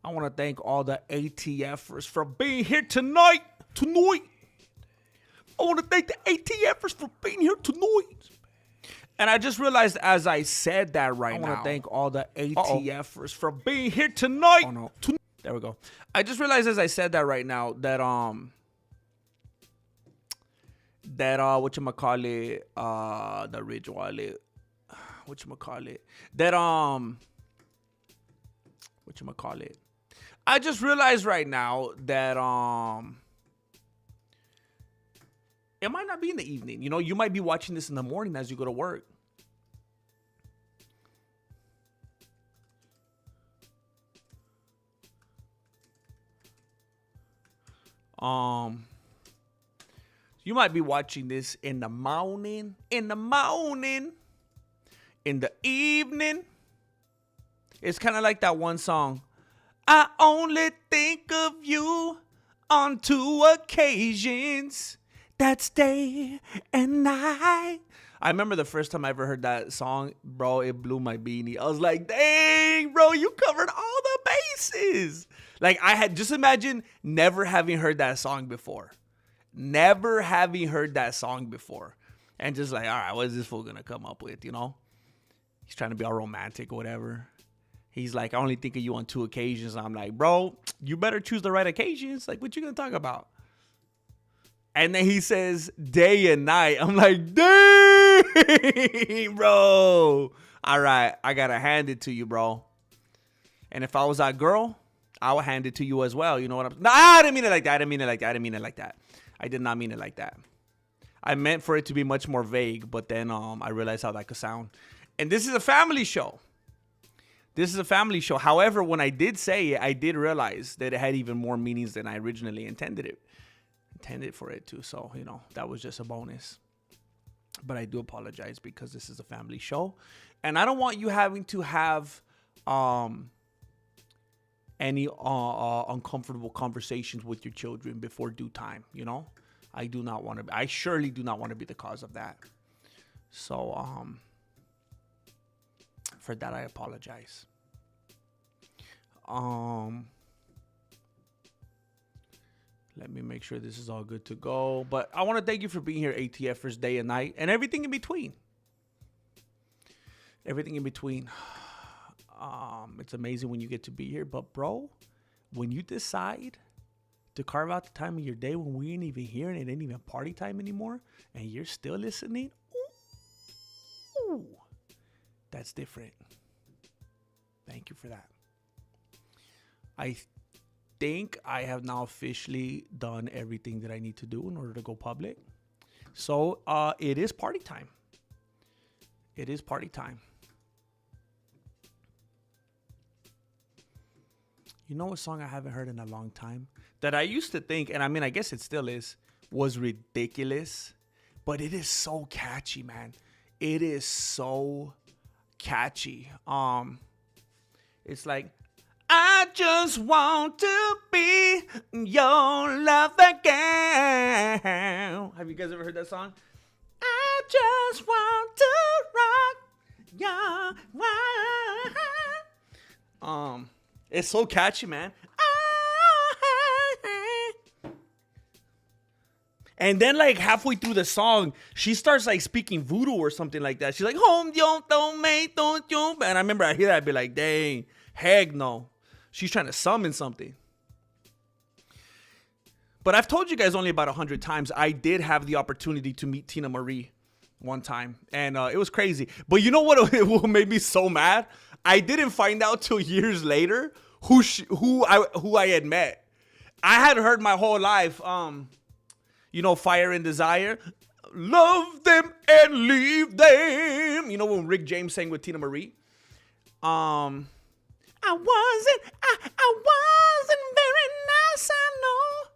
I want to thank all the ATFers for being here tonight. I want to thank the ATFers for being here tonight. And I just realized as I said that right now. I want to thank all the ATFers for being here tonight. Oh, no. There we go. I just realized as I said that right now that whatchamacallit, the Ridge Wallet, whatchamacallit, that whatchamacallit. I just realized right now that it might not be in the evening. You know, you might be watching this in the morning as you go to work. You might be watching this in the morning, in the evening. It's kind of like that one song. I only think of you on 2 occasions. That's day and night. I remember the first time I ever heard that song, bro, it blew my beanie. I was like, dang, bro, you covered all the bases. Like, just imagine never having heard that song before. Never having heard that song before. And just like, all right, what is this fool going to come up with, you know? He's trying to be all romantic or whatever. He's like, I only think of you on 2 occasions. I'm like, bro, you better choose the right occasions. Like, what you going to talk about? And then he says day and night. I'm like, dang, bro. All right, I got to hand it to you, bro. And if I was that girl, I would hand it to you as well. You know what I'm saying? No, I didn't mean it like that. I didn't mean it like that. I did not mean it like that. I meant for it to be much more vague, but then I realized how that could sound. And this is a family show. However, when I did say it, I did realize that it had even more meanings than I originally intended for it to. So, you know, that was just a bonus. But I do apologize because this is a family show. And I don't want you having to have any uncomfortable conversations with your children before due time, you know? I surely do not want to be the cause of that. So, for that, I apologize. Let me make sure this is all good to go. But I want to thank you for being here, ATFers, day and night, and everything in between. Everything in between. It's amazing when you get to be here. But, bro, when you decide to carve out the time of your day when we ain't even here and it ain't even party time anymore, and you're still listening, ooh, that's different. Thank you for that. I think I have now officially done everything that I need to do in order to go public. So it is party time. It is party time. You know what song I haven't heard in a long time? That I used to think, and I mean, I guess it still is, was ridiculous. But it is so catchy, man. It is so catchy. It's like, I just want to be your love again. Have you guys ever heard that song? I just want to rock your world. It's so catchy, man. And then, like, halfway through the song, she starts, like, speaking voodoo or something like that. She's like, home, don't make, don't you. And I remember I hear that, I'd be like, dang, heck no. She's trying to summon something. But I've told you guys only about 100 times, I did have the opportunity to meet Tina Marie one time. And it was crazy. But you know what made me so mad? I didn't find out till years later who I had met. I had heard my whole life, you know, Fire and Desire. Love them and leave them. You know when Rick James sang with Tina Marie? I wasn't very nice, I know.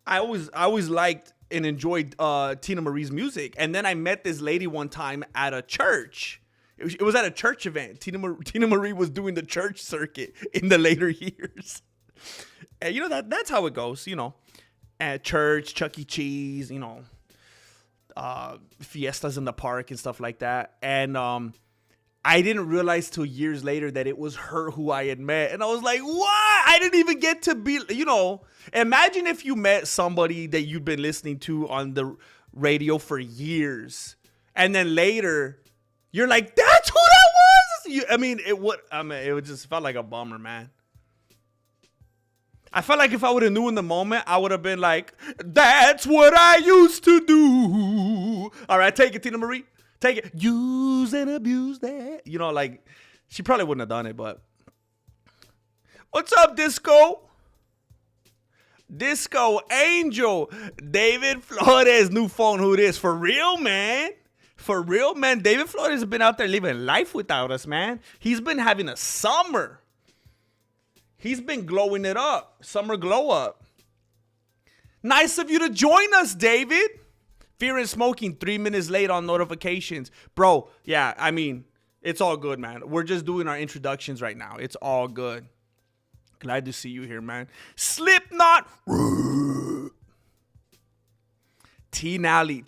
I always liked and enjoyed Tina Marie's music. And then I met this lady one time at a church. It was at a church event. Tina Marie was doing the church circuit in the later years. And you know, that's how it goes, you know. At church, Chuck E. Cheese, you know, fiestas in the park and stuff like that. And I didn't realize till years later that it was her who I had met. And I was like, what? I didn't even get to be, imagine if you met somebody that you'd been listening to on the radio for years. And then later, you're like, that's who that was? It just felt like a bummer, man. I felt like if I would have knew in the moment, I would have been like, that's what I used to do. All right, take it, Tina Marie. Take it. Use and abuse that. She probably wouldn't have done it, but. What's up, Disco? Disco Angel. David Flores, new phone, who it is. For real, man. For real, man. David Flores has been out there living life without us, man. He's been having a summer. He's been glowing it up. Summer glow up. Nice of you to join us, David. Fear and Smoking, 3 minutes late on notifications. Bro, yeah, it's all good, man. We're just doing our introductions right now. It's all good. Glad to see you here, man. Slipknot. T-Nally.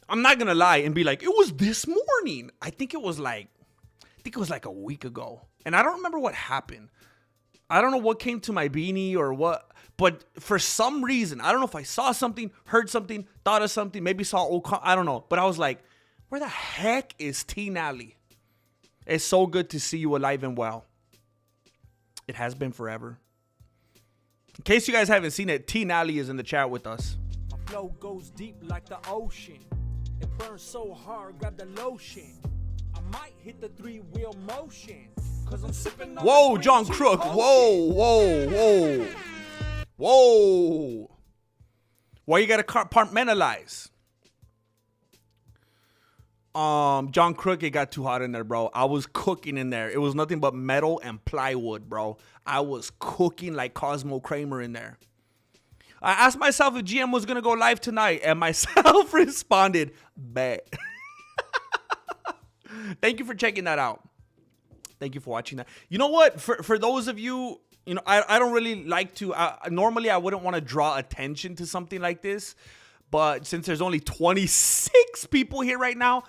I'm not going to lie and be like, it was this morning. I think it was like a week ago. And I don't remember what happened. I don't know what came to my beanie or what. But for some reason, I don't know if I saw something, heard something, thought of something, maybe saw I don't know. But I was like, where the heck is T-Nally? It's so good to see you alive and well. It has been forever. In case you guys haven't seen it, T-Nally is in the chat with us. My flow goes deep like the ocean. It burns so hard, grab the lotion. I might hit the 3-wheel motion. Cause I'm sipping on Whoa, John Crook. Whoa. Why you gotta compartmentalize? John Crook, it got too hot in there, bro. I was cooking in there. It was nothing but metal and plywood, bro. I was cooking like Cosmo Kramer in there. I asked myself if GM was gonna go live tonight, and myself responded, bet. Thank you for checking that out. Thank you for watching that. You know what? For those of you, I don't really like to. Normally, I wouldn't want to draw attention to something like this, but since there's only 26 people here right now,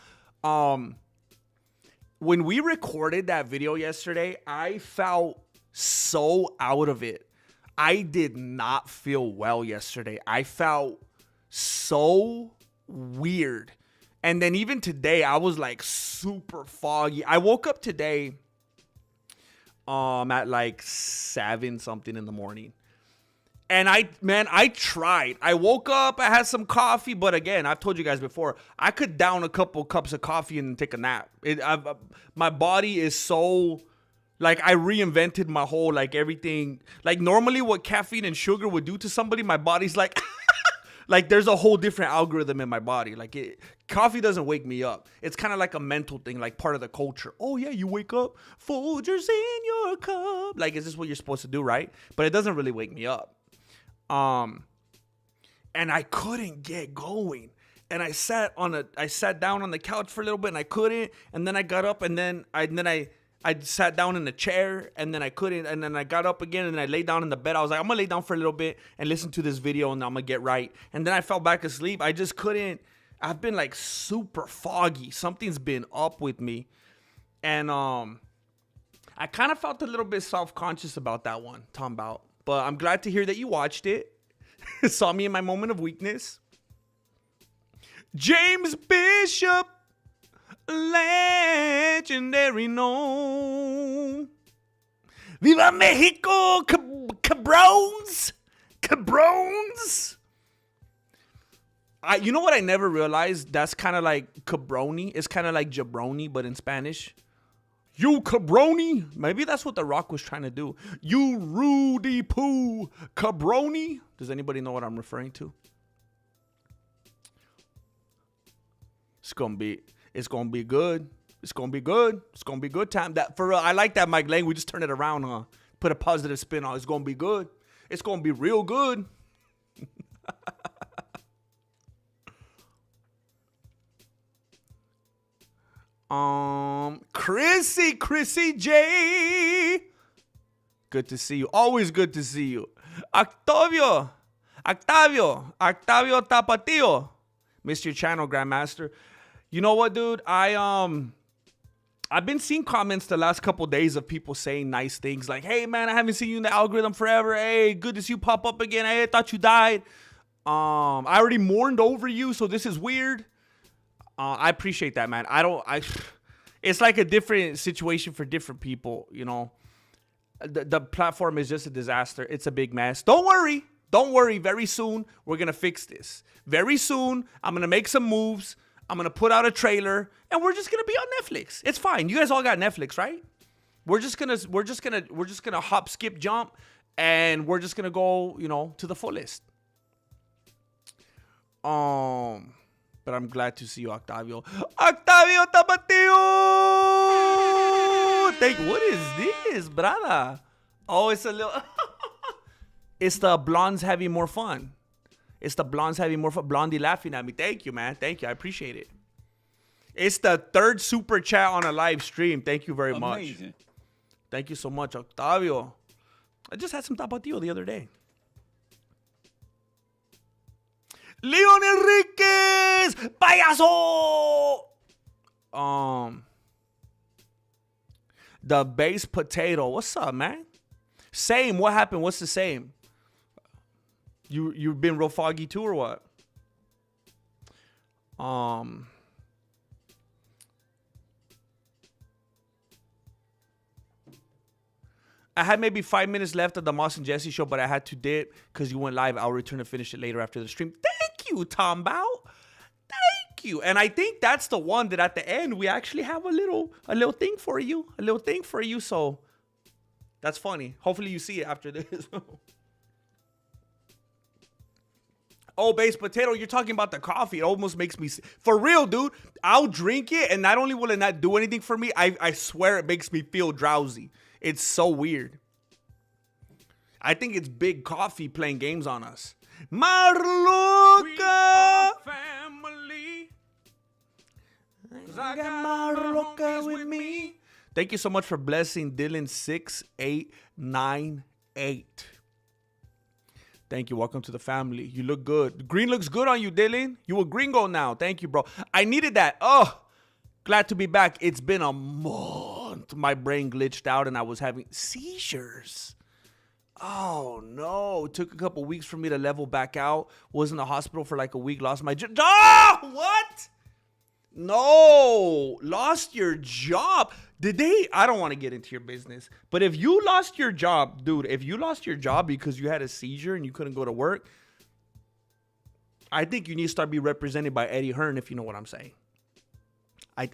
when we recorded that video yesterday, I felt so out of it. I did not feel well yesterday. I felt so weird. And then even today, I was like super foggy. I woke up today at like 7 something in the morning. And I tried. I woke up, I had some coffee, but again, I've told you guys before, I could down a couple cups of coffee and take a nap. My body is so, like, I reinvented my whole, like, everything. Like, normally what caffeine and sugar would do to somebody, my body's like, like, there's a whole different algorithm in my body. Like, coffee doesn't wake me up. It's kind of like a mental thing, like part of the culture. Oh, yeah, you wake up, Folgers in your cup. Like, is this what you're supposed to do, right? But it doesn't really wake me up. And I couldn't get going. And I sat down on the couch for a little bit, and I couldn't. And then I got up, and then I sat down in the chair, and then I couldn't. And then I got up again, and I laid down in the bed. I was like, I'm going to lay down for a little bit and listen to this video, and I'm going to get right. And then I fell back asleep. I just couldn't. I've been like super foggy. Something's been up with me. And I kind of felt a little bit self-conscious about that one, Tom Bout. But I'm glad to hear that you watched it. Saw me in my moment of weakness. James Bishop. Legendary no. Viva Mexico, cabrones. You know what I never realized? That's kind of like cabroni. It's kind of like jabroni, but in Spanish. You cabroni. Maybe that's what The Rock was trying to do. You Rudy Poo cabroni. Does anybody know what I'm referring to? It's gonna be good. It's gonna be good time. That for real, I like that Mike Lang. We just turn it around, huh? Put a positive spin on it. It's gonna be good. It's gonna be real good. Chrissy J. Good to see you. Always good to see you. Octavio Tapatio. Missed your channel, Grandmaster. You know what, dude? I've been seeing comments the last couple days of people saying nice things like, "Hey, man, I haven't seen you in the algorithm forever. Hey, good to see you pop up again. Hey, I thought you died. I already mourned over you, so this is weird." I appreciate that, man. It's like a different situation for different people, you know. The platform is just a disaster. It's a big mess. Don't worry. Don't worry. Very soon, we're going to fix this. Very soon, I'm going to make some moves. I'm going to put out a trailer, and we're just going to be on Netflix. It's fine. You guys all got Netflix, right? We're just going to hop, skip, jump, and we're just going to go, you know, to the fullest. But I'm glad to see you, Octavio. Octavio Tapatio! What is this, brother? Oh, it's a little... It's the blondes having more fun. It's the blondes having more fun. Blondie laughing at me. Thank you, man. Thank you. I appreciate it. It's the third super chat on a live stream. Thank you very much. Thank you so much, Octavio. I just had some Tapatio the other day. Leon Enriquez, payaso. The bass potato. What's up, man? Same. What happened? What's the same? You've been real foggy too, or what? I had maybe 5 minutes left of the Moss and Jesse show, but I had to dip because you went live. I'll return to finish it later after the stream. Thank you, Tom Bao. Thank you. And I think that's the one that at the end we actually have a little thing for you. A little thing for you. So that's funny. Hopefully you see it after this. Oh, Bass Potato, you're talking about the coffee. It almost makes me... For real, dude. I'll drink it, and not only will it not do anything for me, I swear it makes me feel drowsy. It's so weird. I think it's Big Coffee playing games on us. Marloca! Family. I got Marloca with me. Thank you so much for blessing Dylan6898. Thank you. Welcome to the family. You look good. Green looks good on you, Dylan. You a gringo now. Thank you, bro. I needed that. Oh, glad to be back. It's been a month. My brain glitched out and I was having seizures. Oh, no. It took a couple weeks for me to level back out. Was in the hospital for like a week. Lost my job. Oh, what? No. Lost your job. Did they? I don't want to get into your business. But if you lost your job, dude, if you lost your job because you had a seizure and you couldn't go to work, I think you need to start being represented by Eddie Hearn, if you know what I'm saying.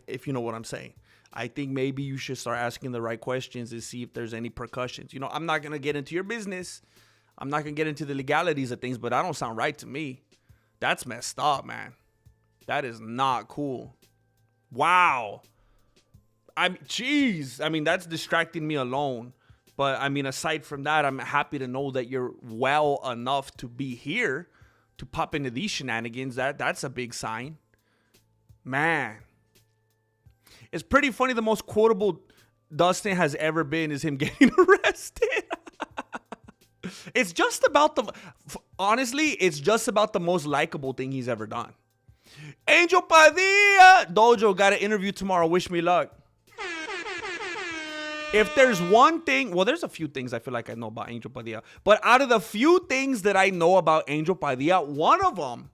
If you know what I'm saying. I think maybe you should start asking the right questions and see if there's any repercussions. You know, I'm not going to get into your business. I'm not going to get into the legalities of things, but that don't sound right to me. That's messed up, man. That is not cool. Wow. Jeez. I mean, that's distracting me alone. But, I mean, aside from that, I'm happy to know that you're well enough to be here to pop into these shenanigans. That's a big sign. Man. It's pretty funny. The most quotable Dustin has ever been is him getting arrested. It's just about honestly, it's just about the most likable thing he's ever done. Angel Padilla. Dojo, got an interview tomorrow. Wish me luck. If there's one thing, well, there's a few things I feel like I know about Angel Padilla. But out of the few things that I know about Angel Padilla, one of them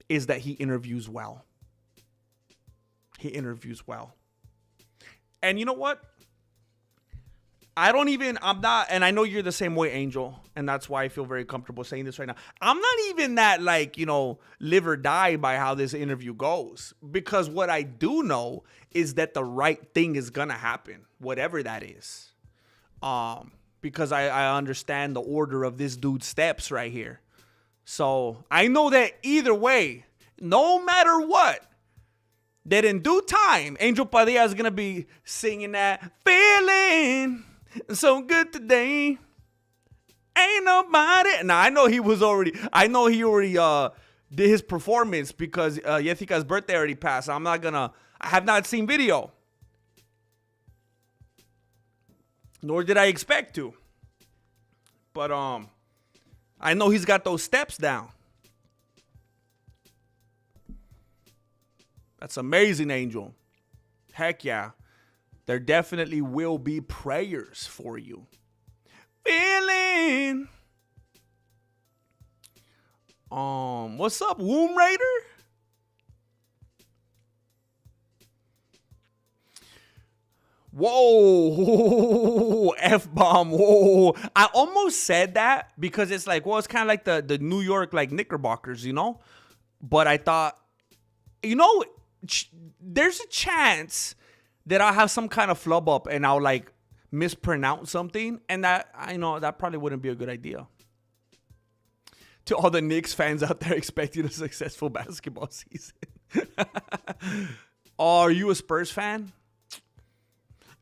is that he interviews well. He interviews well. And you know what? I'm not, and I know you're the same way, Angel, and that's why I feel very comfortable saying this right now. I'm not even that, like, you know, live or die by how this interview goes, because what I do know is that the right thing is gonna happen, whatever that is. Because I understand the order of this dude's steps right here. So I know that either way, no matter what, that in due time, Angel Padilla is gonna be singing that feeling so good today. Ain't nobody. Now I know he already did his performance because Jessica's birthday already passed. I have not seen video. Nor did I expect to. But I know he's got those steps down. That's amazing, Angel. Heck yeah. There definitely will be prayers for you. Feeling. What's up, Womb Raider? Whoa, F-bomb, whoa. I almost said that because it's like, well, it's kind of like the New York, like, Knickerbockers, you know? But I thought, you know, there's a chance that I'll have some kind of flub up and I'll, like, mispronounce something. And that, I know, that probably wouldn't be a good idea. To all the Knicks fans out there expecting a successful basketball season. Oh, are you a Spurs fan?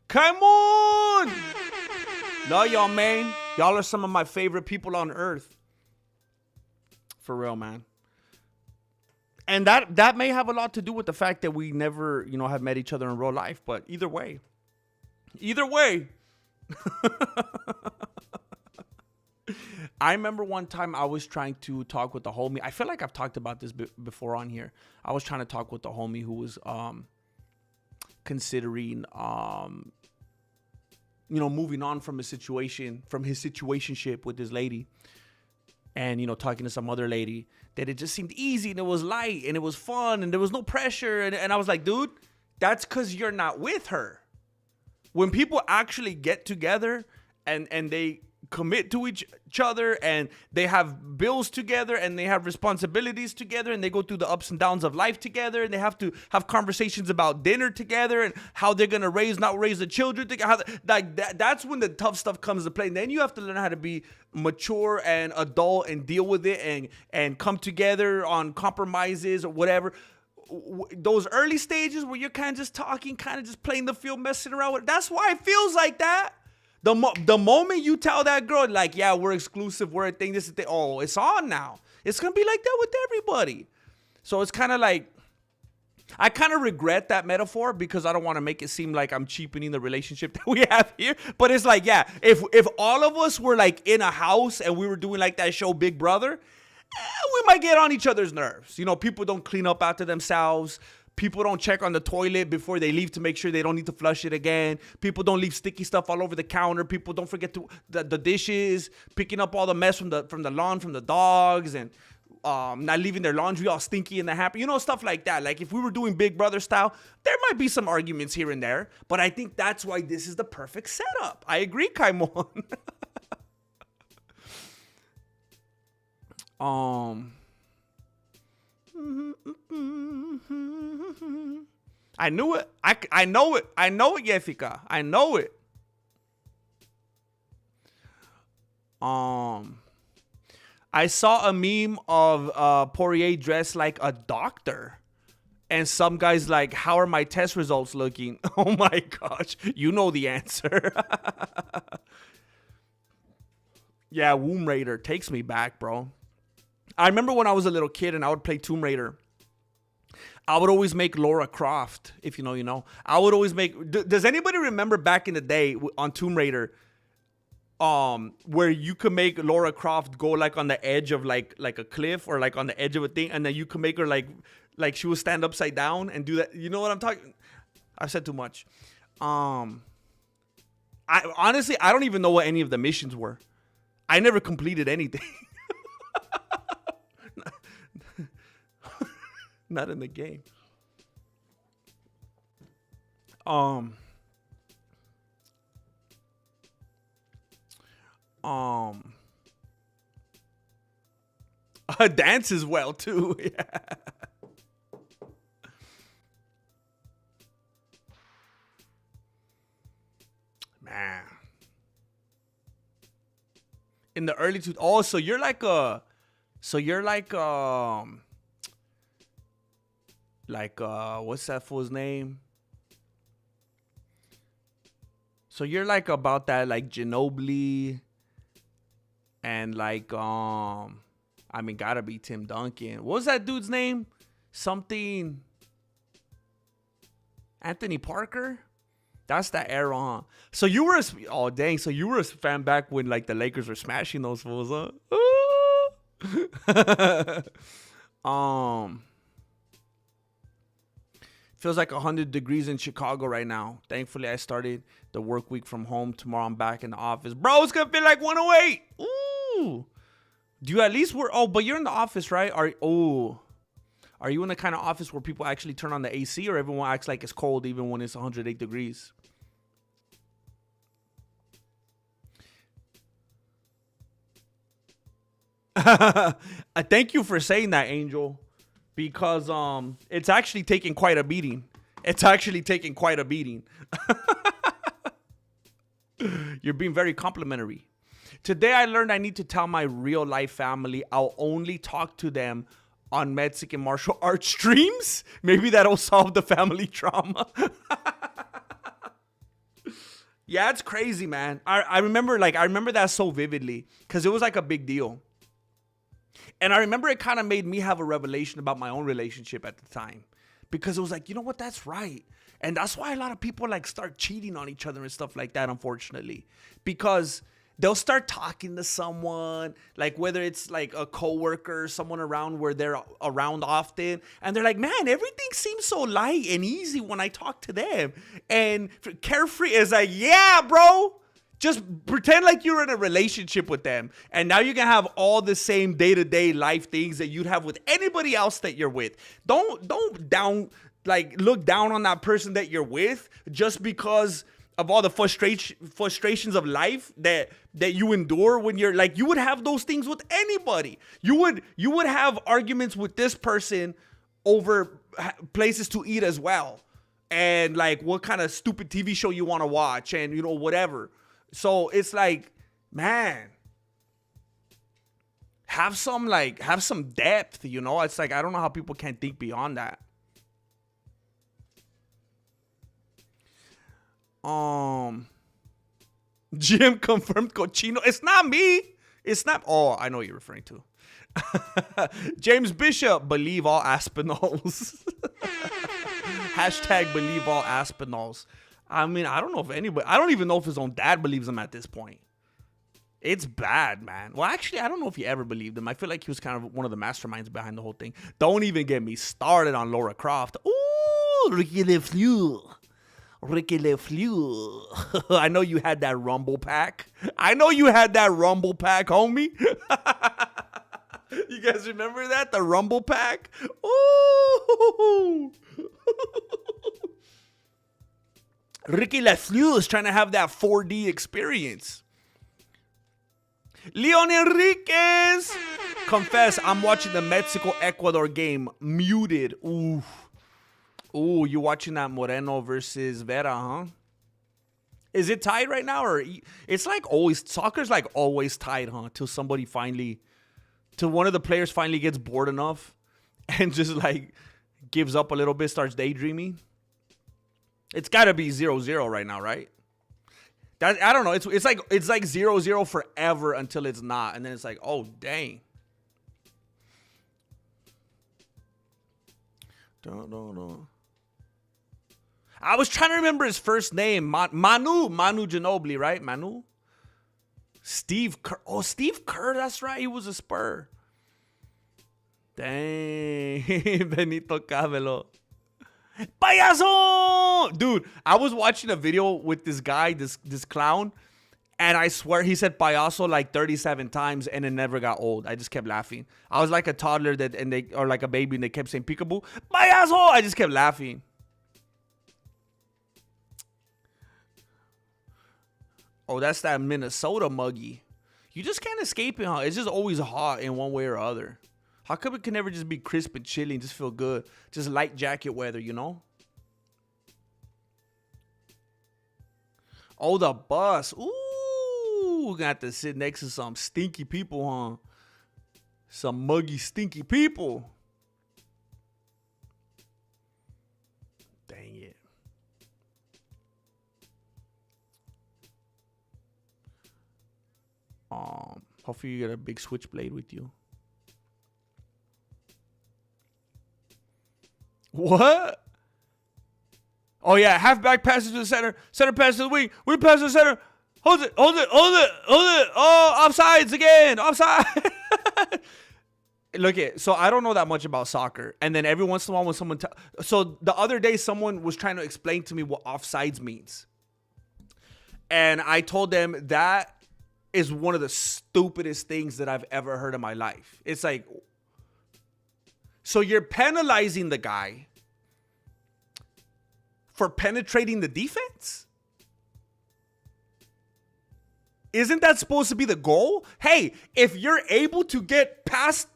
Come on! Love y'all, man. Y'all are some of my favorite people on earth. For real, man. And that may have a lot to do with the fact that we never, you know, have met each other in real life. But either way. Either way. I remember one time I was trying to talk with the homie. I feel like I've talked about this before on here. I was trying to talk with the homie who was considering you know, moving on from his situationship with this lady, and, you know, talking to some other lady, that it just seemed easy and it was light and it was fun and there was no pressure. And I was like, dude, that's because you're not with her. When people actually get together and they commit to each other and they have bills together and they have responsibilities together and they go through the ups and downs of life together and they have to have conversations about dinner together and how they're gonna not raise the children together, like that's when the tough stuff comes to play. And then you have to learn how to be mature and adult and deal with it and come together on compromises or whatever. Those early stages where you're kind of just talking, kind of just playing the field, messing around with it, that's why it feels like that. The moment you tell that girl, like, yeah, we're exclusive, we're a thing, this is the thing, oh, it's on now. It's going to be like that with everybody. So it's kind of like, I kind of regret that metaphor because I don't want to make it seem like I'm cheapening the relationship that we have here. But it's like, yeah, if all of us were like in a house and we were doing like that show Big Brother, we might get on each other's nerves. You know, people don't clean up after themselves. People don't check on the toilet before they leave to make sure they don't need to flush it again. People don't leave sticky stuff all over the counter. People don't forget the dishes, picking up all the mess from the lawn from the dogs, and not leaving their laundry all stinky in the hamper. You know, stuff like that. Like if we were doing Big Brother style, there might be some arguments here and there. But I think that's why this is the perfect setup. I agree, Kaimon. I knew it. I know it. I know it, Jessica. I know it. I saw a meme of Poirier dressed like a doctor. And some guy's like, how are my test results looking? Oh my gosh. You know the answer. Yeah, Womb Raider takes me back, bro. I remember when I was a little kid and I would play Tomb Raider. I would always make Lara Croft, if you know, you know. I would always make... Does anybody remember back in the day on Tomb Raider, where you could make Lara Croft go like on the edge of like a cliff or like on the edge of a thing, and then you could make her like she would stand upside down and do that? You know what I'm talking... I've said too much. I honestly, I don't even know what any of the missions were. I never completed anything. Not in the game. Dance as well too. Yeah. Man. In the early so you're like what's that fool's name? So you're like about that like Ginobili and like I mean gotta be Tim Duncan. What was that dude's name? Something Anthony Parker? That's that era, huh? So you were so you were a fan back when like the Lakers were smashing those fools, huh? Feels like 100 degrees in Chicago right now. Thankfully, I started the work week from home. Tomorrow, I'm back in the office. Bro, it's going to feel like 108. Ooh. Do you at least work? Oh, but you're in the office, right? Are you in the kind of office where people actually turn on the AC, or everyone acts like it's cold even when it's 108 degrees? Thank you for saying that, Angel. Because it's actually taking quite a beating. You're being very complimentary. Today I learned I need to tell my real life family I'll only talk to them on Mexican martial arts streams. Maybe that'll solve the family trauma. Yeah, it's crazy, man. I remember that so vividly because it was like a big deal. And I remember it kind of made me have a revelation about my own relationship at the time. Because it was like, you know what, that's right. And that's why a lot of people like start cheating on each other and stuff like that, unfortunately. Because they'll start talking to someone, like whether it's like a coworker or someone around where they're around often. And they're like, man, everything seems so light and easy when I talk to them. And Carefree is like, yeah, bro. Just pretend like you're in a relationship with them. And now you can have all the same day-to-day life things that you'd have with anybody else that you're with. Don't look down on that person that you're with just because of all the frustrations of life that you endure when you're like, you would have those things with anybody. You would have arguments with this person over places to eat as well. And like what kind of stupid TV show you want to watch and, whatever. So it's like, man, have some depth, It's like, I don't know how people can't think beyond that. Jim confirmed cochino. It's not me. It's not. Oh, I know what you're referring to. James Bishop, believe all Aspinalls. Hashtag believe all Aspinalls. I mean, I don't know if anybody, I don't even know if his own dad believes him at this point. It's bad, man. Well, actually, I don't know if he ever believed him. I feel like he was kind of one of the masterminds behind the whole thing. Don't even get me started on Laura Croft. Ooh, Ricky LeFleur. I know you had that Rumble pack. Homie. You guys remember that? The Rumble pack? Ooh. Ricky LeFleur is trying to have that 4D experience. Leon Enriquez. Confess, I'm watching the Mexico-Ecuador game. Muted. Ooh, you watching that Moreno versus Vera, huh? Is it tied right now? Or it's like always, soccer's like always tied, huh? Till one of the players finally gets bored enough and just like gives up a little bit, starts daydreaming. It's got to be 0-0 right now, right? I don't know. It's like 0-0 forever until it's not. And then it's like, oh, dang. No. I was trying to remember his first name. Manu Ginobili, right? Manu? Steve Kerr. Oh, Steve Kerr. That's right. He was a Spur. Dang. Benito Cabello. Payaso! Dude, I was watching a video with this guy, this clown, and I swear he said payaso like 37 times and it never got old. I just kept laughing. I was like a toddler or like a baby and they kept saying peekaboo. Payaso! I just kept laughing. Oh, that's that Minnesota muggy. You just can't escape it, huh? It's just always hot in one way or other. How come it can never just be crisp and chilly and just feel good? Just light jacket weather, Oh, the bus. Ooh, got to sit next to some stinky people, huh? Some muggy, stinky people. Dang it. Hopefully you get a big switchblade with you. What? Oh, yeah. Halfback passes to the center. Center passes to the wing. Wing passes to the center. Hold it. Oh, offsides again. Offside. look at, so I don't know that much about soccer. And then every once in a while when someone, so the other day someone was trying to explain to me what offsides means. And I told them that is one of the stupidest things that I've ever heard in my life. It's like, so you're penalizing the guy for penetrating the defense? Isn't that supposed to be the goal? Hey, if you're able to get past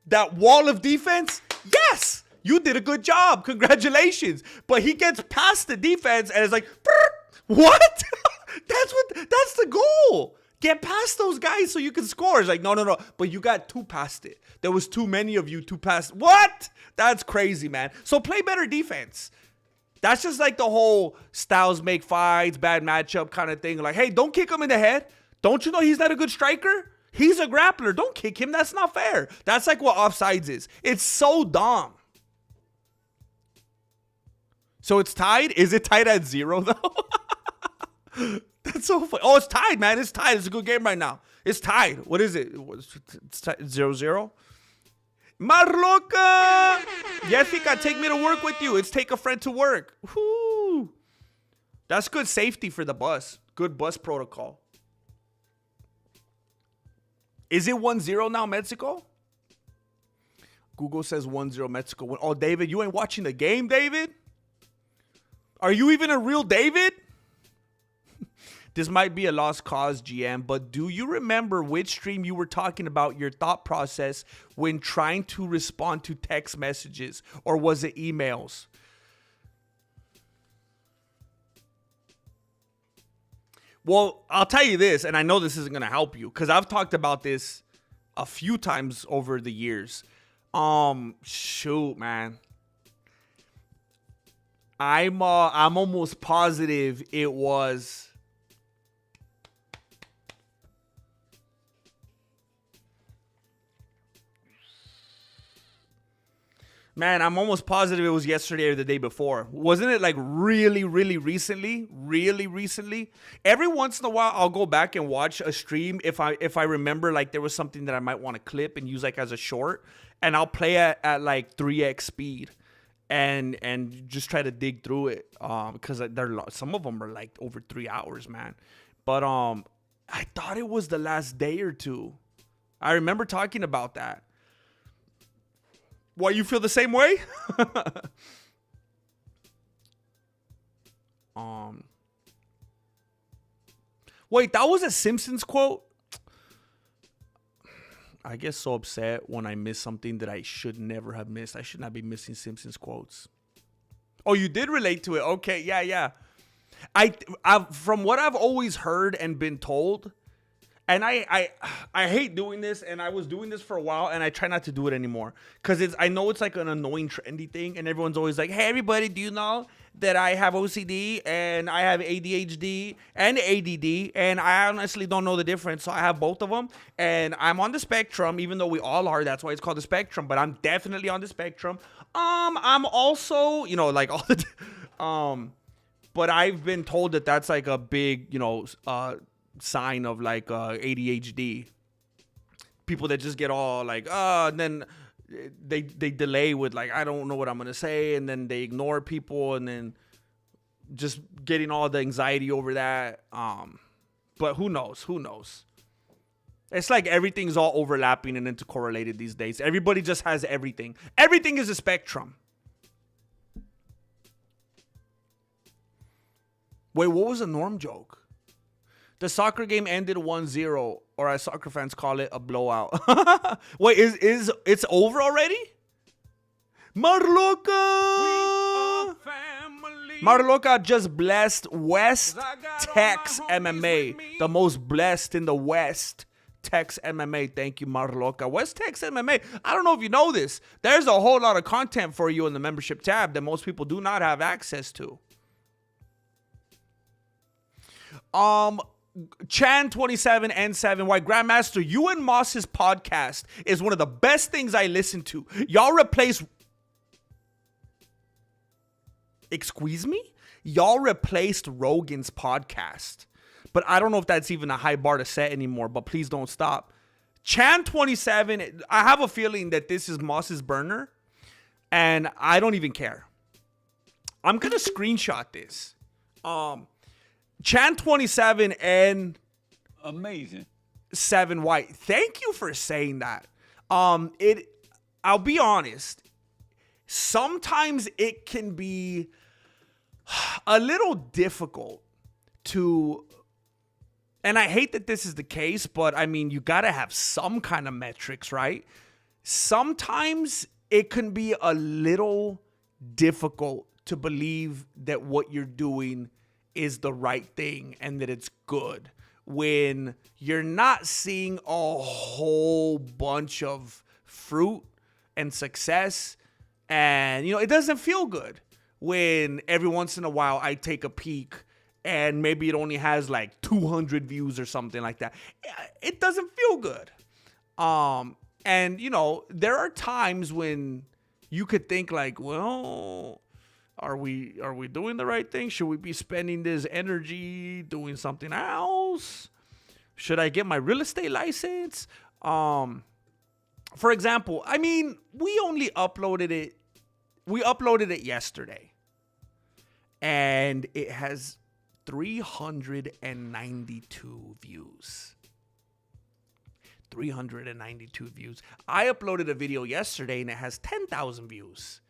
that wall of defense, yes, you did a good job. Congratulations. But he gets past the defense and it's like, what? That's the goal. Get past those guys so you can score. It's like, no. But you got two past it. There was too many of you two past. What? That's crazy, man. So play better defense. That's just like the whole styles make fights, bad matchup kind of thing. Like, hey, don't kick him in the head. Don't you know he's not a good striker? He's a grappler. Don't kick him. That's not fair. That's like what offsides is. It's so dumb. So it's tied? Is it tied at 0, though? That's so funny. Oh, it's tied, man. It's tied. It's a good game right now. It's tied. What is it? It's tied 0-0. Marloca! Jessica, take me to work with you. It's take a friend to work. Whoo! That's good safety for the bus. Good bus protocol. Is it 1-0 now, Mexico? Google says 1-0 Mexico. Oh, David, you ain't watching the game, David? Are you even a real David? This might be a lost cause, GM, but do you remember which stream you were talking about your thought process when trying to respond to text messages, or was it emails? Well, I'll tell you this, and I know this isn't going to help you because I've talked about this a few times over the years. Shoot, man. I'm almost positive it was. Man, I'm almost positive it was yesterday or the day before. Wasn't it like really, really recently? Really recently? Every once in a while, I'll go back and watch a stream if I remember like there was something that I might want to clip and use like as a short. And I'll play at like 3x speed and just try to dig through it. Because some of them are like over 3 hours, man. But I thought it was the last day or two. I remember talking about that. Why, you feel the same way? Wait, that was a Simpsons quote? I get so upset when I miss something that I should never have missed. I should not be missing Simpsons quotes. Oh, you did relate to it. Okay, yeah. I've from what I've always heard and been told, and I hate doing this, and I was doing this for a while, and I try not to do it anymore. Because I know it's like an annoying, trendy thing, and everyone's always like, hey, everybody, do you know that I have OCD, and I have ADHD, and ADD, and I honestly don't know the difference, so I have both of them, and I'm on the spectrum, even though we all are, that's why it's called the spectrum, but I'm definitely on the spectrum. I'm also, like all the, but I've been told that that's like a big, sign of like ADHD. People that just get all like and then they delay with like, I don't know what I'm gonna say, and then they ignore people, and then just getting all the anxiety over that. But who knows? It's like everything's all overlapping and intercorrelated these days. Everybody just has everything. Everything is a spectrum. Wait, what was a Norm joke? The soccer game ended 1-0, or as soccer fans call it, a blowout. Wait, is it's over already? Marloca! Marloca just blessed West Tex MMA, the most blessed in the West Tex MMA. Thank you, Marloca. West Tex MMA. I don't know if you know this. There's a whole lot of content for you in the membership tab that most people do not have access to. Chan27N7, why Grandmaster, you and Moss's podcast is one of the best things I listen to. Y'all replace... Excuse me? Y'all replaced Rogan's podcast. But I don't know if that's even a high bar to set anymore, but please don't stop. Chan27, I have a feeling that this is Moss's burner, and I don't even care. I'm going to screenshot this. Chan27 and Amazing. 7 White. Thank you for saying that. I'll be honest. Sometimes it can be a little difficult to, and I hate that this is the case, but I mean, you got to have some kind of metrics, right? Sometimes it can be a little difficult to believe that what you're doing is the right thing and that it's good when you're not seeing a whole bunch of fruit and success. And, it doesn't feel good when every once in a while I take a peek and maybe it only has like 200 views or something like that. It doesn't feel good. And, there are times when you could think like, well, are we doing the right thing? Should we be spending this energy doing something else? Should I get my real estate license? For example, I mean, we uploaded it yesterday. And it has 392 views. 392 views. I uploaded a video yesterday and it has 10,000 views.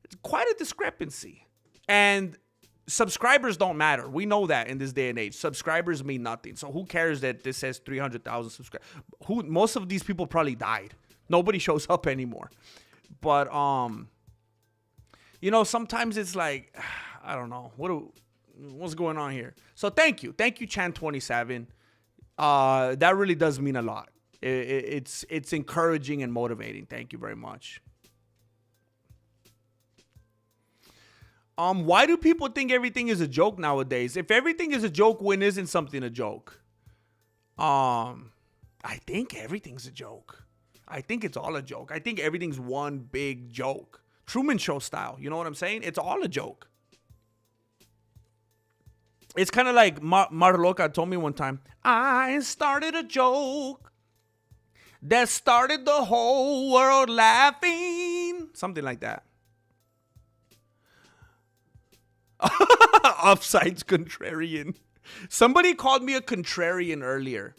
It's quite a discrepancy. And subscribers don't matter. We know that in this day and age. Subscribers mean nothing. So who cares that this says 300,000 subscribers? Most of these people probably died. Nobody shows up anymore. But sometimes it's like, I don't know. What's going on here? So thank you, Chan27. That really does mean a lot. It's encouraging and motivating. Thank you very much. Why do people think everything is a joke nowadays? If everything is a joke, when isn't something a joke? I think everything's a joke. I think it's all a joke. I think everything's one big joke. Truman Show style. You know what I'm saying? It's all a joke. It's kind of like Marloca told me one time, I started a joke that started the whole world laughing. Something like that. Offsides contrarian. Somebody called me a contrarian earlier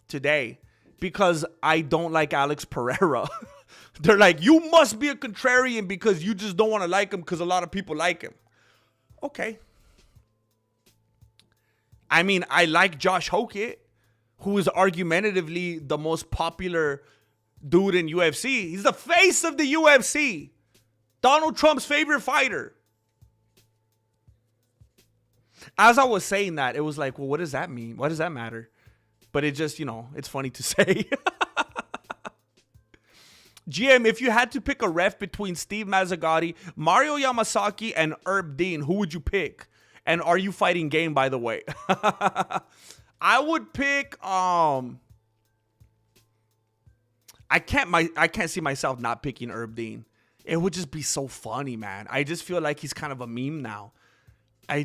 today because I don't like Alex Pereira. They're like, you must be a contrarian because you just don't want to like him because a lot of people like him. Okay. I mean, I like Josh Hokett, who is argumentatively the most popular dude in UFC. He's the face of the UFC. Donald Trump's favorite fighter. As I was saying that, it was like, well, what does that mean? What does that matter? But it just, it's funny to say. GM, if you had to pick a ref between Steve Mazzagatti, Mario Yamasaki, and Herb Dean, who would you pick? And are you fighting game, by the way? I would pick, I can't see myself not picking Herb Dean. It would just be so funny, man. I just feel like he's kind of a meme now. I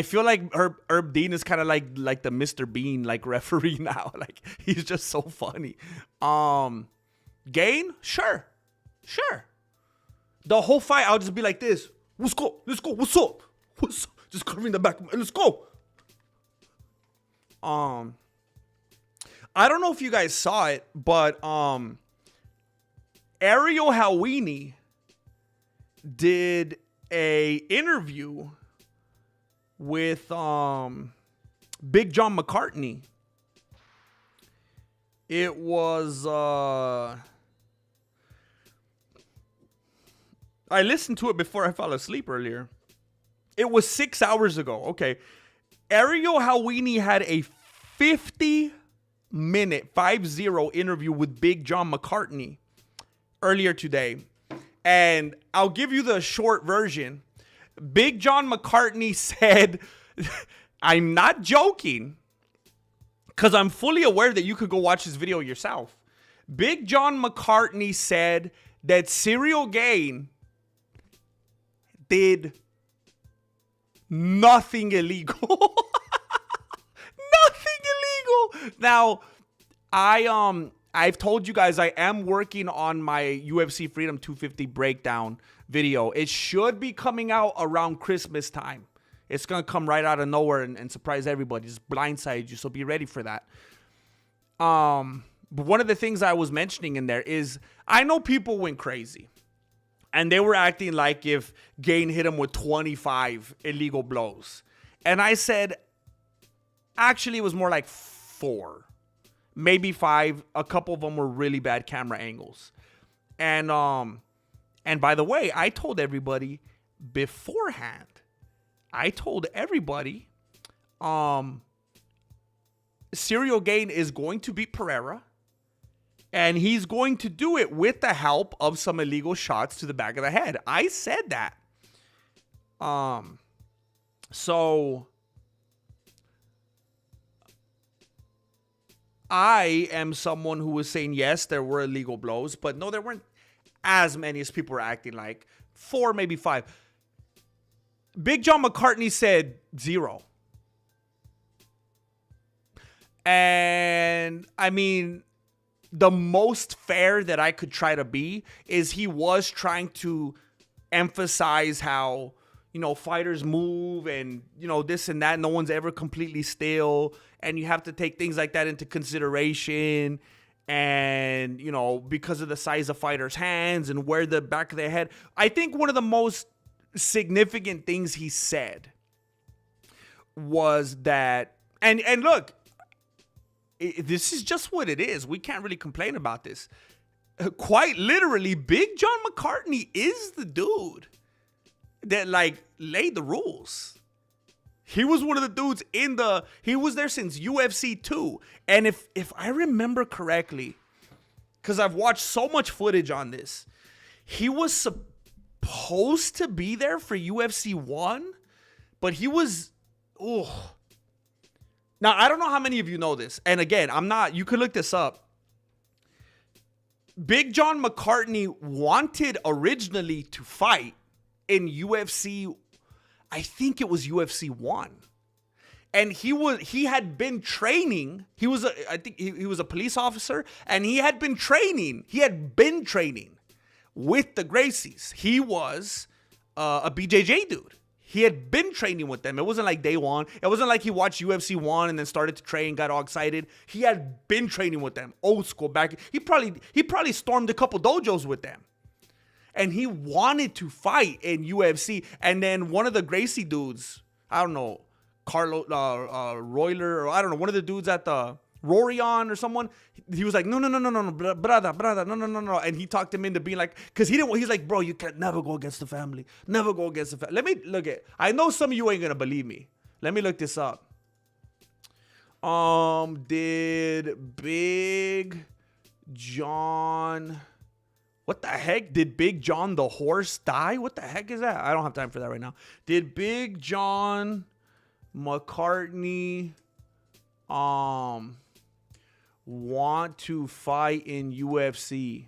feel like Herb Dean is kind of like the Mr. Bean referee now. He's just so funny. Gain? Sure. The whole fight, I'll just be like this. Let's go. What's up? Just covering the back. Let's go. I don't know if you guys saw it, but Ariel Helwani did a interview with Big John McCartney. It was I listened to it before I fell asleep earlier. It was 6 hours ago. Okay. Ariel Helwani had a 50-minute, 50 interview with Big John McCartney earlier today. And I'll give you the short version. Big John McCartney said, I'm not joking, because I'm fully aware that you could go watch this video yourself. Big John McCartney said that Cyril Gain did nothing illegal. Nothing illegal. Now, I I've told you guys I am working on my UFC Freedom 250 breakdown video. It should be coming out around Christmas time. It's going to come right out of nowhere and surprise everybody. Just blindside you, so be ready for that. But one of the things I was mentioning in there is I know people went crazy. And they were acting like if Gane hit him with 25 illegal blows. And I said, actually, it was more like 4. Maybe 5. A couple of them were really bad camera angles. And by the way, I told everybody beforehand. I told everybody Cyril Gane is going to beat Pereira. And he's going to do it with the help of some illegal shots to the back of the head. I said that. So I am someone who was saying, yes, there were illegal blows, but no, there weren't as many as people were acting like. 4, maybe 5. Big John McCartney said 0. And I mean, the most fair that I could try to be is he was trying to emphasize how, you know, fighters move and, you know, this and that. No one's ever completely still. And you have to take things like that into consideration. And, you know, because of the size of fighters' hands and where the back of their head. I think one of the most significant things he said was that, and look, this is just what it is. We can't really complain about this. Quite literally, Big John McCartney is the dude that, like, laid the rules. He was one of the dudes he was there since UFC 2. And if I remember correctly, because I've watched so much footage on this, he was supposed to be there for UFC 1, but he was, Now, I don't know how many of you know this. And again, you could look this up. Big John McCartney wanted originally to fight in UFC, I think it was UFC 1. And he had been training. He was a police officer, and he had been training with the Gracies. He was a BJJ dude. He had been training with them. It wasn't like day one. It wasn't like he watched UFC 1 and then started to train, got all excited. He had been training with them, old school back. He probably stormed a couple dojos with them. And he wanted to fight in UFC. And then one of the Gracie dudes, I don't know, Carlo Royler, or I don't know, one of the dudes at the Rorion or someone, he was like, no, brother, no. And he talked him into being like, because he's like, bro, you can never go against the family. Never go against the family. Let me look at, I know some of you ain't going to believe me. Let me look this up. Did Big John, what the heck? Did Big John the horse die? What the heck is that? I don't have time for that right now. Did Big John McCartney want to fight in UFC?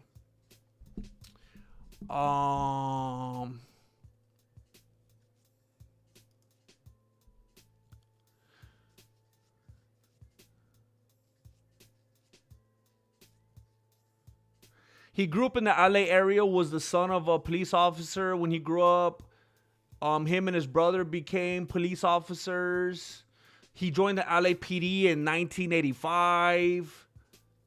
He grew up in the LA area, was the son of a police officer. When he grew up, him and his brother became police officers. He joined the LAPD in 1985.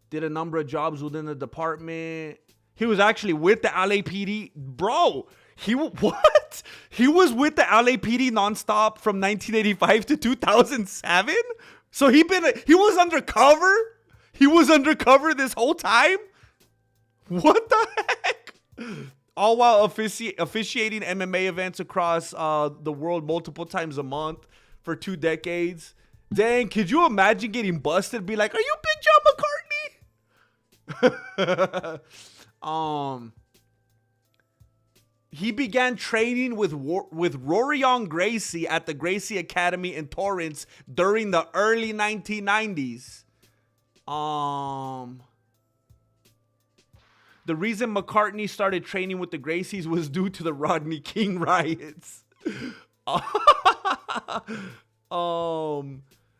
Did a number of jobs within the department. He was actually with the LAPD. Bro, what? He was with the LAPD nonstop from 1985 to 2007? So he was undercover? He was undercover this whole time? What the heck? All while officiating MMA events across the world multiple times a month for 2 decades. Dang, could you imagine getting busted and be like, are you Big John McCartney? He began training with Rorion Gracie at the Gracie Academy in Torrance during the early 1990s. The reason McCartney started training with the Gracies was due to the Rodney King riots.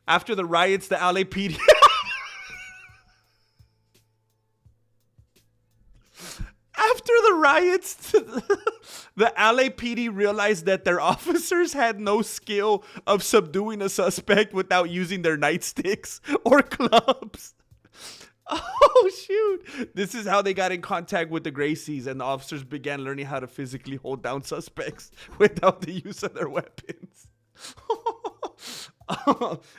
After the riots, the LAPD the riots, the LAPD realized that their officers had no skill of subduing a suspect without using their nightsticks or clubs. Oh, shoot. This is how they got in contact with the Gracies, and the officers began learning how to physically hold down suspects without the use of their weapons.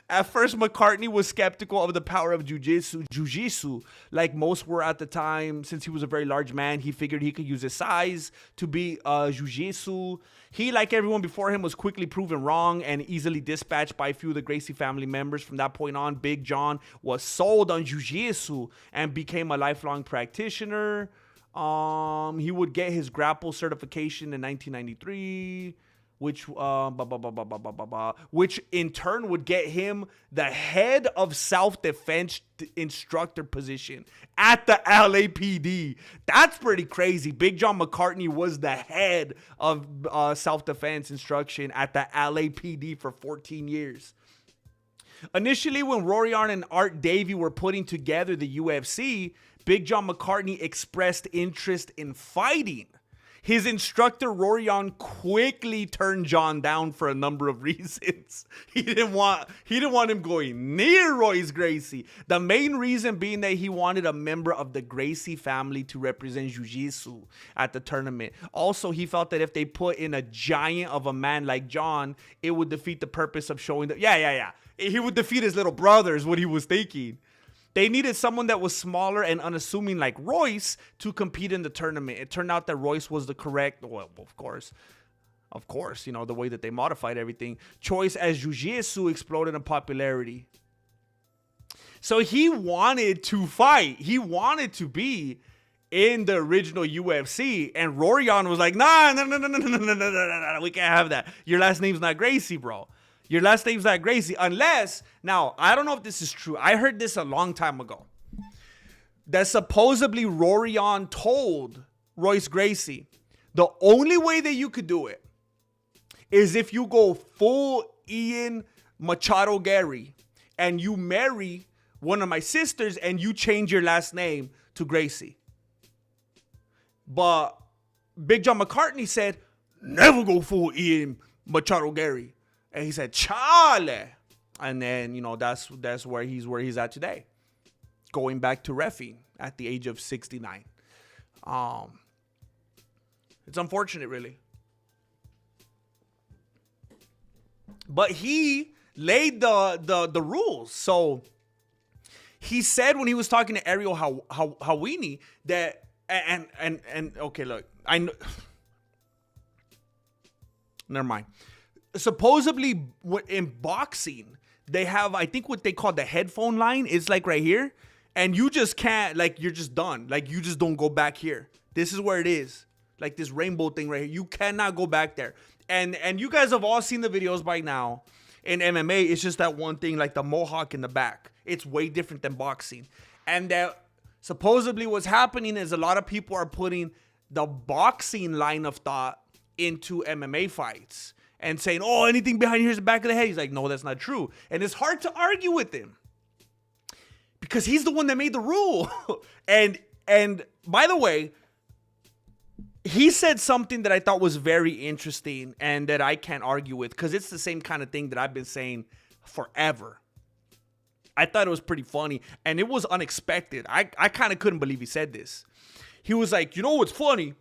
At first, McCartney was skeptical of the power of jiu-jitsu, like most were at the time. Since he was a very large man, he figured he could use his size to beat jiu-jitsu. He, like everyone before him, was quickly proven wrong and easily dispatched by a few of the Gracie family members. From that point on, Big John was sold on jiu-jitsu and became a lifelong practitioner. He would get his grapple certification in 1993. Which in turn would get him the head of self-defense instructor position at the LAPD. That's pretty crazy. Big John McCartney was the head of self-defense instruction at the LAPD for 14 years. Initially, when Rorion and Art Davie were putting together the UFC, Big John McCartney expressed interest in fighting. His instructor, Rorion, quickly turned John down for a number of reasons. He didn't want him going near Royce Gracie. The main reason being that he wanted a member of the Gracie family to represent jiu-jitsu at the tournament. Also, he felt that if they put in a giant of a man like John, it would defeat the purpose of showing that, he would defeat his little brother is what he was thinking. They needed someone that was smaller and unassuming like Royce to compete in the tournament. It turned out that Royce was the correct, well, of course, the way that they modified everything. Choice as jiu-jitsu exploded in popularity. So he wanted to fight. He wanted to be in the original UFC. And Rorion was like, no, we can't have that. Your last name's not Gracie, bro. Your last name's not Gracie. Unless, now, I don't know if this is true. I heard this a long time ago. That supposedly Rorion told Royce Gracie, the only way that you could do it is if you go full Ian Machado Gary and you marry one of my sisters and you change your last name to Gracie. But Big John McCartney said, never go full Ian Machado Gary. And he said, Charlie. And then, that's where he's at today. Going back to reffing at the age of 69. It's unfortunate, really. But he laid the rules. So he said when he was talking to Ariel Hawini that, and okay, look, I know. Never mind. Supposedly in boxing, they have, I think what they call the headphone line is like right here. And you just can't, like, you're just done. Like, you just don't go back here. This is where it is. Like this rainbow thing right here. You cannot go back there. And you guys have all seen the videos by now. In MMA, it's just that one thing, like the mohawk in the back. It's way different than boxing. And that supposedly what's happening is a lot of people are putting the boxing line of thought into MMA fights. And saying, oh, anything behind here is the back of the head. He's like, no, that's not true. And it's hard to argue with him. Because he's the one that made the rule. And by the way, he said something that I thought was very interesting and that I can't argue with. Because it's the same kind of thing that I've been saying forever. I thought it was pretty funny. And it was unexpected. I kind of couldn't believe he said this. He was like, you know what's funny?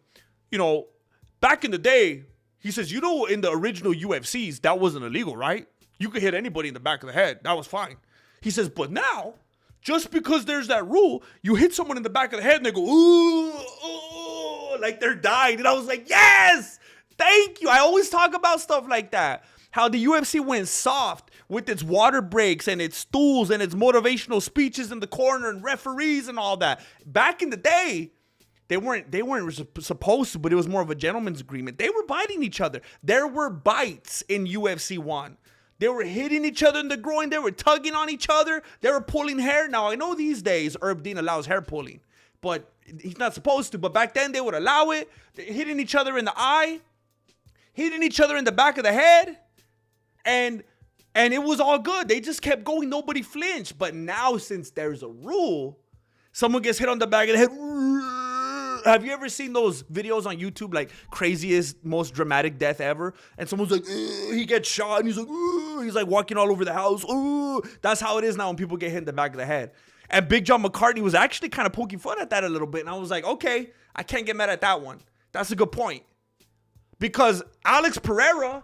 Back in the day, he says, in the original UFCs, that wasn't illegal, right? You could hit anybody in the back of the head. That was fine. He says, but now, just because there's that rule, you hit someone in the back of the head and they go, ooh, like they're dying. And I was like, yes, thank you. I always talk about stuff like that. How the UFC went soft with its water breaks and its stools and its motivational speeches in the corner and referees and all that. Back in the day, They weren't supposed to, but it was more of a gentleman's agreement. They were biting each other. There were bites in UFC 1. They were hitting each other in the groin. They were tugging on each other. They were pulling hair. Now, I know these days Herb Dean allows hair pulling, but he's not supposed to. But back then, they would allow it. They're hitting each other in the eye, hitting each other in the back of the head, and it was all good. They just kept going. Nobody flinched. But now, since there's a rule, someone gets hit on the back of the head, Have you ever seen those videos on YouTube, like craziest, most dramatic death ever? And someone's like, he gets shot, and he's like walking all over the house. That's how it is now when people get hit in the back of the head. And Big John McCartney was actually kind of poking fun at that a little bit. And I was like, okay, I can't get mad at that one. That's a good point. Because Alex Pereira,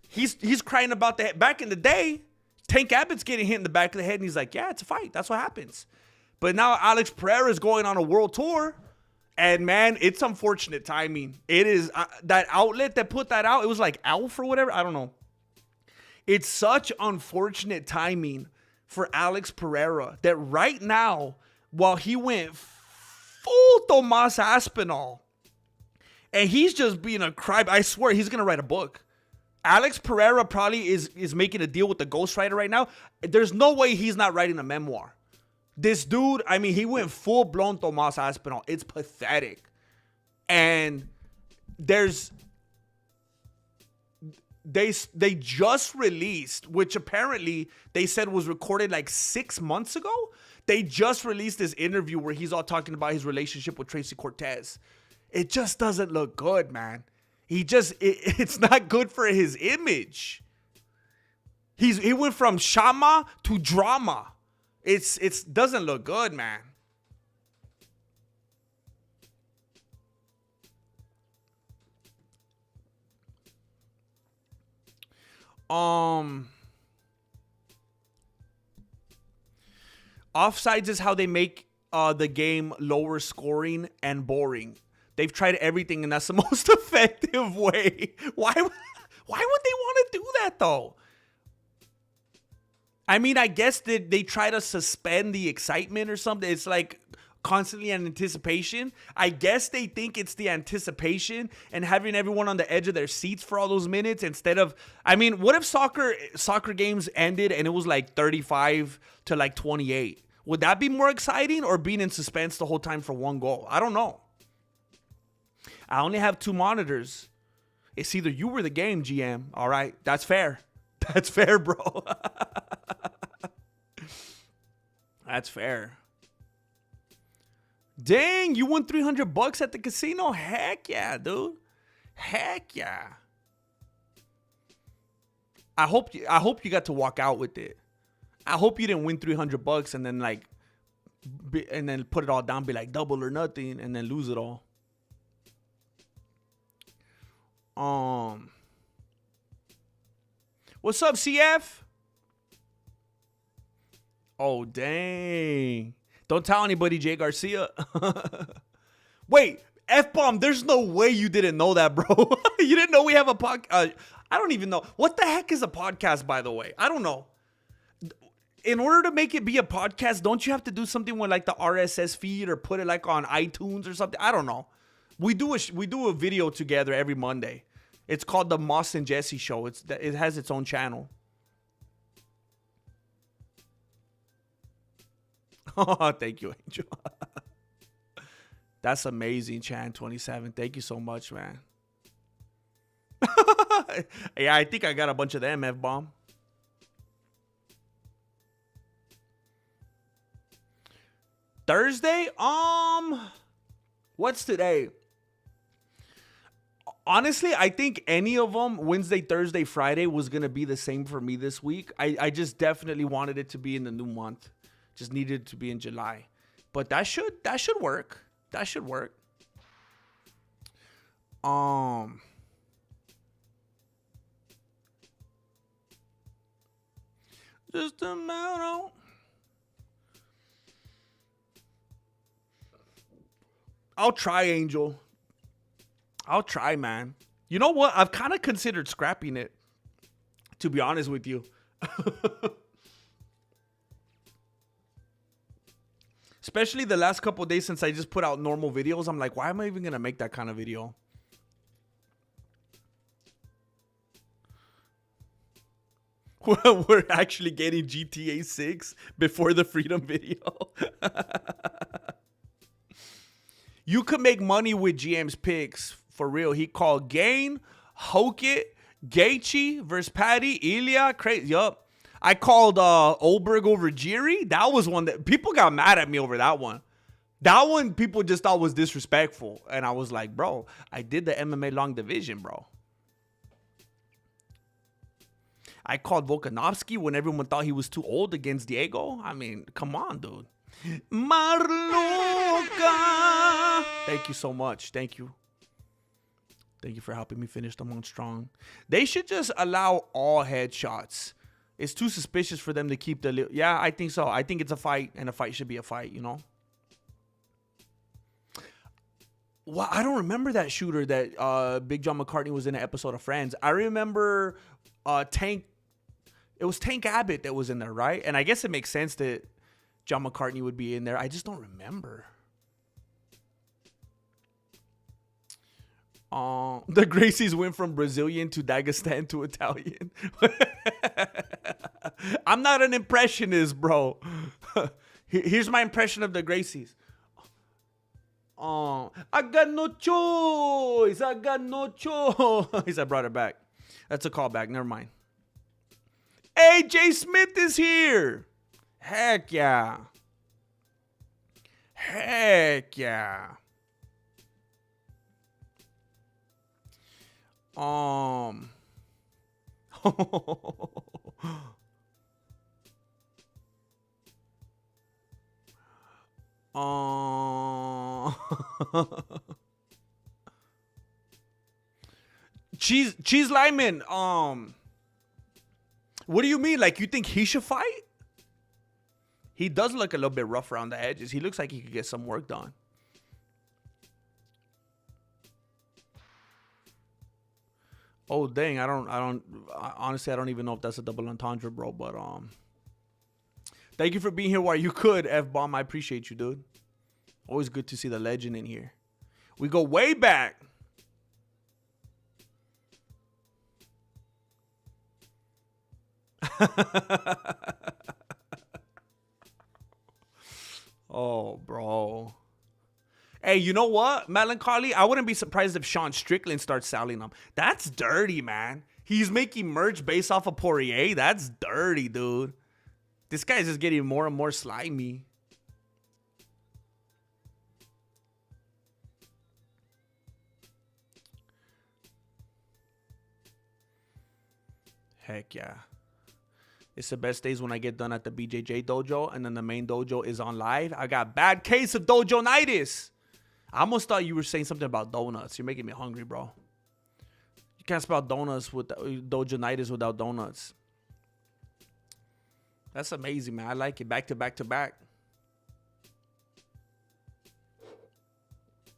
he's crying about that. Back in the day, Tank Abbott's getting hit in the back of the head. And he's like, yeah, it's a fight. That's what happens. But now Alex Pereira is going on a world tour. And, man, it's unfortunate timing. It is. That outlet that put that out, it was like Alf or whatever. I don't know. It's such unfortunate timing for Alex Pereira that right now, while he went full Tomas Aspinall, and he's just being a cry. I swear he's going to write a book. Alex Pereira probably is making a deal with the ghostwriter right now. There's no way he's not writing a memoir. This dude, I mean, he went full-blown Tomas Aspinall. It's pathetic. And they just released, which apparently they said was recorded like 6 months ago. They just released this interview where he's all talking about his relationship with Tracy Cortez. It just doesn't look good, man. It's not good for his image. He went from shama to drama. It's doesn't look good, man. Offsides is how they make the game lower scoring and boring. They've tried everything, and that's the most effective way. Why would they want to do that, though? I mean, I guess they try to suspend the excitement or something. It's like constantly in anticipation. I guess they think it's the anticipation and having everyone on the edge of their seats for all those minutes instead of, I mean, what if soccer games ended and it was like 35 to like 28? Would that be more exciting, or being in suspense the whole time for one goal? I don't know. I only have 2 monitors. It's either you or the game, GM. All right, that's fair. That's fair, bro. That's fair. Dang, you won $300 at the casino? Heck yeah, dude. Heck yeah. I hope you got to walk out with it. I hope you didn't win $300 and then put it all down, be like double or nothing, and then lose it all. What's up, CF? Oh, dang. Don't tell anybody, Jay Garcia. Wait, F-bomb, there's no way you didn't know that, bro. You didn't know we have a podcast? I don't even know. What the heck is a podcast, by the way? I don't know. In order to make it be a podcast, don't you have to do something with like the RSS feed or put it like on iTunes or something? I don't know. We do a video together every Monday. It's called the Moss and Jesse Show. It has its own channel. Oh, thank you, Angel. That's amazing, Chan27. Thank you so much, man. Yeah, I think I got a bunch of them, F-bomb. Thursday? What's today? Honestly, I think any of them, Wednesday, Thursday, Friday, was going to be the same for me this week. I just definitely wanted it to be in the new month. Just needed it to be in July. But that should work. That should work. Just a amount. I'll try, Angel. I'll try, man. You know what? I've kind of considered scrapping it, to be honest with you. Especially the last couple of days since I just put out normal videos. I'm like, why am I even going to make that kind of video? We're actually getting GTA 6 before the Freedom video. You could make money with GM's picks. For real. He called Gain, Hokit, Gaethje versus Patty, Ilya. Crazy. Yup. I called Oldberg over Jiri. That was one that people got mad at me over that one. That one people just thought was disrespectful. And I was like, bro, I did the MMA long division, bro. I called Volkanovski when everyone thought he was too old against Diego. I mean, come on, dude. Marloka. Thank you so much. Thank you. Thank you for helping me finish them on strong. They should just allow all headshots. It's too suspicious for them to keep the... Yeah, I think so. I think it's a fight, and a fight should be a fight, you know? Well, I don't remember that shooter that Big John McCartney was in an episode of Friends. I remember Tank... It was Tank Abbott that was in there, right? And I guess it makes sense that John McCartney would be in there. I just don't remember. The Gracies went from Brazilian to Dagestan to Italian. I'm not an impressionist, bro. Here's my impression of the Gracies. I got no choice. I got no choice. I brought it back. That's a callback. Never mind. AJ Smith is here. Heck yeah. Heck yeah. Cheese Lyman, what do you mean? Like, you think he should fight? He does look a little bit rough around the edges. He looks like he could get some work done. Oh, dang. Honestly, I don't even know if that's a double entendre, bro. But, thank you for being here while you could, F-Bomb. I appreciate you, dude. Always good to see the legend in here. We go way back. Oh, bro. Hey, you know what? Melancholy, I wouldn't be surprised if Sean Strickland starts selling them. That's dirty, man. He's making merch based off of Poirier. That's dirty, dude. This guy's just getting more and more slimy. Heck yeah. It's the best days when I get done at the BJJ dojo and then the main dojo is on live. I got bad case of dojo-nitis. I almost thought you were saying something about donuts. You're making me hungry, bro. You can't spell donuts with dojo-nitis without donuts. That's amazing, man. I like it. Back to back to back.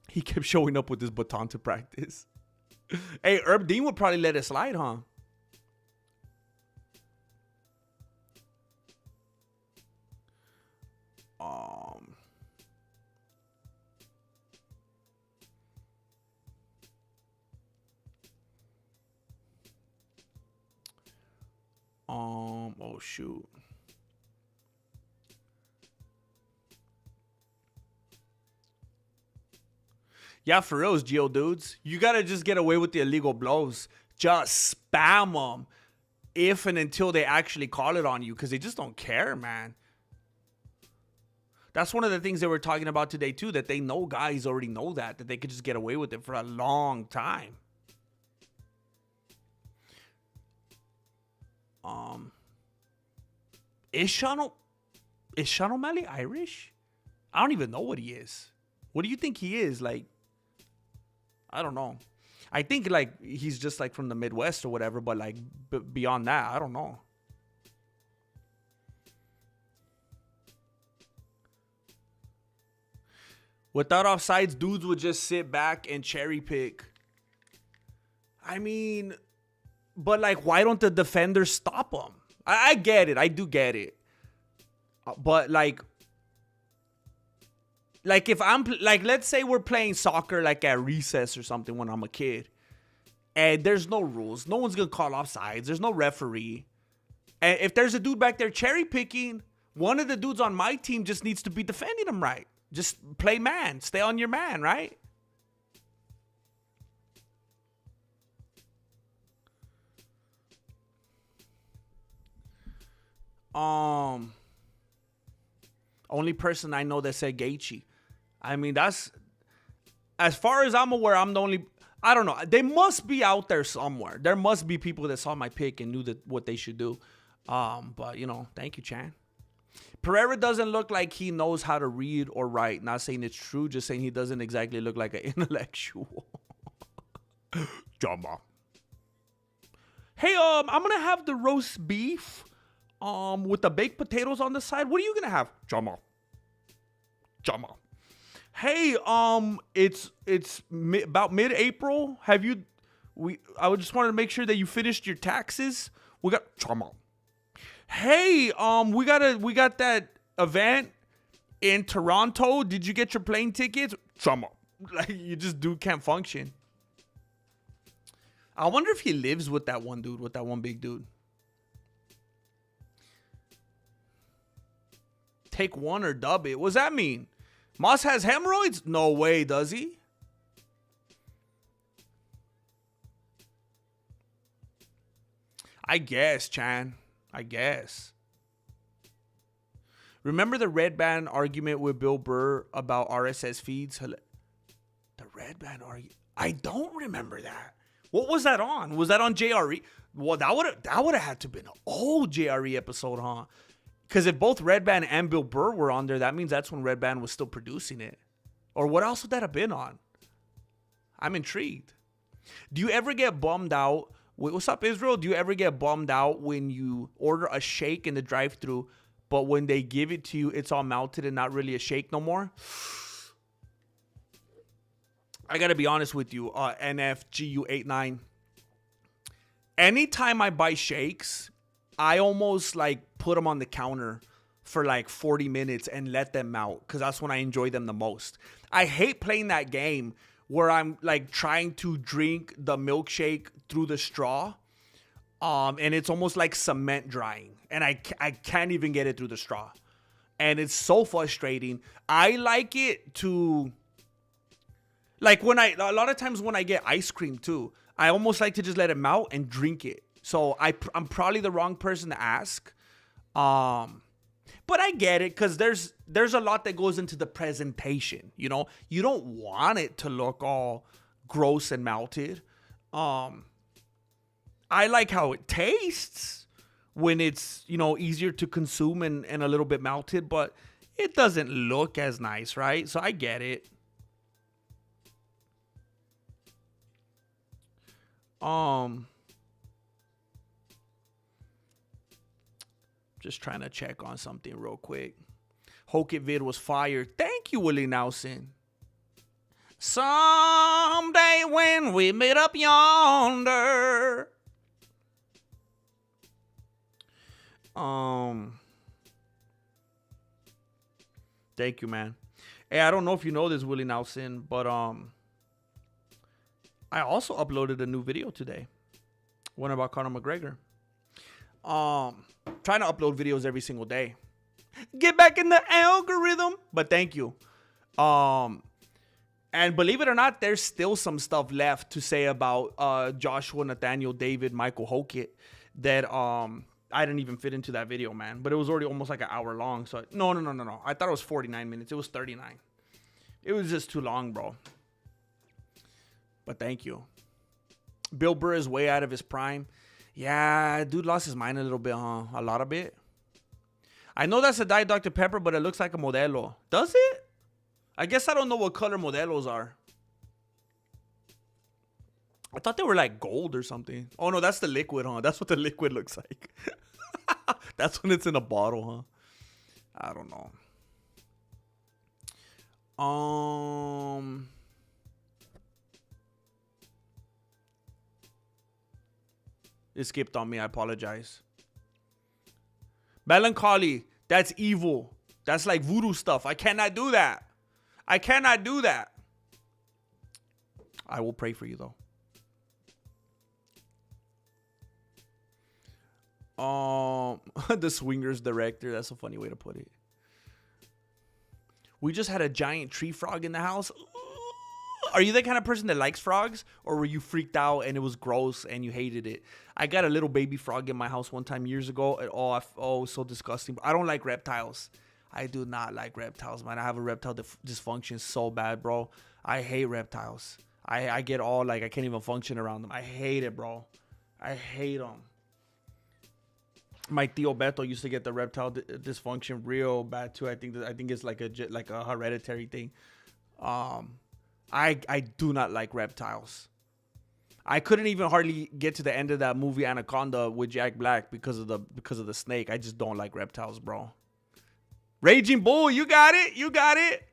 He kept showing up with his baton to practice. Hey, Herb Dean would probably let it slide, huh? Oh shoot. Yeah, for reals, Geo dudes. You gotta just get away with the illegal blows. Just spam them if and until they actually call it on you, because they just don't care, man. That's one of the things they were talking about today too, that they know guys already know that they could just get away with it for a long time. Is Sean O'Malley Irish? I don't even know what he is. What do you think he is? Like, I don't know. I think like he's just like from the Midwest or whatever, but like beyond that, I don't know. Without offsides, dudes would just sit back and cherry pick. I mean, but like, why don't the defenders stop them? I get it. I do get it. But like if I'm like, let's say we're playing soccer like at recess or something when I'm a kid, and there's no rules. No one's gonna call offsides. There's no referee. And if there's a dude back there cherry picking, one of the dudes on my team just needs to be defending him right. Just play man. Stay on your man, right? Only person I know that said Gaethje. I mean, that's, as far as I'm aware, I'm the only, I don't know. They must be out there somewhere. There must be people that saw my pick and knew what they should do. But, you know, thank you, Chan. Pereira doesn't look like he knows how to read or write. Not saying it's true, just saying he doesn't exactly look like an intellectual. Jamba. Hey, I'm gonna have the roast beef, with the baked potatoes on the side. What are you gonna have? Jamba. Jamba. Hey, it's about mid-April. I just wanted to make sure that you finished your taxes. We got Jamba. Hey, we got that event in Toronto. Did you get your plane tickets? Jamba. Like, you just can't function. I wonder if he lives with that one dude, with that one big dude. Take one or dub it. What does that mean? Moss has hemorrhoids? No way, does he? I guess, Chan. I guess. Remember the red band argument with Bill Burr about RSS feeds? The red band argument? I don't remember that. What was that on? Was that on JRE? Well, that would have had to have been an old JRE episode, huh? Because if both Red Band and Bill Burr were on there, that means that's when Red Band was still producing it. Or what else would that have been on? I'm intrigued. Do you ever get bummed out? What's up, Israel? Do you ever get bummed out when you order a shake in the drive-thru, but when they give it to you, it's all melted and not really a shake no more? I got to be honest with you, NFGU89. Anytime I buy shakes, I almost like put them on the counter for like 40 minutes and let them melt because that's when I enjoy them the most. I hate playing that game where I'm like trying to drink the milkshake through the straw. And it's almost like cement drying. And I can't even get it through the straw. And it's so frustrating. I like it to... Like a lot of times when I get ice cream too, I almost like to just let it melt and drink it. So I'm probably the wrong person to ask. But I get it because there's a lot that goes into the presentation. You know, you don't want it to look all gross and melted. I like how it tastes when it's, you know, easier to consume and a little bit melted, but it doesn't look as nice, right? So I get it. Just trying to check on something real quick. Hokit vid was fired. Thank you, Willie Nelson. Someday when we meet up yonder. Thank you, man. Hey, I don't know if you know this, Willie Nelson, but I also uploaded a new video today. One about Conor McGregor. Trying to upload videos every single day. Get back in the algorithm. But thank you. And believe it or not, there's still some stuff left to say about Joshua, Nathaniel, David, Michael Hokit that I didn't even fit into that video, man. But it was already almost like an hour long. So no. I thought it was 49 minutes. It was 39. It was just too long, bro. But thank you. Bill Burr is way out of his prime. Yeah, dude lost his mind a little bit, huh? A lot of it. I know that's a Diet Dr. Pepper, but it looks like a Modelo. Does it? I guess I don't know what color Modelos are. I thought they were like gold or something. Oh, no, that's the liquid, huh? That's what the liquid looks like. That's when it's in a bottle, huh? I don't know. It skipped on me. I apologize. Melancholy. That's evil. That's like voodoo stuff. I cannot do that. I cannot do that. I will pray for you, though. The swingers director. That's a funny way to put it. We just had a giant tree frog in the house. Are you the kind of person that likes frogs? Or were you freaked out and it was gross and you hated it? I got a little baby frog in my house one time years ago. And it was so disgusting. I don't like reptiles. I do not like reptiles, man. I have a reptile dysfunction so bad, bro. I hate reptiles. I get all like, I can't even function around them. I hate it, bro. I hate them. My Tío Beto used to get the reptile dysfunction real bad too. I think it's like a hereditary thing. I do not like reptiles. I couldn't even hardly get to the end of that movie Anaconda with Jack Black because of the snake. I just don't like reptiles, bro. Raging Bull, you got it. You got it.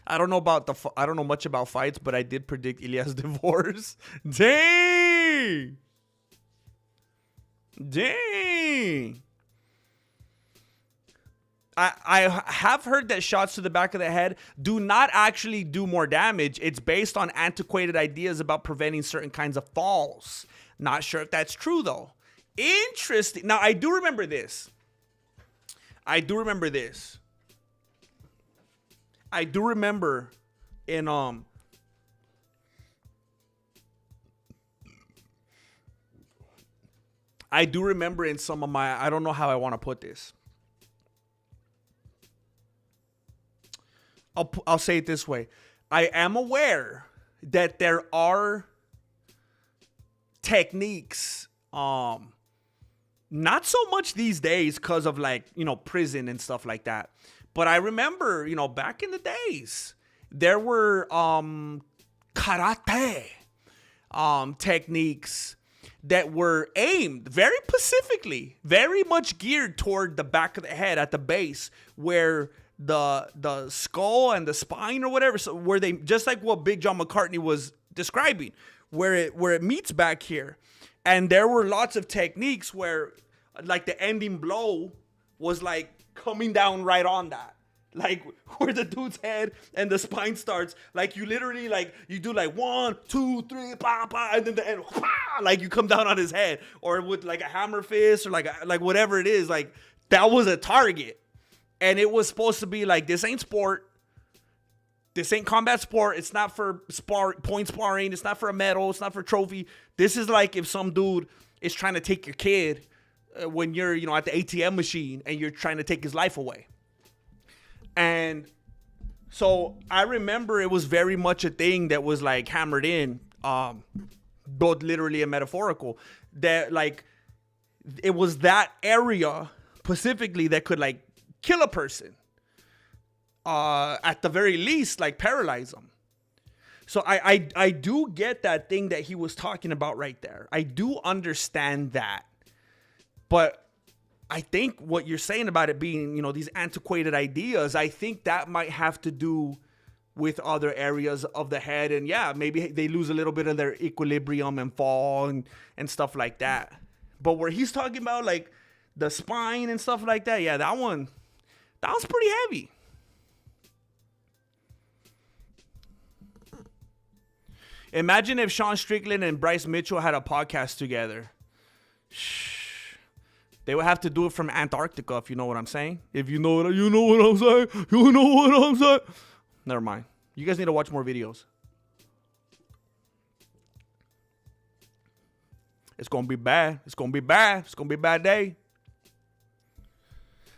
I don't know much about fights, but I did predict Ilya's divorce. Dang. I have heard that shots to the back of the head do not actually do more damage. It's based on antiquated ideas about preventing certain kinds of falls. Not sure if that's true, though. Interesting. Now, I do remember this. I do remember in some of my, I don't know how I want to put this. I'll say it this way. I am aware that there are techniques, not so much these days because of like, prison and stuff like that. But I remember, back in the days, there were karate techniques that were aimed very specifically, very much geared toward the back of the head at the base where the skull and the spine or whatever, so where they, just like what Big John McCartney was describing, where it meets back here. And there were lots of techniques where like the ending blow was like coming down right on that. Like where the dude's head and the spine starts, like you literally like you do like 1, 2, 3, pa pa, and then the end, like you come down on his head, or with like a hammer fist or like whatever it is, like that was a target. And it was supposed to be like, this ain't sport. This ain't combat sport. It's not for point sparring. It's not for a medal. It's not for a trophy. This is like if some dude is trying to take your kid when you're, at the ATM machine and you're trying to take his life away. And so I remember it was very much a thing that was like hammered in, both literally and metaphorical, that like it was that area specifically that could like kill a person, at the very least, like paralyze them. So I do get that thing that he was talking about right there. I do understand that. But I think what you're saying about it being, these antiquated ideas, I think that might have to do with other areas of the head. And yeah, maybe they lose a little bit of their equilibrium and fall and stuff like that. But where he's talking about like the spine and stuff like that, yeah, that was pretty heavy. Imagine if Sean Strickland and Bryce Mitchell had a podcast together. They would have to do it from Antarctica, if you know what I'm saying. If you know what I'm saying. You know what I'm saying. Never mind. You guys need to watch more videos. It's going to be bad. It's going to be bad. It's going to be a bad day.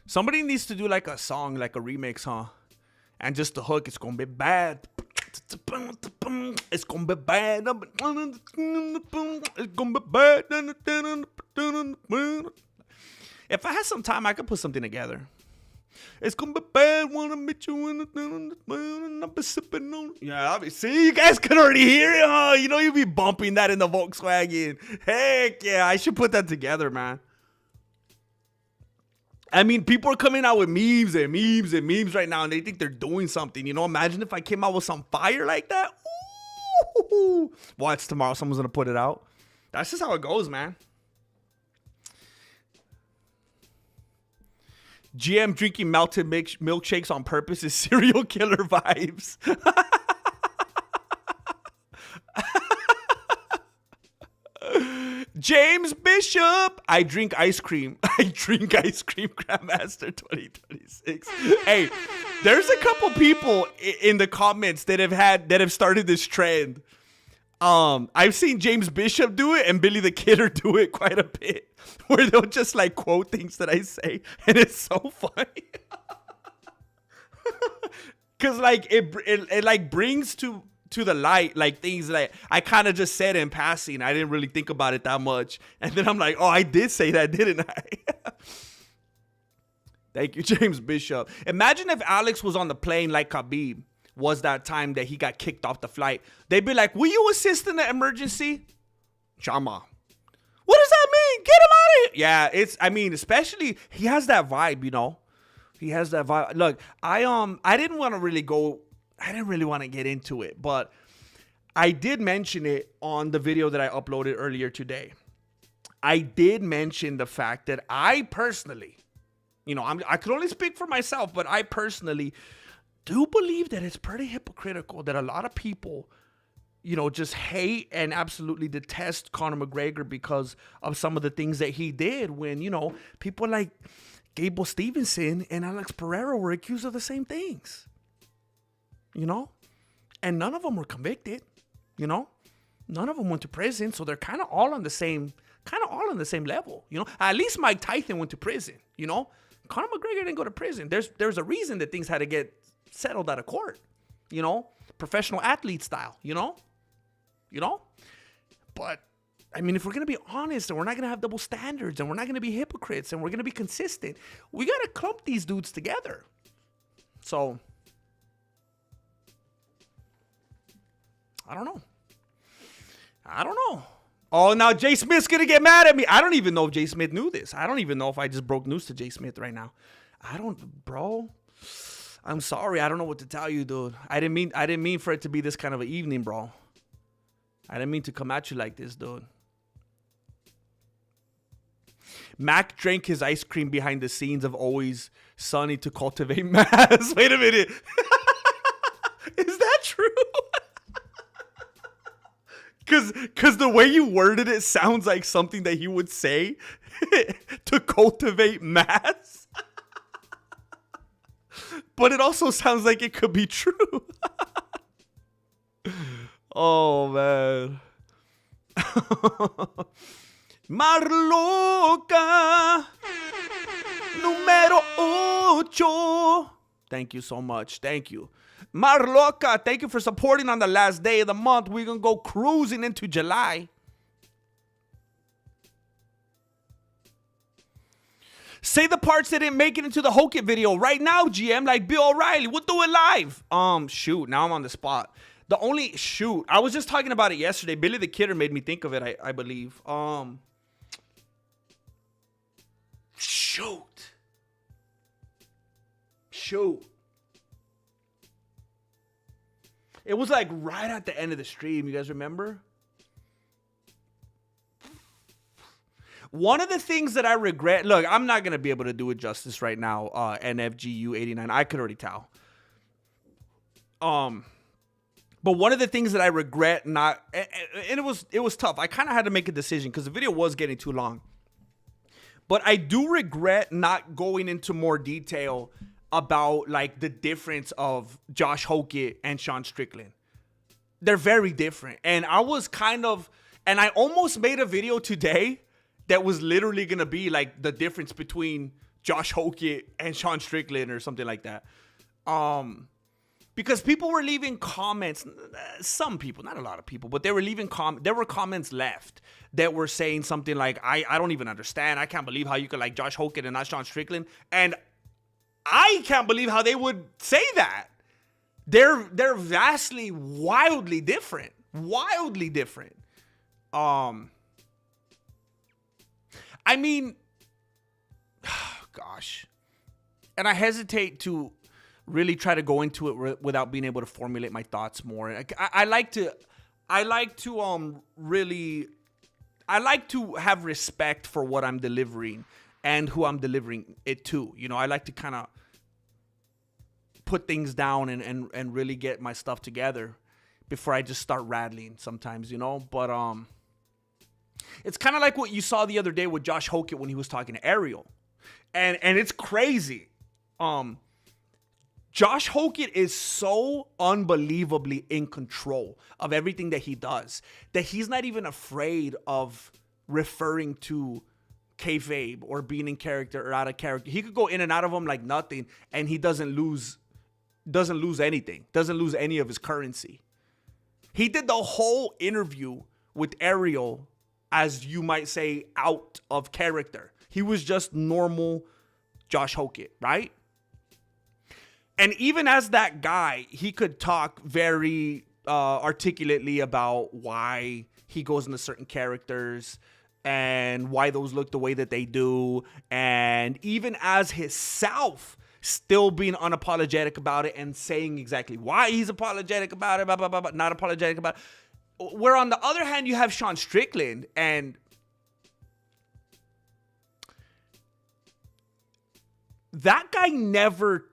Somebody needs to do like a song, like a remix, huh? And just the hook, it's going to be bad. It's going to be bad. It's going to be bad. If I had some time, I could put something together. It's going to be bad when I meet you in the I've been sipping on. Yeah, see, you guys could already hear it, huh? You'd be bumping that in the Volkswagen. Heck yeah, I should put that together, man. I mean, people are coming out with memes right now, and they think they're doing something. Imagine if I came out with some fire like that. Ooh. Watch tomorrow. Someone's going to put it out. That's just how it goes, man. GM drinking melted milkshakes on purpose is serial killer vibes. James Bishop, I drink ice cream. Grandmaster 2026. Hey, there's a couple people in the comments that have started this trend. I've seen James Bishop do it and Billy the Kidder do it quite a bit, where they'll just like quote things that I say, and it's so funny. Cause like it like brings to the light like things like I kind of just said in passing. I didn't really think about it that much, and then I'm like, oh, I did say that, didn't I? Thank you, James Bishop. Imagine if Alex was on the plane like Khabib was that time that he got kicked off the flight. They'd be like, will you assist in the emergency? Chama. What does that mean? Get him out of here. Yeah, I mean, especially, he has that vibe, you know? He has that vibe. Look, I didn't want to get into it, but I did mention it on the video that I uploaded earlier today. I did mention the fact that I personally, you know, I could only speak for myself, but I personally do believe that it's pretty hypocritical that a lot of people, you know, just hate and absolutely detest Conor McGregor because of some of the things that he did when, you know, people like Gable Stevenson and Alex Pereira were accused of the same things, you know, and none of them were convicted, you know, none of them went to prison. So they're kind of all on the same level, you know. At least Mike Tyson went to prison, you know. Conor McGregor didn't go to prison. There's a reason that things had to get settled out of court, you know, professional athlete style, you know. But I mean, if we're gonna be honest and we're not gonna have double standards and we're not gonna be hypocrites and we're gonna be consistent, we gotta clump these dudes together. So I don't know. Oh, now Jay Smith's gonna get mad at me. I don't even know if Jay Smith knew this. I don't even know if I just broke news to Jay Smith right now. Bro. I'm sorry. I don't know what to tell you, dude. I didn't mean for it to be this kind of an evening, bro. I didn't mean to come at you like this, dude. Mac drank his ice cream behind the scenes of Always Sunny to cultivate mass. Wait a minute. Is that true? Cause the way you worded it sounds like something that he would say to cultivate mass. But it also sounds like it could be true. Oh, man. Marloca número 8. Thank you so much. Thank you. Marloca, thank you for supporting on the last day of the month. We're going to go cruising into July. Say the parts that didn't make it into the Hokit video right now, GM, like Bill O'Reilly. We'll do it live. Shoot, now I'm on the spot. I was just talking about it yesterday. Billy the Kidder made me think of it, I believe. Shoot. It was like right at the end of the stream. You guys remember? One of the things that I regret, look, I'm not going to be able to do it justice right now, NFGU89. I could already tell. But one of the things that I regret not, and it was tough. I kind of had to make a decision because the video was getting too long. But I do regret not going into more detail about like the difference of Josh Hokit and Sean Strickland. They're very different. And I almost made a video today that was literally going to be like the difference between Josh Hokit and Sean Strickland or something like that. Because people were leaving comments, some people, not a lot of people, but they were leaving there were comments left that were saying something like, I don't even understand. I can't believe how you could like Josh Hokit and not Sean Strickland. And I can't believe how they would say that. They're vastly, wildly different. Wildly different. I mean, gosh. And I hesitate to really try to go into it without being able to formulate my thoughts more. I like to have respect for what I'm delivering and who I'm delivering it to. You know, I like to kind of put things down and really get my stuff together before I just start rattling sometimes, you know. But it's kind of like what you saw the other day with Josh Hokit when he was talking to Ariel. And it's crazy. Josh Hogan is so unbelievably in control of everything that he does that he's not even afraid of referring to kayfabe or being in character or out of character. He could go in and out of them like nothing, and he doesn't lose anything, doesn't lose any of his currency. He did the whole interview with Ariel, as you might say, out of character. He was just normal Josh Hogan, right? And even as that guy, he could talk very articulately about why he goes into certain characters and why those look the way that they do. And even as himself, still being unapologetic about it and saying exactly why he's apologetic about it, blah, blah, blah, blah, not apologetic about it. Where on the other hand, you have Sean Strickland, and that guy never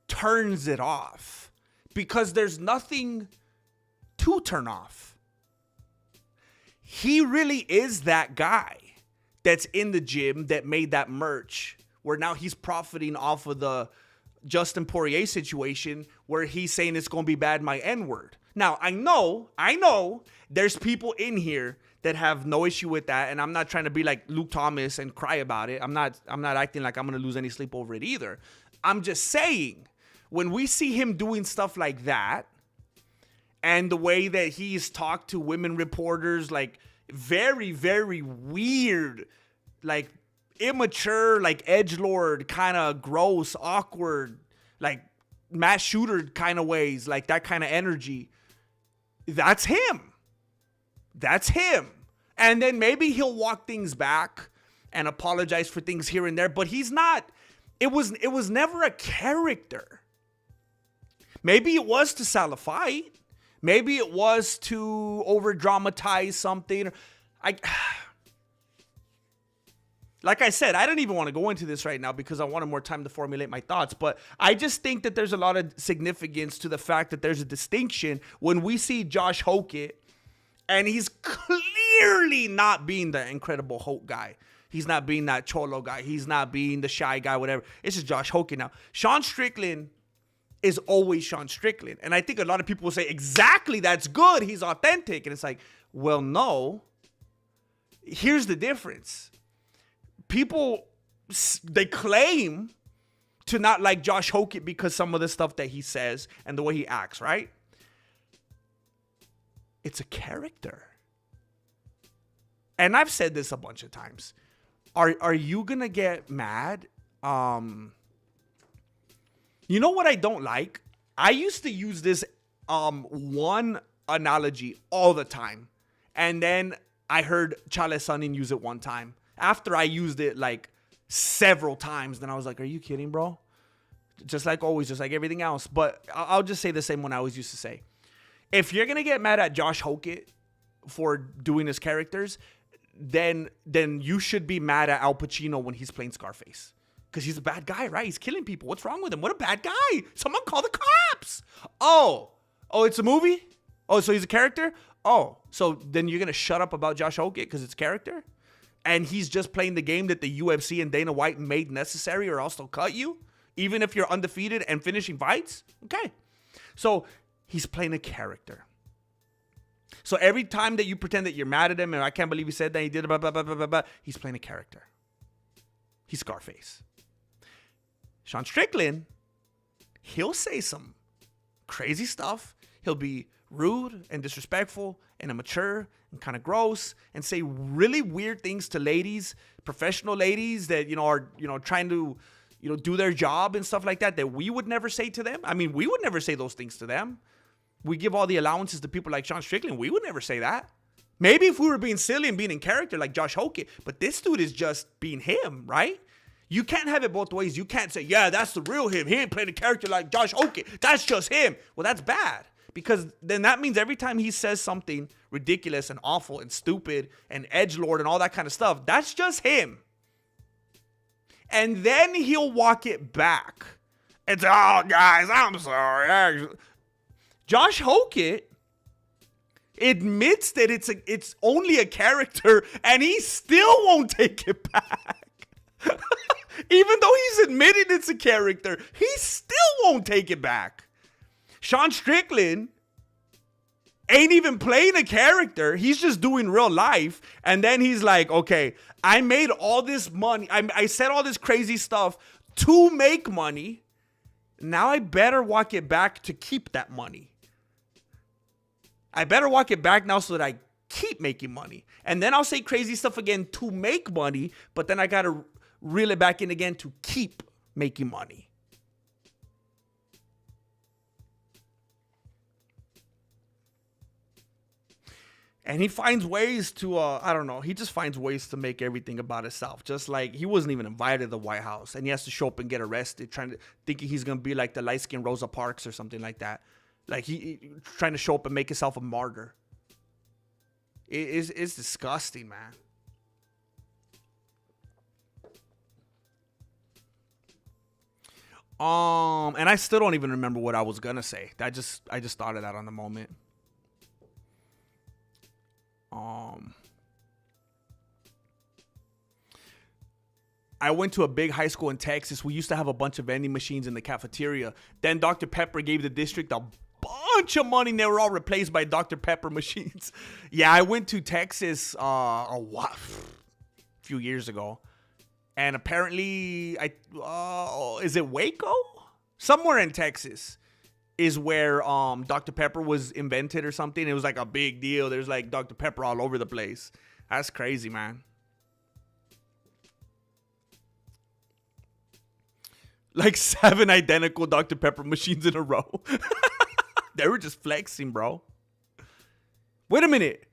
turns it off because there's nothing to turn off. He really is that guy that's in the gym that made that merch where now he's profiting off of the Justin Poirier situation where he's saying it's going to be bad, my N-word. Now, I know there's people in here that have no issue with that, and I'm not trying to be like Luke Thomas and cry about it. I'm not acting like I'm going to lose any sleep over it either. I'm just saying, when we see him doing stuff like that, and the way that he's talked to women reporters, like very, very weird, like immature, like edgelord, kind of gross, awkward, like mass shooter kind of ways, like that kind of energy. That's him. That's him. And then maybe he'll walk things back and apologize for things here and there, but he's not. It was never a character. Maybe it was to sell a fight. Maybe it was to over dramatize something. Like I said, I don't even want to go into this right now because I wanted more time to formulate my thoughts. But I just think that there's a lot of significance to the fact that there's a distinction when we see Josh Hogan, and he's clearly not being the Incredible Hulk guy. He's not being that Cholo guy. He's not being the shy guy, whatever. It's just Josh Hogan now. Sean Strickland is always Sean Strickland. And I think a lot of people will say, exactly, that's good. He's authentic. And it's like, well, no. Here's the difference. People, they claim to not like Josh Hogan because some of the stuff that he says and the way he acts, right? It's a character. And I've said this a bunch of times. Are you going to get mad? You know what I don't like? I used to use this one analogy all the time. And then I heard Chale Sonnen use it one time. After I used it like several times, then I was like, are you kidding, bro? Just like always, just like everything else. But I'll just say the same one I always used to say. If you're going to get mad at Josh Hogan for doing his characters, then you should be mad at Al Pacino when he's playing Scarface. Because he's a bad guy, right? He's killing people. What's wrong with him? What a bad guy. Someone call the cops. Oh, it's a movie? Oh, so he's a character? Oh, so then you're going to shut up about Josh Hogan because it's character? And he's just playing the game that the UFC and Dana White made necessary, or else they'll cut you, even if you're undefeated and finishing fights? Okay. So he's playing a character. So every time that you pretend that you're mad at him, and I can't believe he said that, he did blah, blah, blah, blah, blah, blah, he's playing a character. He's Scarface. Sean Strickland, he'll say some crazy stuff. He'll be rude and disrespectful and immature and kind of gross and say really weird things to ladies, professional ladies that, are, trying to, do their job and stuff like that we would never say to them. I mean, we would never say those things to them. We give all the allowances to people like Sean Strickland. We would never say that. Maybe if we were being silly and being in character like Josh Hogan, but this dude is just being him, right? You can't have it both ways. You can't say, yeah, that's the real him. He ain't playing a character like Josh Hogan. That's just him. Well, that's bad. Because then that means every time he says something ridiculous and awful and stupid and edgelord and all that kind of stuff, that's just him. And then he'll walk it back. And say, oh, guys, I'm sorry. Josh Hogan admits that it's only a character, and he still won't take it back. Even though he's admitted it's a character, he still won't take it back. Sean Strickland ain't even playing a character. He's just doing real life. And then he's like, okay, I made all this money. I said all this crazy stuff to make money. Now I better walk it back to keep that money. I better walk it back now so that I keep making money. And then I'll say crazy stuff again to make money, but then I got to reel it back in again to keep making money. And he finds ways to, I don't know, he just finds ways to make everything about himself. Just like he wasn't even invited to the White House and he has to show up and get arrested, thinking he's going to be like the light-skinned Rosa Parks or something like that. Like he trying to show up and make himself a martyr. It's disgusting, man. And I still don't even remember what I was gonna say. I just thought of that on the moment. I went to a big high school in Texas. We used to have a bunch of vending machines in the cafeteria. Then Dr. Pepper gave the district a bunch of money and they were all replaced by Dr. Pepper machines. Yeah, I went to Texas a few years ago. And apparently, is it Waco? Somewhere in Texas is where Dr. Pepper was invented or something. It was like a big deal. There's like Dr. Pepper all over the place. That's crazy, man. Like 7 identical Dr. Pepper machines in a row. They were just flexing, bro. Wait a minute.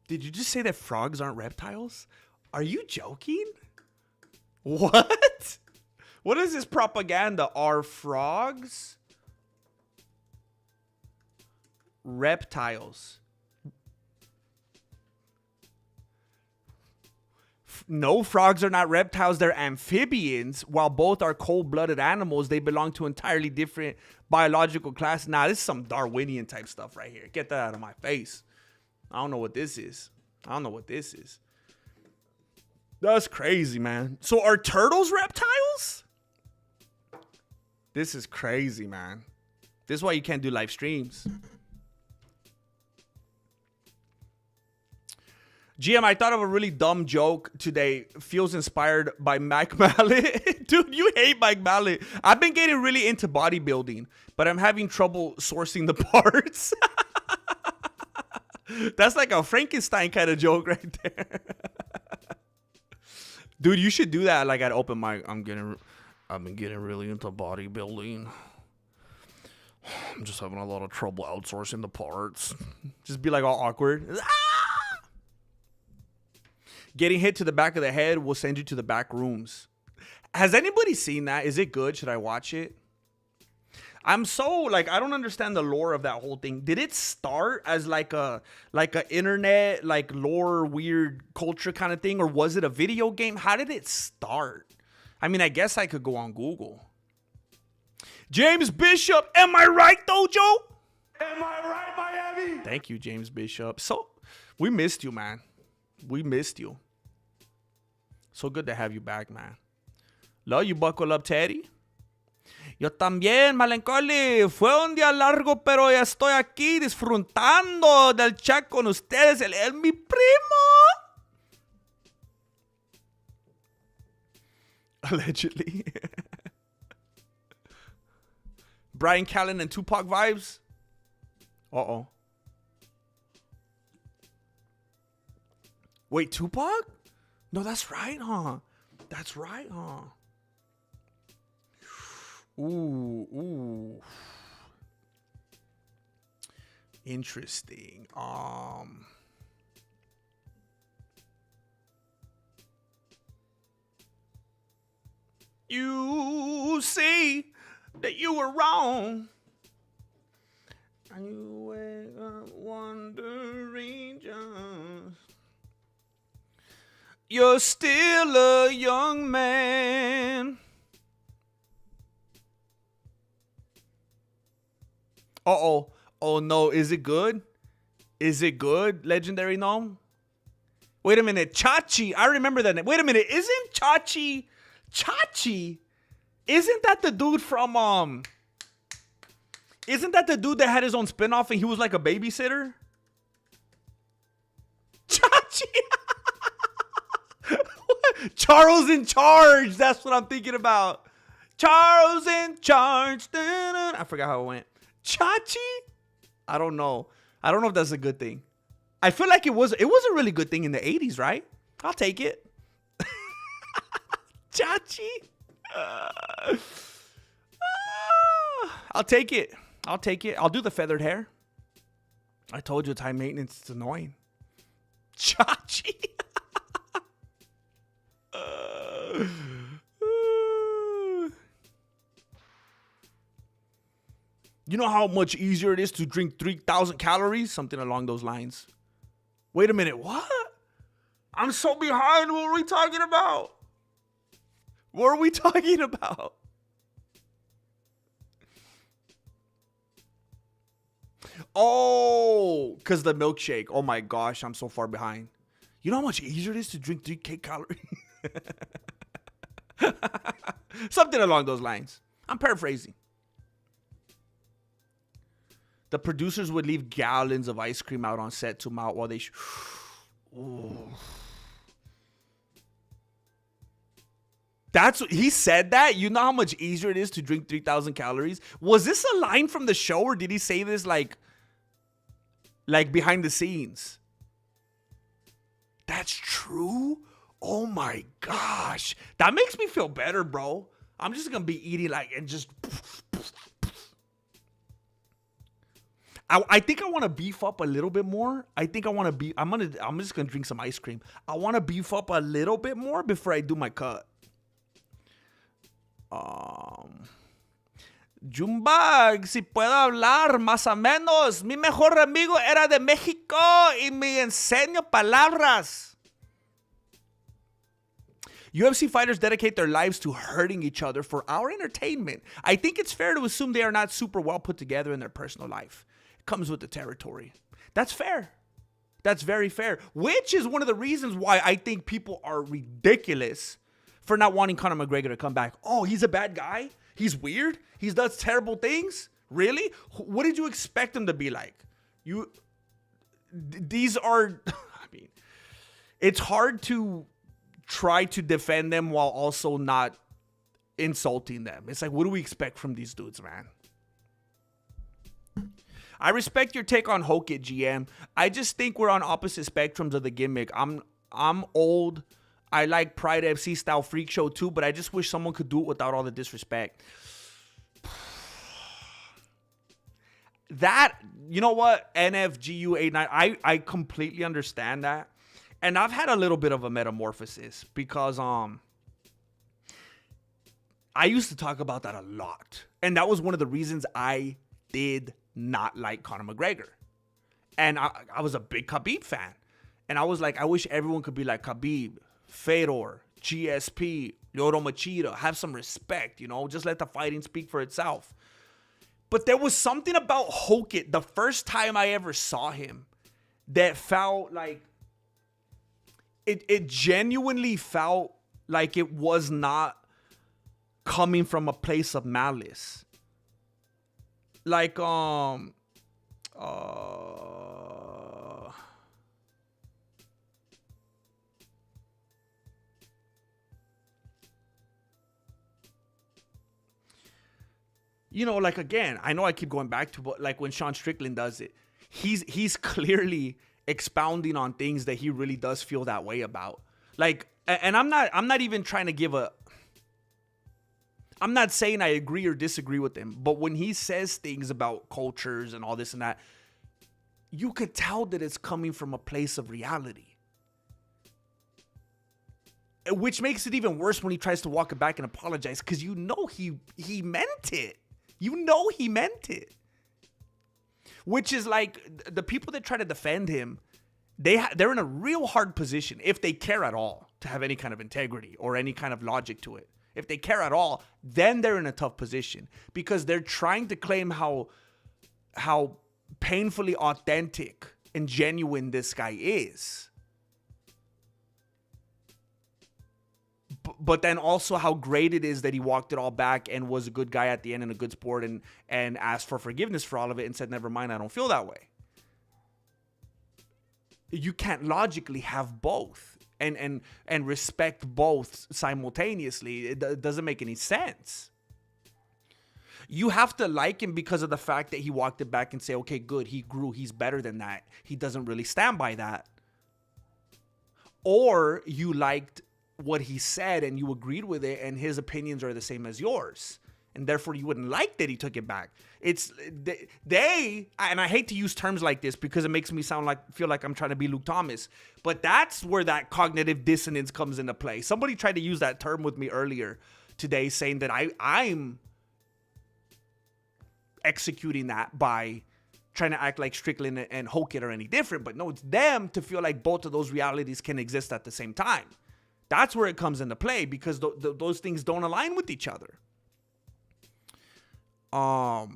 Did you just say that frogs aren't reptiles? Are you joking? What? What is this propaganda? Are frogs reptiles? No, frogs are not reptiles. They're amphibians. While both are cold-blooded animals, they belong to entirely different biological classes. Nah, this is some Darwinian type stuff right here. Get that out of my face. I don't know what this is. That's crazy, man. So are turtles reptiles? This is crazy, man. This is why you can't do live streams. GM, I thought of a really dumb joke today. Feels inspired by Mike Mallet. Dude, you hate Mike Mallet. I've been getting really into bodybuilding, but I'm having trouble sourcing the parts. That's like a Frankenstein kind of joke right there. Dude, you should do that like at open mic. I've been getting really into bodybuilding. I'm just having a lot of trouble outsourcing the parts. Just be like all awkward. Getting hit to the back of the head will send you to the back rooms. Has anybody seen that? Is it good? Should I watch it? I'm so like, I don't understand the lore of that whole thing. Did it start as like a internet, like lore, weird culture kind of thing? Or was it a video game? How did it start? I mean, I guess I could go on Google. James Bishop, am I right, Dojo? Am I right, Miami? Thank you, James Bishop. So, we missed you, man. We missed you. So good to have you back, man. Love you, buckle up, Teddy. Yo también, Malencoli. Fue un día largo, pero ya estoy aquí disfrutando del chat con ustedes. Él es mi primo. Allegedly. Brian Callen and Tupac vibes. Uh-oh. Wait, Tupac? No, that's right, huh? That's right, huh? Ooh. Interesting. You see that you were wrong. You were wondering just. You're still a young man. Uh-oh. Oh, no. Is it good? Is it good, Legendary Gnome? Wait a minute. Chachi. I remember that name. Wait a minute. Isn't Chachi? Isn't that the dude from Isn't that the dude that had his own spinoff and he was like a babysitter? Chachi. Charles in Charge. That's what I'm thinking about. Charles in Charge. I forgot how it went. Chachi? I don't know. I don't know if that's a good thing. I feel like it was a really good thing in the 80s, right? I'll take it. Chachi? I'll take it. I'll do the feathered hair. I told you it's high maintenance. It's annoying. Chachi? You know how much easier it is to drink 3,000 calories? Something along those lines. Wait a minute, what? I'm so behind. What are we talking about? Oh, because the milkshake. Oh my gosh, I'm so far behind. You know how much easier it is to drink 3K calories? Something along those lines. I'm paraphrasing. The producers would leave gallons of ice cream out on set to melt while they... That's what he said that. You know how much easier it is to drink 3,000 calories? Was this a line from the show or did he say this like behind the scenes? That's true? Oh my gosh. That makes me feel better, bro. I'm just going to be eating and just... I think I want to beef up a little bit more. I'm just going to drink some ice cream. I want to beef up a little bit more before I do my cut. Jumbag, si puedo hablar más o menos. Mi mejor amigo era de México y me enseño palabras. UFC fighters dedicate their lives to hurting each other for our entertainment. I think it's fair to assume they are not super well put together in their personal life. It comes with the territory. That's fair. That's very fair. Which is one of the reasons why I think people are ridiculous for not wanting Conor McGregor to come back. Oh, he's a bad guy? He's weird? He does terrible things? Really? What did you expect him to be like? These are, it's hard to try to defend them while also not insulting them. It's like, what do we expect from these dudes, man? I respect your take on Hokit, GM. I just think we're on opposite spectrums of the gimmick. I'm old. I like Pride FC style freak show too, but I just wish someone could do it without all the disrespect. That, you know what? NFGU89, I completely understand that. And I've had a little bit of a metamorphosis because I used to talk about that a lot. And that was one of the reasons I did not like Conor McGregor. And I was a big Khabib fan. And I was like, I wish everyone could be like Khabib, Fedor, GSP, Lyoto Machida. Have some respect, just let the fighting speak for itself. But there was something about Hokit the first time I ever saw him that felt like it genuinely felt like it was not coming from a place of malice. Like, like, again, I know I keep going back to, but like when Sean Strickland does it, he's clearly expounding on things that he really does feel that way about. Like, and I'm not even trying to I'm not saying I agree or disagree with him, but when he says things about cultures and all this and that, you could tell that it's coming from a place of reality. Which makes it even worse when he tries to walk it back and apologize, because he meant it. He meant it. Which is like the people that try to defend him, they're in a real hard position, if they care at all, to have any kind of integrity or any kind of logic to it. If they care at all, then they're in a tough position, because they're trying to claim how painfully authentic and genuine this guy is. but then also how great it is that he walked it all back and was a good guy at the end and a good sport and asked for forgiveness for all of it and said, never mind, I don't feel that way. You can't logically have both and respect both simultaneously. It doesn't make any sense. You have to like him because of the fact that he walked it back and say, okay, good, he grew, he's better than that. He doesn't really stand by that. Or you liked what he said and you agreed with it and his opinions are the same as yours. And therefore you wouldn't like that he took it back. It's they, and I hate to use terms like this because it makes me feel like I'm trying to be Luke Thomas, but that's where that cognitive dissonance comes into play. Somebody tried to use that term with me earlier today, saying that I'm executing that by trying to act like Strickland and Hokit are any different. But no, it's them to feel like both of those realities can exist at the same time. That's where it comes into play because those things don't align with each other. But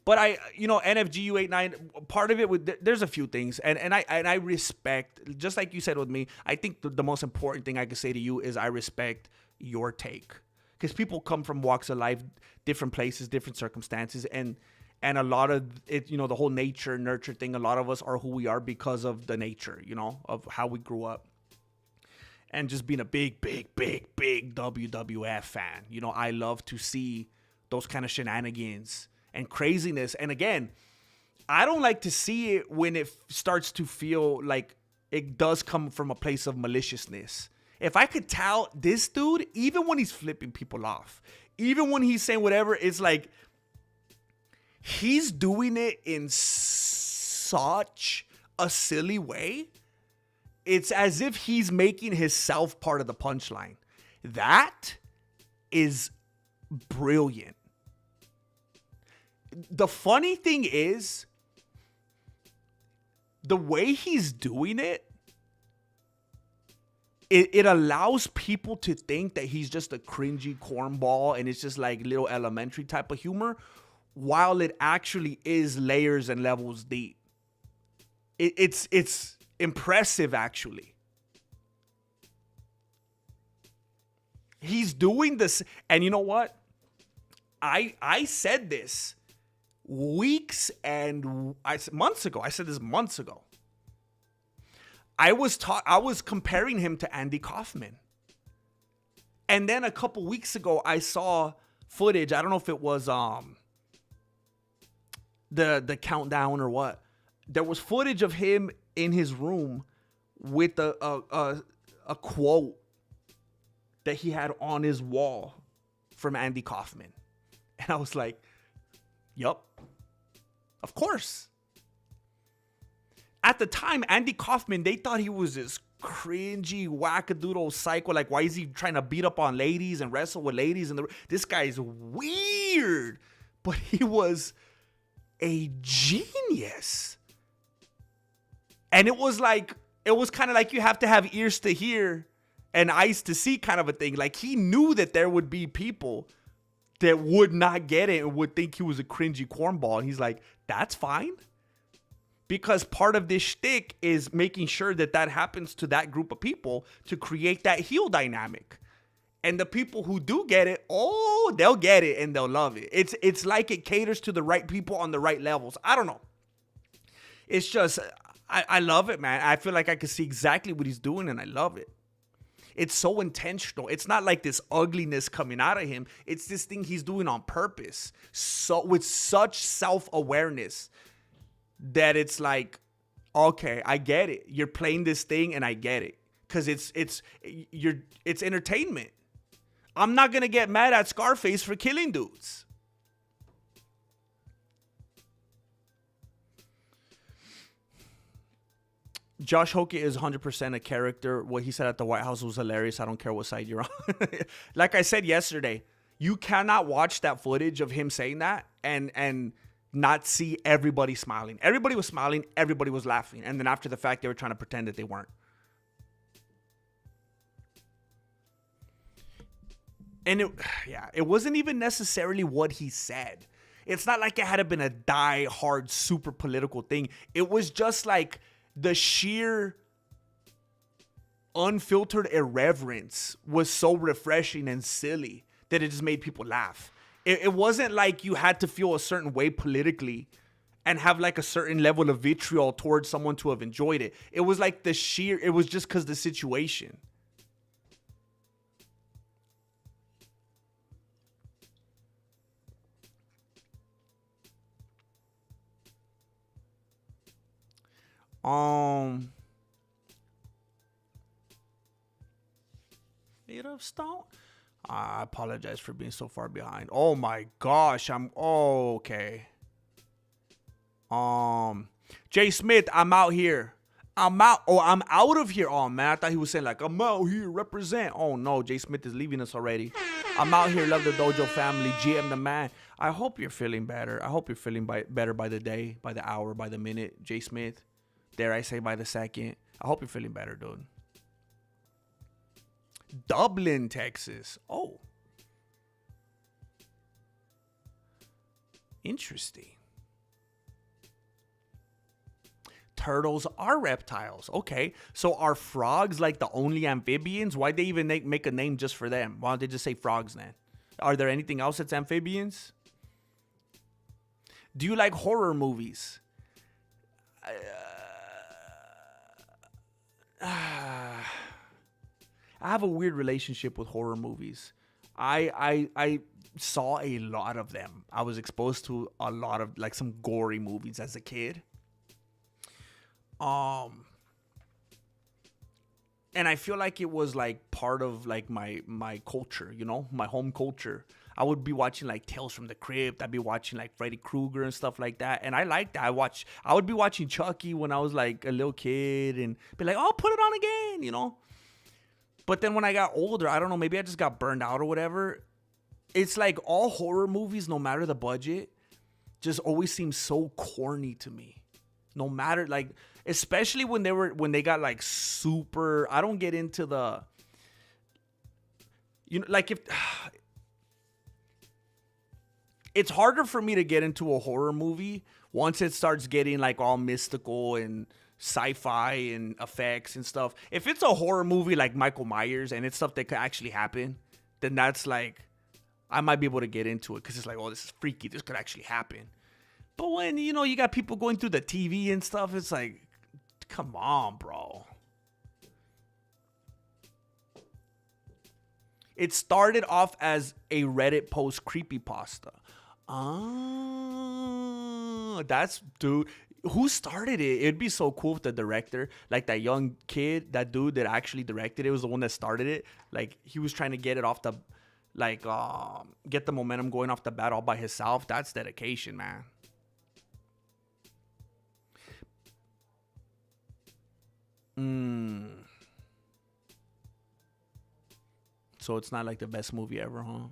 NFGU 89, part of it there's a few things, and I respect, just like you said with me. I think the most important thing I can say to you is I respect your take, because people come from walks of life, different places, different circumstances, and a lot of it, the whole nature nurture thing. A lot of us are who we are because of the nature, of how we grew up. And just being a big WWF fan. I love to see those kind of shenanigans and craziness. And again, I don't like to see it when it starts to feel like it does come from a place of maliciousness. If I could tell this dude, even when he's flipping people off, even when he's saying whatever, it's like he's doing it in such a silly way. It's as if he's making himself part of the punchline. That is brilliant. The funny thing is, the way he's doing it, it allows people to think that he's just a cringy cornball and it's just like little elementary type of humor, while it actually is layers and levels deep. It's impressive, actually. He's doing this, and you know what? I said this months ago. I said this months ago. I was comparing him to Andy Kaufman. And then a couple weeks ago, I saw footage. I don't know if it was the countdown or what. There was footage of him in his room with a quote that he had on his wall from Andy Kaufman. And I was like, yup, of course. At the time, Andy Kaufman, they thought he was this cringy, wackadoodle psycho. Like, why is he trying to beat up on ladies and wrestle with ladies? And this guy's weird. But he was a genius. And it was kind of like you have to have ears to hear and eyes to see kind of a thing. Like, he knew that there would be people that would not get it and would think he was a cringy cornball. And he's like, that's fine. Because part of this shtick is making sure that happens to that group of people to create that heel dynamic. And the people who do get it, they'll get it and they'll love it. It's like it caters to the right people on the right levels. I don't know. It's just, I love it, man. I feel like I can see exactly what he's doing and I love it. It's so intentional. It's not like this ugliness coming out of him. It's this thing he's doing on purpose. So with such self-awareness that it's like, okay, I get it. You're playing this thing and I get it. Cause it's entertainment. I'm not gonna get mad at Scarface for killing dudes. Josh Hoke is 100% a character. What he said at the White House was hilarious. I don't care what side you're on. Like I said yesterday, you cannot watch that footage of him saying that and not see everybody smiling. Everybody was smiling. Everybody was laughing. And then after the fact, they were trying to pretend that they weren't. And it wasn't even necessarily what he said. It's not like it had been a die-hard, super political thing. It was just like the sheer unfiltered irreverence was so refreshing and silly that it just made people laugh. It wasn't like you had to feel a certain way politically and have like a certain level of vitriol towards someone to have enjoyed it. It was like it was just because the situation. Made of stone. I apologize for being so far behind. Oh my gosh, okay. Jay Smith, I'm out here. I'm out of here. Oh man, I thought he was saying like I'm out here, represent. Oh no, Jay Smith is leaving us already. I'm out here, love the dojo family, GM the man. I hope you're feeling better. I hope you're feeling better by the day, by the hour, by the minute, Jay Smith. Dare I say by the second. I hope you're feeling better, dude. Dublin, Texas. Oh. Interesting. Turtles are reptiles. Okay. So are frogs like the only amphibians? Why'd they even make a name just for them? Why don't they just say frogs then? Are there anything else that's amphibians? Do you like horror movies? I have a weird relationship with horror movies. I saw a lot of them. I was exposed to a lot of like some gory movies as a kid. And I feel like it was like part of like my culture, you know, my home culture. I would be watching like Tales from the Crypt. I'd be watching like Freddy Krueger and stuff like that. And I liked that. I would be watching Chucky when I was like a little kid and be like, oh, put it on again, you know. But then when I got older, I don't know, maybe I just got burned out or whatever. It's like all horror movies, no matter the budget, just always seem so corny to me. No matter, like, especially when they got like super, I don't get into the, you know, like if, it's harder for me to get into a horror movie once it starts getting like all mystical and sci-fi and effects and stuff. If it's a horror movie like Michael Myers and it's stuff that could actually happen, then that's like, I might be able to get into it because it's like, oh, this is freaky. This could actually happen. But when, you know, you got people going through the TV and stuff, it's like, come on, bro. It started off as a Reddit post creepypasta. That's, dude. Who started it? It'd be so cool if the director, like that young kid, that dude that actually directed it was the one that started it. Like, he was trying to get it off the, like, get the momentum going off the bat all by himself. That's dedication, man. So it's not like the best movie ever, huh?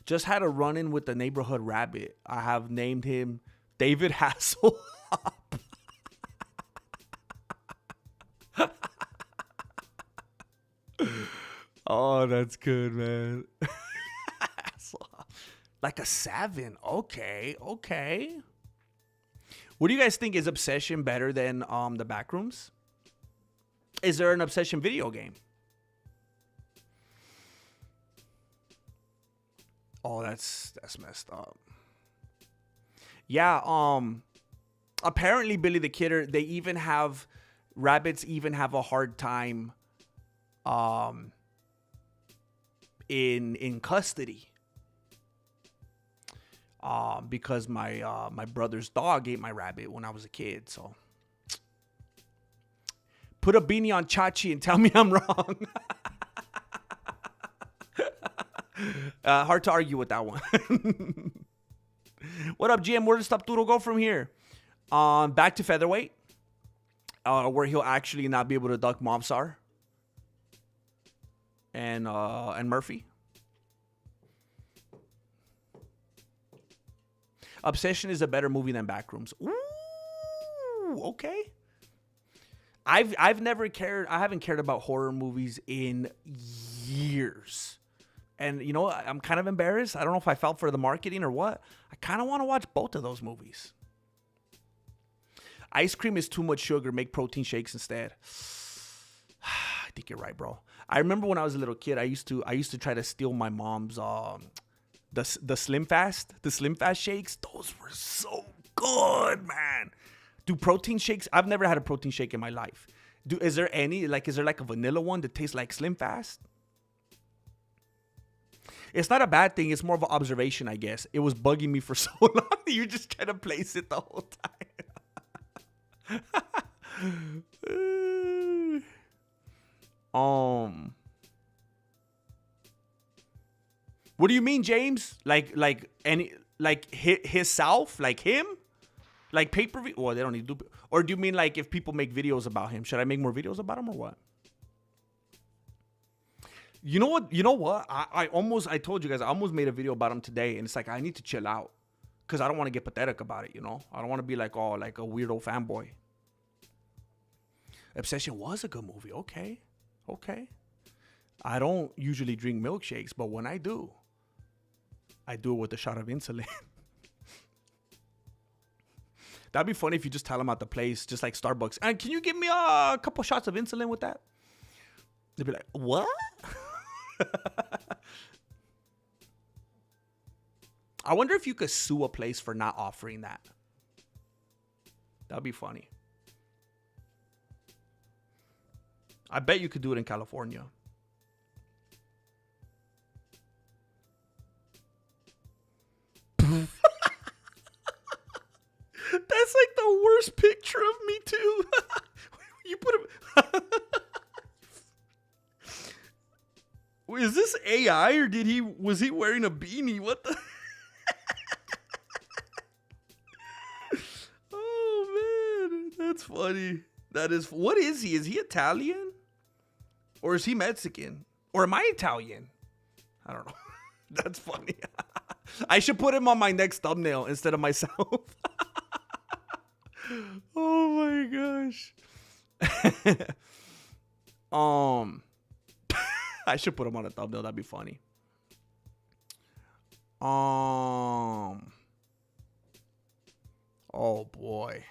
Just had a run-in with the neighborhood rabbit. I have named him David Hasselhoff. Oh, that's good, man. Like a 7. Okay. What do you guys think? Is Obsession better than the Backrooms? Is there an Obsession video game? Oh, that's messed up. Yeah, apparently Billy the Kidder, they even have rabbits even have a hard time in custody. Because my brother's dog ate my rabbit when I was a kid, so put a beanie on Chachi and tell me I'm wrong. Hard to argue with that one. What up, GM? Where does Tapturo go from here? Back to featherweight, where he'll actually not be able to duck Mobsar and Murphy. Obsession is a better movie than Backrooms. Ooh, okay. I've never cared. I haven't cared about horror movies in years. And, you know, I'm kind of embarrassed. I don't know if I felt for the marketing or what. I kind of want to watch both of those movies. Ice cream is too much sugar. Make protein shakes instead. I think you're right, bro. I remember when I was a little kid, I used to try to steal my mom's the Slim Fast shakes. Those were so good, man. Do protein shakes? I've never had a protein shake in my life. Is there like a vanilla one that tastes like Slim Fast? It's not a bad thing. It's more of an observation, I guess. It was bugging me for so long. You just try to place it the whole time. What do you mean, James? Like himself? Like him? Like pay-per-view? Well, they don't need to do... Or do you mean like if people make videos about him? Should I make more videos about him or what? You know what? I told you guys, I almost made a video about him today. And it's like, I need to chill out. Because I don't want to get pathetic about it, you know? I don't want to be like, oh, like a weirdo fanboy. Obsession was a good movie. Okay. I don't usually drink milkshakes, but when I do it with a shot of insulin. That'd be funny if you just tell them at the place, just like Starbucks. And can you give me a couple shots of insulin with that? They'd be like, what? I wonder if you could sue a place for not offering that. That'd be funny. I bet you could do it in California. That's like the worst picture of me too. You put him. Is this AI or was he wearing a beanie? What the? Oh man, that's funny. What is he? Is he Italian? Or is he Mexican? Or am I Italian? I don't know. That's funny. I should put him on my next thumbnail instead of myself. Oh my gosh. I should put him on a thumbnail. That'd be funny. Oh boy.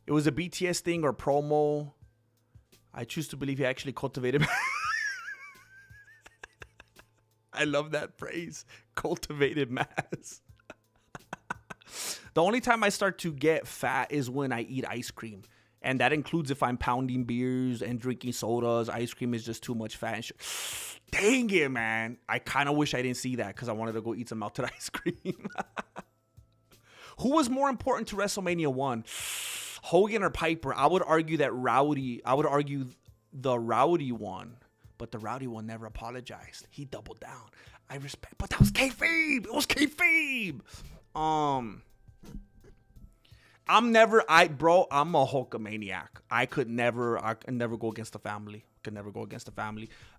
It was a BTS thing or promo. I choose to believe he actually cultivated. I love that phrase. Cultivated mass. The only time I start to get fat is when I eat ice cream. And that includes if I'm pounding beers and drinking sodas. Ice cream is just too much fat. And dang it, man. I kind of wish I didn't see that because I wanted to go eat some melted ice cream. Who was more important to WrestleMania 1? Hogan or Piper? I would argue the Rowdy one. But the Rowdy one never apologized. He doubled down. I respect. But that was kayfabe. It was kayfabe. I'm a Hulkamaniac. I could never go against the family.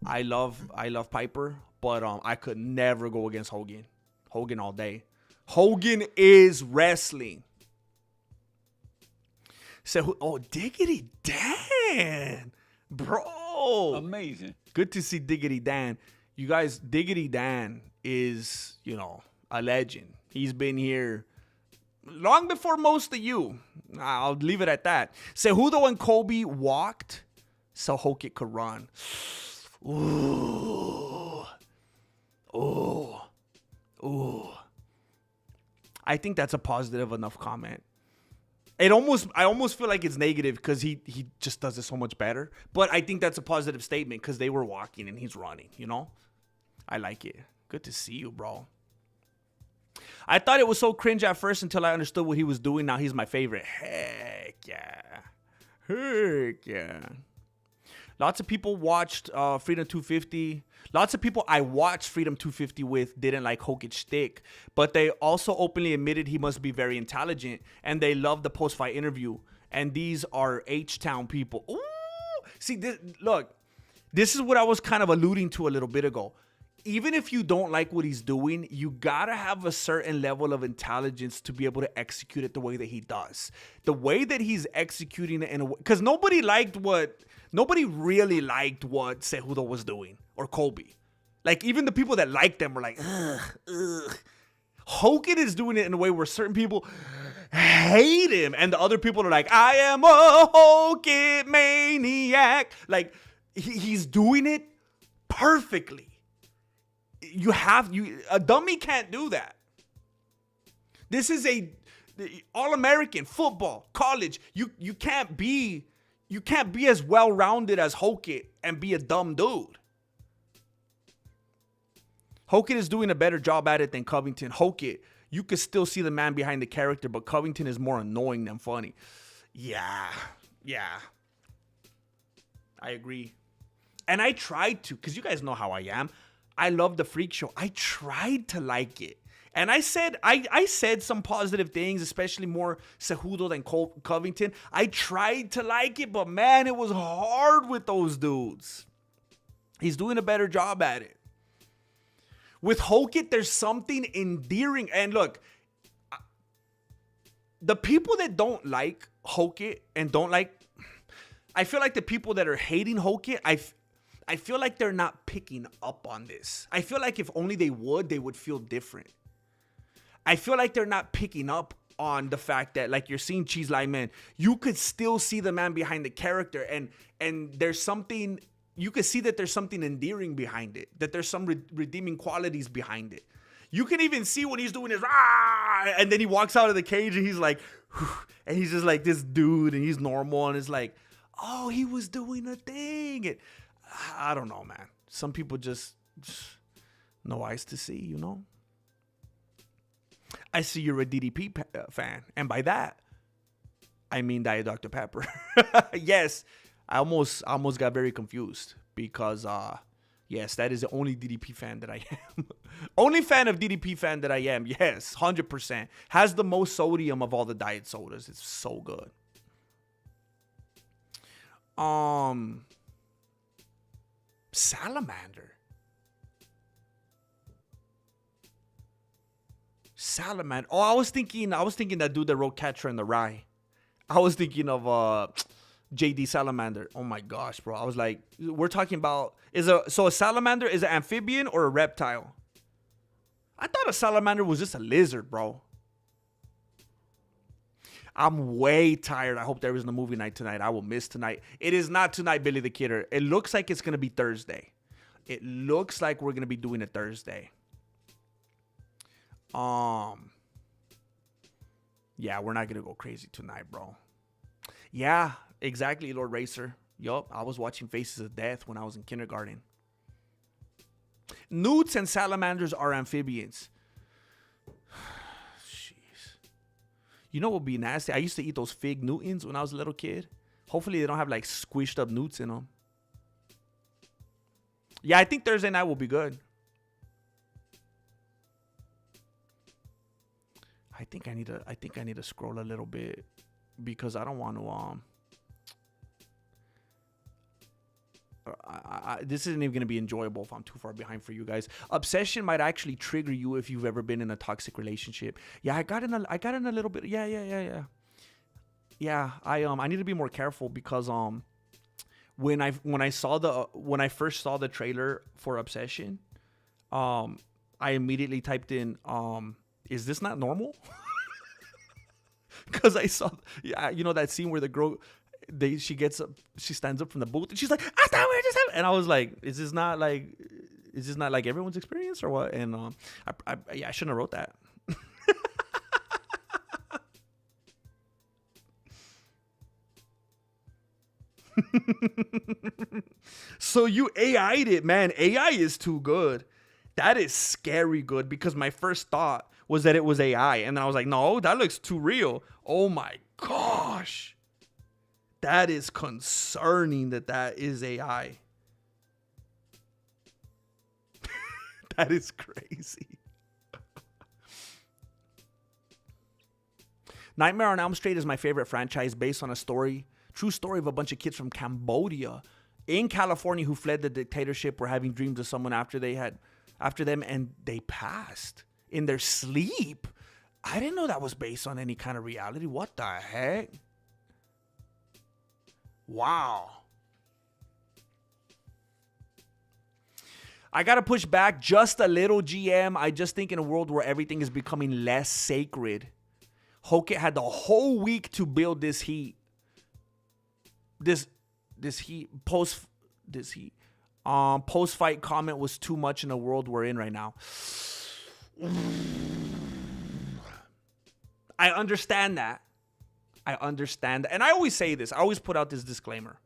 I love Piper, but I could never go against Hogan. Hogan all day. Hogan is wrestling. So, Diggity Dan, bro. Amazing. Good to see Diggity Dan. You guys, Diggity Dan is, a legend. He's been here long before most of you. I'll leave it at that. Cejudo and Kobe walked so Hogan could run. Ooh. I think that's a positive enough comment. I almost feel like it's negative because he just does it so much better. But I think that's a positive statement because they were walking and he's running, I like it. Good to see you, bro. I thought it was so cringe at first until I understood what he was doing. Now he's my favorite. Heck yeah. Lots of people watched Freedom 250. Lots of people I watched Freedom 250 with didn't like Hogan's shtick, but they also openly admitted he must be very intelligent, and they loved the post-fight interview. And these are H-Town people. Ooh! See, this is what I was kind of alluding to a little bit ago. Even if you don't like what he's doing, you gotta have a certain level of intelligence to be able to execute it the way that he does. The way that he's executing it in a way, because nobody really liked what Cejudo was doing or Kobe. Like even the people that liked them were like, ugh. Hogan is doing it in a way where certain people hate him. And the other people are like, I am a Hulk maniac. Like, he's doing it perfectly. A dummy can't do that. This is a All-American football, college. You can't be as well-rounded as Hokit and be a dumb dude. Hokit is doing a better job at it than Covington. Hokit, you could still see the man behind the character, but Covington is more annoying than funny. Yeah. I agree. And I tried to, because you guys know how I am. I love the Freak Show. I tried to like it. And I said some positive things, especially more Cejudo than Covington. I tried to like it, but man, it was hard with those dudes. He's doing a better job at it. With Hokit, there's something endearing. And look, the people that don't like Hokit and don't like... I feel like the people that are hating Hokit, I feel like they're not picking up on this. I feel like if only they would feel different. I feel like they're not picking up on the fact that, like, you're seeing Cheese Line Man, you could still see the man behind the character, and there's something... You can see that there's something endearing behind it, that there's some redeeming qualities behind it. You can even see when he's doing his and then he walks out of the cage and he's like, and he's just like this dude and he's normal and it's like, oh, he was doing a thing. And I don't know, man. Some people just no eyes to see, you know. I see you're a DDP fan, and by that, I mean Diet Dr. Pepper. Yes. I almost got very confused because, yes, that is the only DDP fan that I am. Only fan of DDP fan that I am. Yes, 100%. Has the most sodium of all the diet sodas. It's so good. Salamander. Oh, I was thinking that dude that wrote Catcher in the Rye. I was thinking of JD Salamander. Oh my gosh, bro. I was like, we're talking about so a salamander is an amphibian or a reptile? I thought a salamander was just a lizard, bro. I'm way tired. I hope there isn't a movie night tonight. I will miss tonight. It is not tonight, Billy the Kidder. It looks like it's gonna be Thursday. It looks like we're gonna be doing it Thursday. Yeah, we're not gonna go crazy tonight, bro. Yeah, exactly, Lord Racer. Yup, I was watching Faces of Death when I was in kindergarten. Newts and salamanders are amphibians. Jeez. You know what would be nasty? I used to eat those fig Newtons when I was a little kid. Hopefully they don't have like squished up newts in them. Yeah, I think Thursday night will be good. I think I need to scroll a little bit because I don't want to this isn't even going to be enjoyable if I'm too far behind for you guys. Obsession might actually trigger you if you've ever been in a toxic relationship. Yeah, I got in a little bit. Yeah. I need to be more careful because when I first saw the trailer for Obsession, I immediately typed in is this not normal? Because I saw, you know, that scene where the girl, she stands up from the booth and she's like, I thought we were just having, and I was like, is this not like everyone's experience or what? And I shouldn't have wrote that. So you AI'd it, man. AI is too good. That is scary good because my first thought was that it was AI. And then I was like, no, that looks too real. Oh my gosh. That is concerning that is AI. That is crazy. Nightmare on Elm Street is my favorite franchise based on a true story of a bunch of kids from Cambodia in California who fled the dictatorship, were having dreams of someone after them, and they passed in their sleep. I didn't know that was based on any kind of reality. What the heck? Wow. I got to push back just a little, GM. I just think in a world where everything is becoming less sacred, Hokit had the whole week to build this heat. This heat post-fight comment was too much in the world we're in right now. I understand that. And I always say this. I always put out this disclaimer.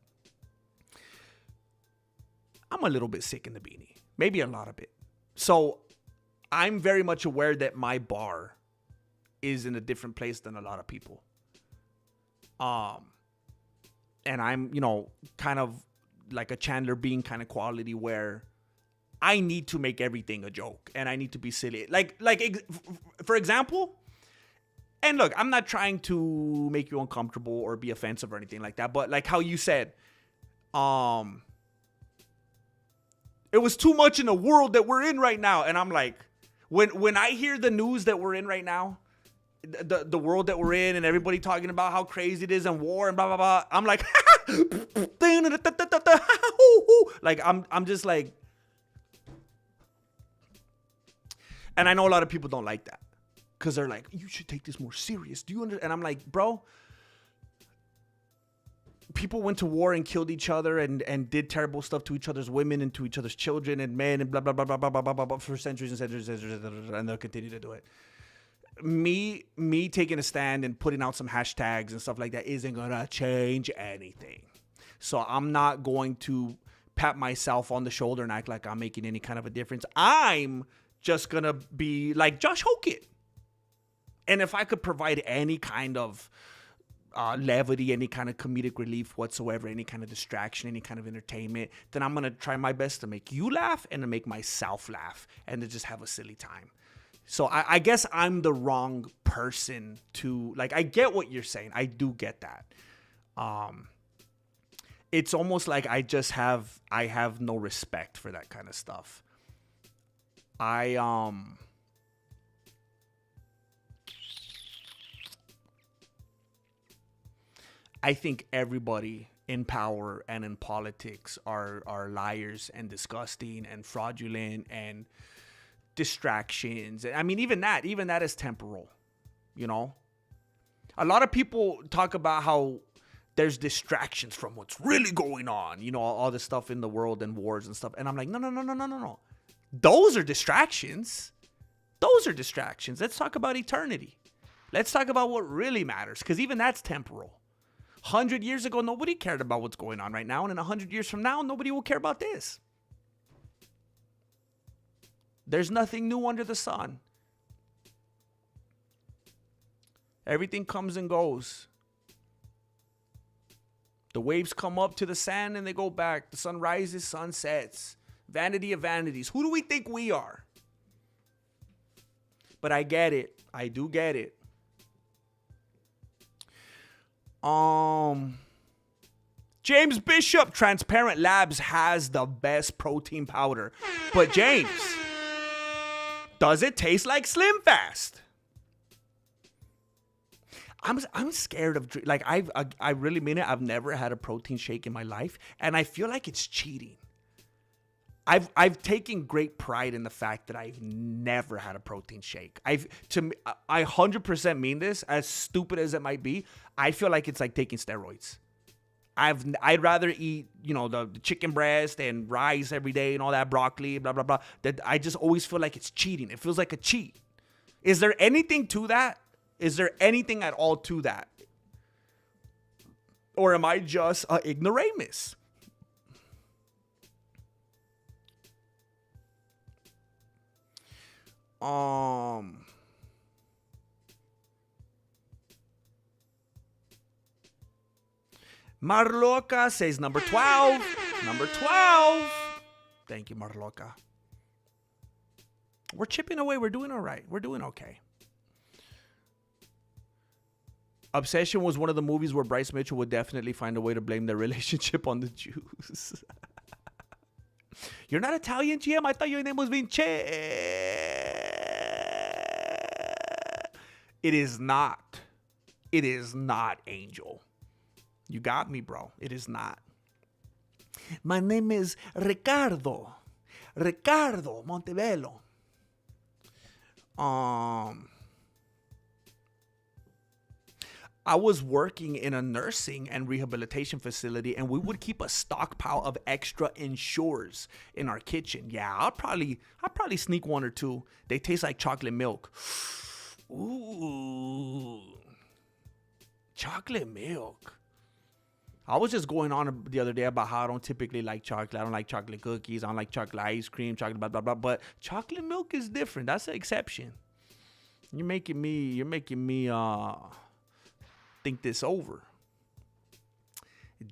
I'm a little bit sick in the beanie. Maybe a lot of it. So I'm very much aware that my bar is in a different place than a lot of people. And I'm, kind of like a Chandler Bing kind of quality where I need to make everything a joke and I need to be silly. For example, and look, I'm not trying to make you uncomfortable or be offensive or anything like that, but like how you said, it was too much in the world that we're in right now. And I'm like, when I hear the news that we're in right now, the world that we're in and everybody talking about how crazy it is and war and blah, blah, blah, I'm like, like, I'm just like, and I know a lot of people don't like that because they're like, you should take this more serious. Do you understand? And I'm like, bro, people went to war and killed each other and did terrible stuff to each other's women and to each other's children and men and blah, blah, blah, blah, blah, blah, blah, blah, for centuries and centuries, and they'll continue to do it. Me taking a stand and putting out some hashtags and stuff like that isn't going to change anything. So I'm not going to pat myself on the shoulder and act like I'm making any kind of a difference. I'm just going to be like Josh Hokit. And if I could provide any kind of levity, any kind of comedic relief whatsoever, any kind of distraction, any kind of entertainment, then I'm going to try my best to make you laugh and to make myself laugh and to just have a silly time. So I guess I'm the wrong person to, like, I get what you're saying. I do get that. It's almost like I have no respect for that kind of stuff. I think everybody in power and in politics are liars and disgusting and fraudulent and distractions. I mean, even that is temporal, A lot of people talk about how there's distractions from what's really going on, all this stuff in the world and wars and stuff. And I'm like, no. Those are distractions. Let's talk about eternity. Let's talk about what really matters, because even that's temporal. 100 years ago, nobody cared about what's going on right now. And in 100 years from now, nobody will care about this. There's nothing new under the sun. Everything comes and goes. The waves come up to the sand and they go back. The sun rises, sun sets. Vanity of vanities. Who do we think we are? But I get it. I do get it. James Bishop, Transparent Labs has the best protein powder. But James, does it taste like Slim Fast? I'm scared of, like, I really mean it. I've never had a protein shake in my life, and I feel like it's cheating. I've taken great pride in the fact that I've never had a protein shake. I 100% mean this, as stupid as it might be. I feel like it's like taking steroids. I'd rather eat, the chicken breast and rice every day and all that, broccoli, blah, blah, blah. That I just always feel like it's cheating. It feels like a cheat. Is there anything to that? Is there anything at all to that? Or am I just an ignoramus? Marloca says number 12. Number 12. Thank you, Marloca. We're chipping away. We're doing all right. We're doing okay. Obsession was one of the movies where Bryce Mitchell would definitely find a way to blame their relationship on the Jews. You're not Italian, GM? I thought your name was Vince. It is not. It is not, Angel. You got me, bro. It is not. My name is Ricardo. Ricardo Montebello. I was working in a nursing and rehabilitation facility, and we would keep a stockpile of extra Ensures in our kitchen. Yeah, I'll probably sneak one or two. They taste like chocolate milk. Ooh, chocolate milk. I was just going on the other day about how I don't typically like chocolate. I don't like chocolate cookies. I don't like chocolate ice cream, chocolate blah, blah, blah. But chocolate milk is different. That's an exception. You're making me think this over.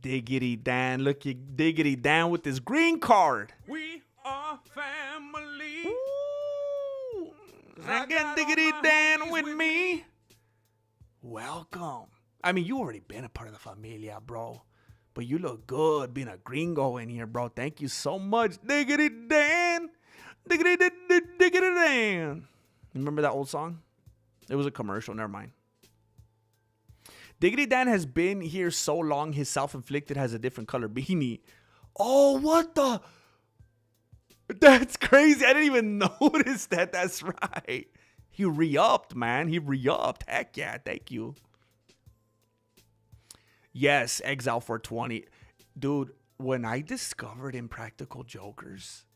Diggity Dan, look you Diggity Dan with his green card. We are family. Ooh, I got Diggity Dan with me. Welcome. I mean, you already been a part of the familia, bro. But you look good being a gringo in here, bro. Thank you so much, Diggity Dan. Diggity Dan. Remember that old song? It was a commercial. Never mind. Diggity Dan has been here so long, his self-inflicted has a different color beanie. Oh, what the? That's crazy. I didn't even notice that. That's right. He re-upped, man. He re-upped. Heck yeah. Thank you. Yes, Exile 420. Dude, when I discovered Impractical Jokers,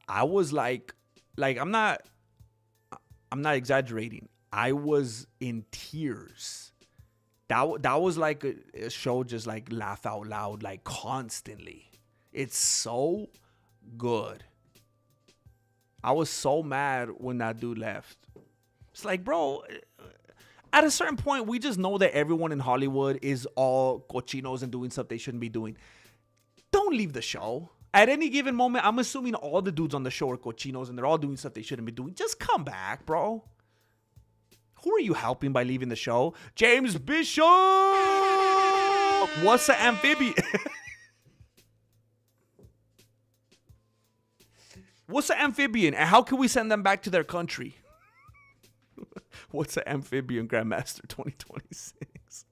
I was like I'm not exaggerating. I was in tears. That was like a show just like laugh out loud like constantly. It's so good. I was so mad when that dude left. It's like, bro, at a certain point, we just know that everyone in Hollywood is all cochinos and doing stuff they shouldn't be doing. Don't leave the show. At any given moment, I'm assuming all the dudes on the show are cochinos and they're all doing stuff they shouldn't be doing. Just come back, bro. Who are you helping by leaving the show? James Bishop! What's an amphibian? What's an amphibian? And how can we send them back to their country? What's an amphibian, Grandmaster 2026?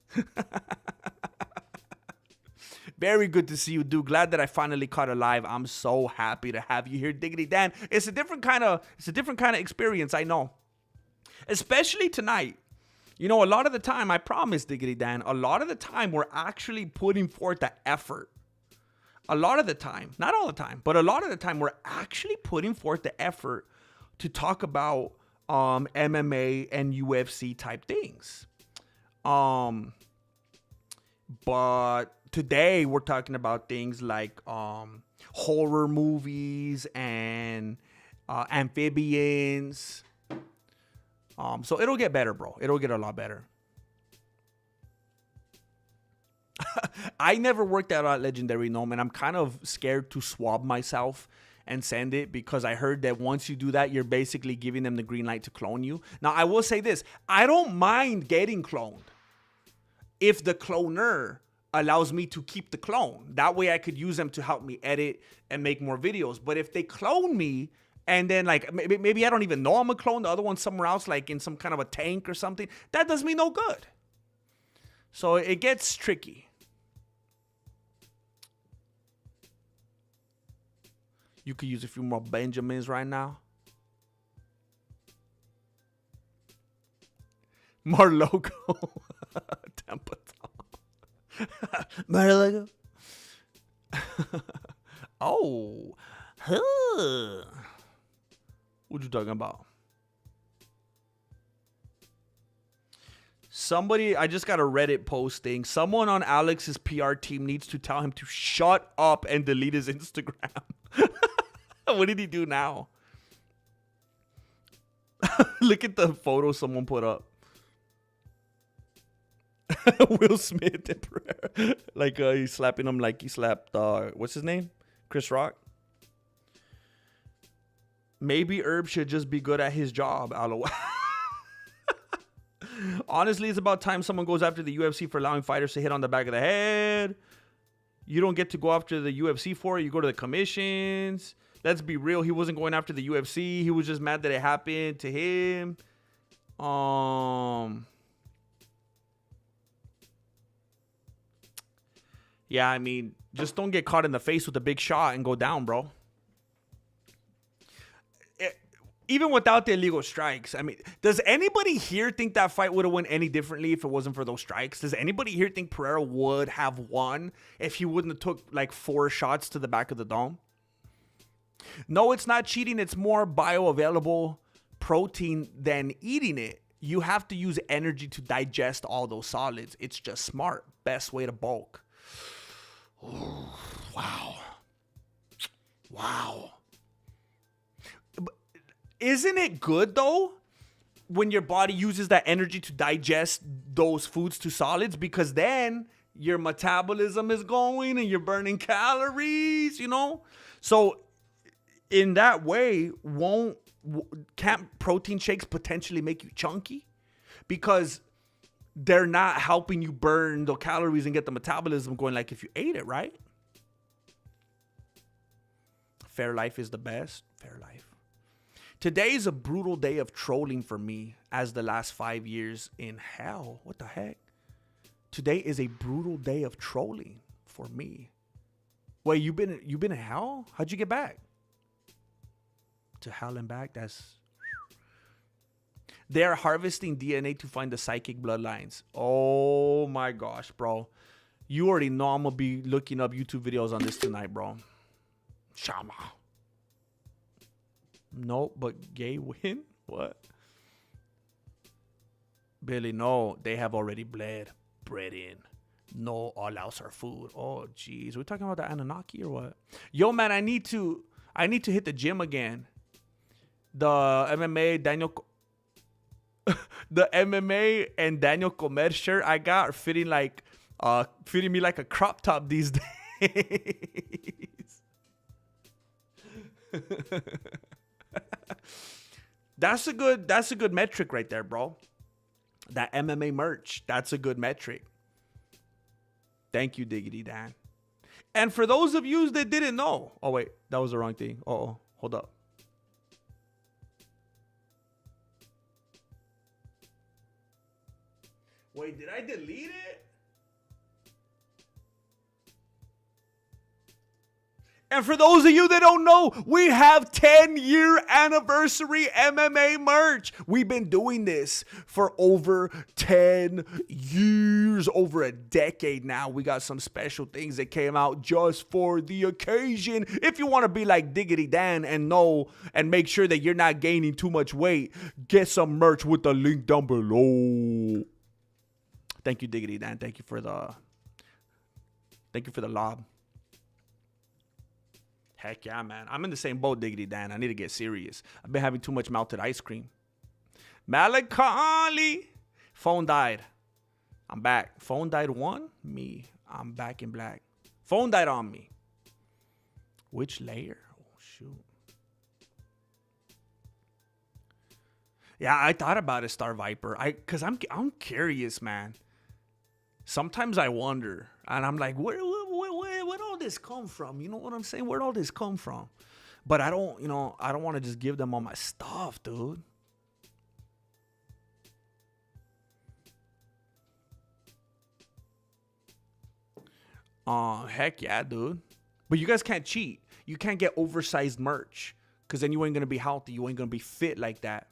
Very good to see you, dude. Glad that I finally caught a live. I'm so happy to have you here, Diggity Dan. It's a different kind of experience, I know. Especially tonight. You know, a lot of the time, I promise, Diggity Dan, a lot of the time we're actually putting forth the effort. A lot of the time, not all the time, but a lot of the time we're actually putting forth the effort to talk about MMA and UFC type things. But today we're talking about things like horror movies and amphibians. So it'll get better, bro. It'll get a lot better. I never worked out at Legendary Gnome, and I'm kind of scared to swab myself and send it because I heard that once you do that, you're basically giving them the green light to clone you. Now, I will say this. I don't mind getting cloned if the cloner allows me to keep the clone. That way I could use them to help me edit and make more videos. But if they clone me and then like maybe I don't even know I'm a clone, the other one's somewhere else, like in some kind of a tank or something, that does me no good. So it gets tricky. You could use a few more Benjamins right now. More logo. More logo. Oh. Huh. What you talking about? Somebody, I just got a Reddit posting. Someone on Alex's PR team needs to tell him to shut up and delete his Instagram. What did he do now? Look at the photo someone put up. Will Smith in prayer. Like he's slapping him like he slapped, what's his name? Chris Rock. Maybe Herb should just be good at his job. LOL. Honestly, it's about time someone goes after the UFC for allowing fighters to hit on the back of the head. You don't get to go after the UFC for it. You go to the commissions. Let's be real. He wasn't going after the UFC. He was just mad that it happened to him. Yeah, I mean, just don't get caught in the face with a big shot and go down, bro. even without the illegal strikes, I mean, does anybody here think that fight would have went any differently if it wasn't for those strikes? Does anybody here think Pereira would have won if he wouldn't have took like 4 shots to the back of the dome? No, it's not cheating. It's more bioavailable protein than eating it. You have to use energy to digest all those solids. It's just smart. Best way to bulk. Ooh, wow. Wow. Isn't it good, though, when your body uses that energy to digest those foods to solids? Because then your metabolism is going and you're burning calories, you know? So in that way, can't protein shakes potentially make you chunky? Because they're not helping you burn the calories and get the metabolism going like if you ate it, right? Fair life is the best. Fair life. Today is a brutal day of trolling for me, as the last 5 years in hell. What the heck? Today is a brutal day of trolling for me. Wait, you been in hell? How'd you get back? To hell and back? They are harvesting DNA to find the psychic bloodlines. Oh my gosh, bro. You already know I'm gonna be looking up YouTube videos on this tonight, bro. Shama. No, but gay win? What? Billy, no. They have already bred in. No, all else are food. Oh, jeez. We're talking about the Anunnaki or what? Yo, man, I need to hit the gym again. The MMA and Daniel Comer shirt I got are fitting me like a crop top these days. That's a good metric right there, bro. That MMA merch, that's a good metric. Thank you, Diggity Dan. And for those of you that didn't know, oh wait, that was the wrong thing. Oh, hold up. Wait, did I delete it? And for those of you that don't know, we have 10-year anniversary MMA merch. We've been doing this for over 10 years, over a decade now. We got some special things that came out just for the occasion. If you want to be like Diggity Dan and know and make sure that you're not gaining too much weight, get some merch with the link down below. Thank you, Diggity Dan. Thank you for the lob. Heck yeah, man. I'm in the same boat, Diggity Dan. I need to get serious. I've been having too much melted ice cream. Malakali. Phone died. I'm back. Phone died one? Me. I'm back in black. Phone died on me. Which layer? Oh, shoot. Yeah, I thought about it, Star Viper. Because I'm curious, man. Sometimes I wonder. And I'm like, where'd all this come from? You know what I'm saying? Where'd all this come from? But I don't want to just give them all my stuff, dude. Heck yeah, dude. But you guys can't cheat. You can't get oversized merch. Because then you ain't going to be healthy. You ain't going to be fit like that.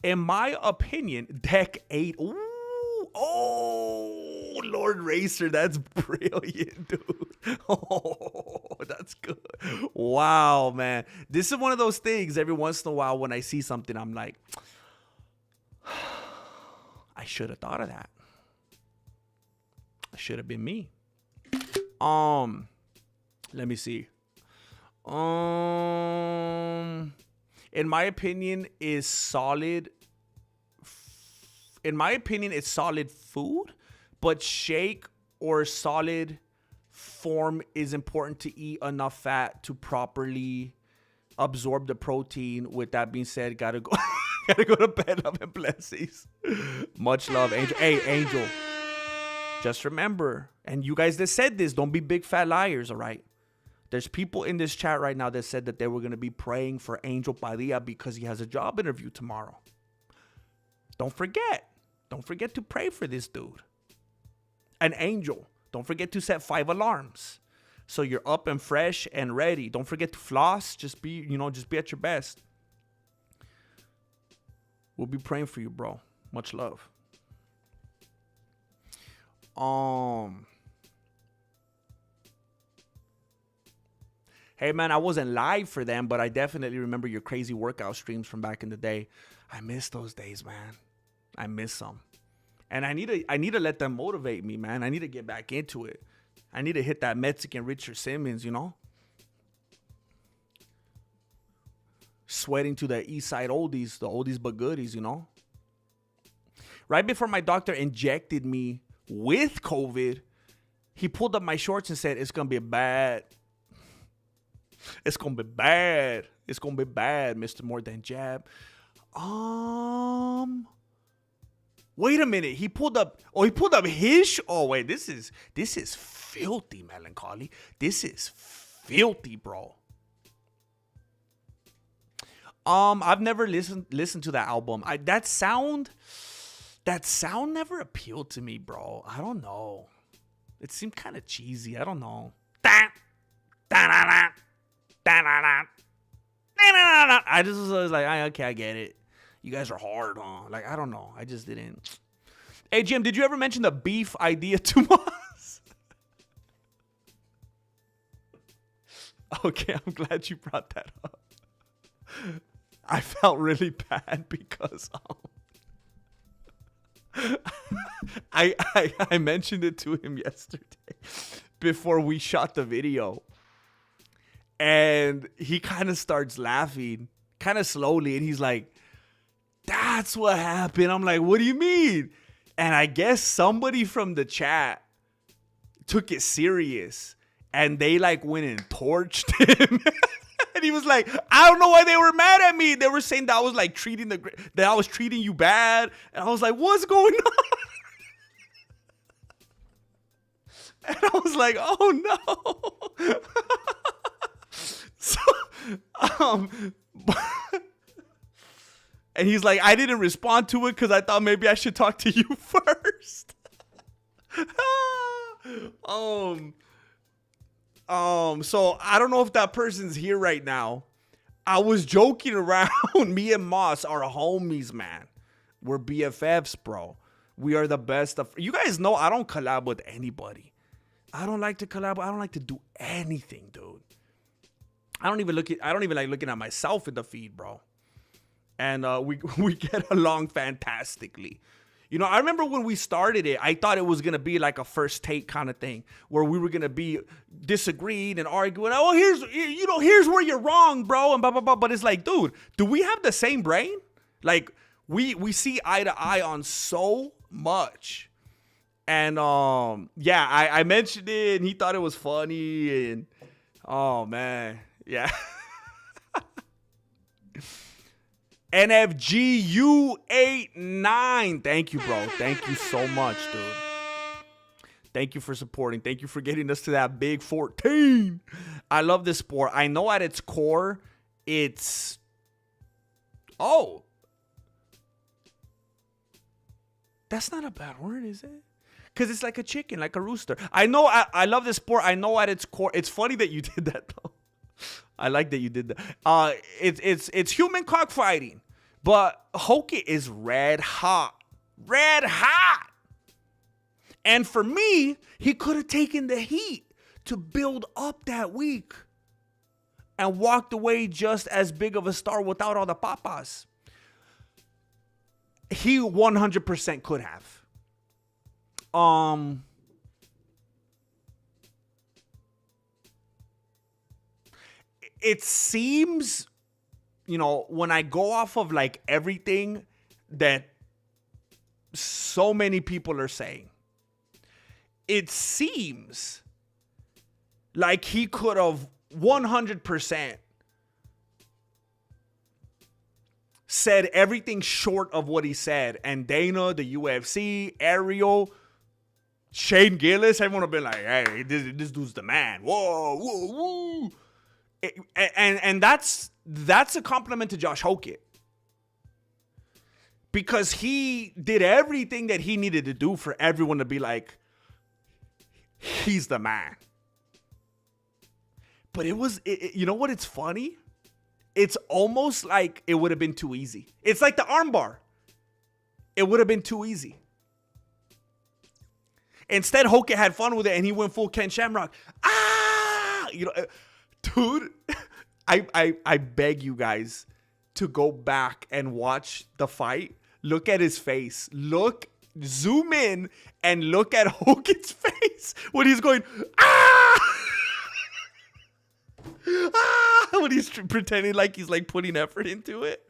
In my opinion, Deck 8. Ooh, oh, Lord Racer. That's brilliant, dude. Oh, that's good. Wow, man. This is one of those things every once in a while when I see something, I'm like, I should have thought of that. I should have been me. Let me see. In my opinion, is solid. In my opinion, it's solid food, but shake or solid form is important to eat enough fat to properly absorb the protein. With that being said, gotta go to bed. Love and blessings. Much love, Angel. Hey, Angel. Just remember, and you guys that said this, don't be big fat liars, all right? There's people in this chat right now that said that they were going to be praying for Angel Padilla because he has a job interview tomorrow. Don't forget. Don't forget to pray for this dude. And Angel, don't forget to set 5 alarms so you're up and fresh and ready. Don't forget to floss. Just be at your best. We'll be praying for you, bro. Much love. Hey, man, I wasn't live for them, but I definitely remember your crazy workout streams from back in the day. I miss those days, man. I miss them. And I need to let them motivate me, man. I need to get back into it. I need to hit that Mexican Richard Simmons, you know? Sweating to the East Side oldies, the oldies but goodies, you know? Right before my doctor injected me with COVID, he pulled up my shorts and said, it's going to be bad. It's going to be bad. It's going to be bad, Mr. More Than Jab. Wait a minute. He pulled up his, wait, this is filthy, Melancholy. This is filthy, bro. I've never listened to that album. That sound never appealed to me, bro. I don't know. It seemed kind of cheesy. I don't know. I just was like, okay, I get it. You guys are hard, huh? Like, I don't know. I just didn't. Hey, Jim, did you ever mention the beef idea to us? Okay, I'm glad you brought that up. I felt really bad because I mentioned it to him yesterday before we shot the video. And he kind of starts laughing, kind of slowly. And he's like, that's what happened. I'm like, what do you mean? And I guess somebody from the chat took it serious. And they like went and torched him. And he was like, I don't know why they were mad at me. They were saying that I was like that I was treating you bad. And I was like, what's going on? And I was like, oh no. So, and he's like, I didn't respond to it because I thought maybe I should talk to you first. So I don't know if that person's here right now. I was joking around. Me and Moss are homies, man. We're BFFs, bro. We are the best of. You guys know I don't collab with anybody. I don't like to collab. I don't like to do anything, dude. I don't even like looking at myself in the feed, bro. And we get along fantastically. You know, I remember when we started it, I thought it was going to be like a first take kind of thing where we were going to be disagreed and arguing. Oh, here's where you're wrong, bro. And blah, blah, blah. But it's like, dude, do we have the same brain? Like we see eye to eye on so much. And yeah, I mentioned it and he thought it was funny. And oh, man. Yeah. NFGU89. Thank you, bro. Thank you so much, dude. Thank you for supporting. Thank you for getting us to that big 14. I love this sport. I know at its core, it's... Oh. That's not a bad word, is it? Because it's like a chicken, like a rooster. I know I love this sport. I know at its core... It's funny that you did that, though. I like that you did that. It's human cockfighting, but Hoke is red hot. Red hot. And for me, he could have taken the heat to build up that week and walked away just as big of a star without all the papas. He 100% could have. It seems, you know, when I go off of like everything that so many people are saying, it seems like he could have 100% said everything short of what he said. And Dana, the UFC, Ariel, Shane Gillis, everyone would have been like, hey, this dude's the man. Whoa, whoa, whoa. And that's a compliment to Josh Hokett. Because he did everything that he needed to do for everyone to be like, he's the man. But you know what? It's funny. It's almost like it would have been too easy. It's like the armbar. It would have been too easy. Instead, Hogan had fun with it, and he went full Ken Shamrock. Dude, I beg you guys to go back and watch the fight. Look at his face. Zoom in and look at Hogan's face when he's going, when he's pretending like he's like putting effort into it.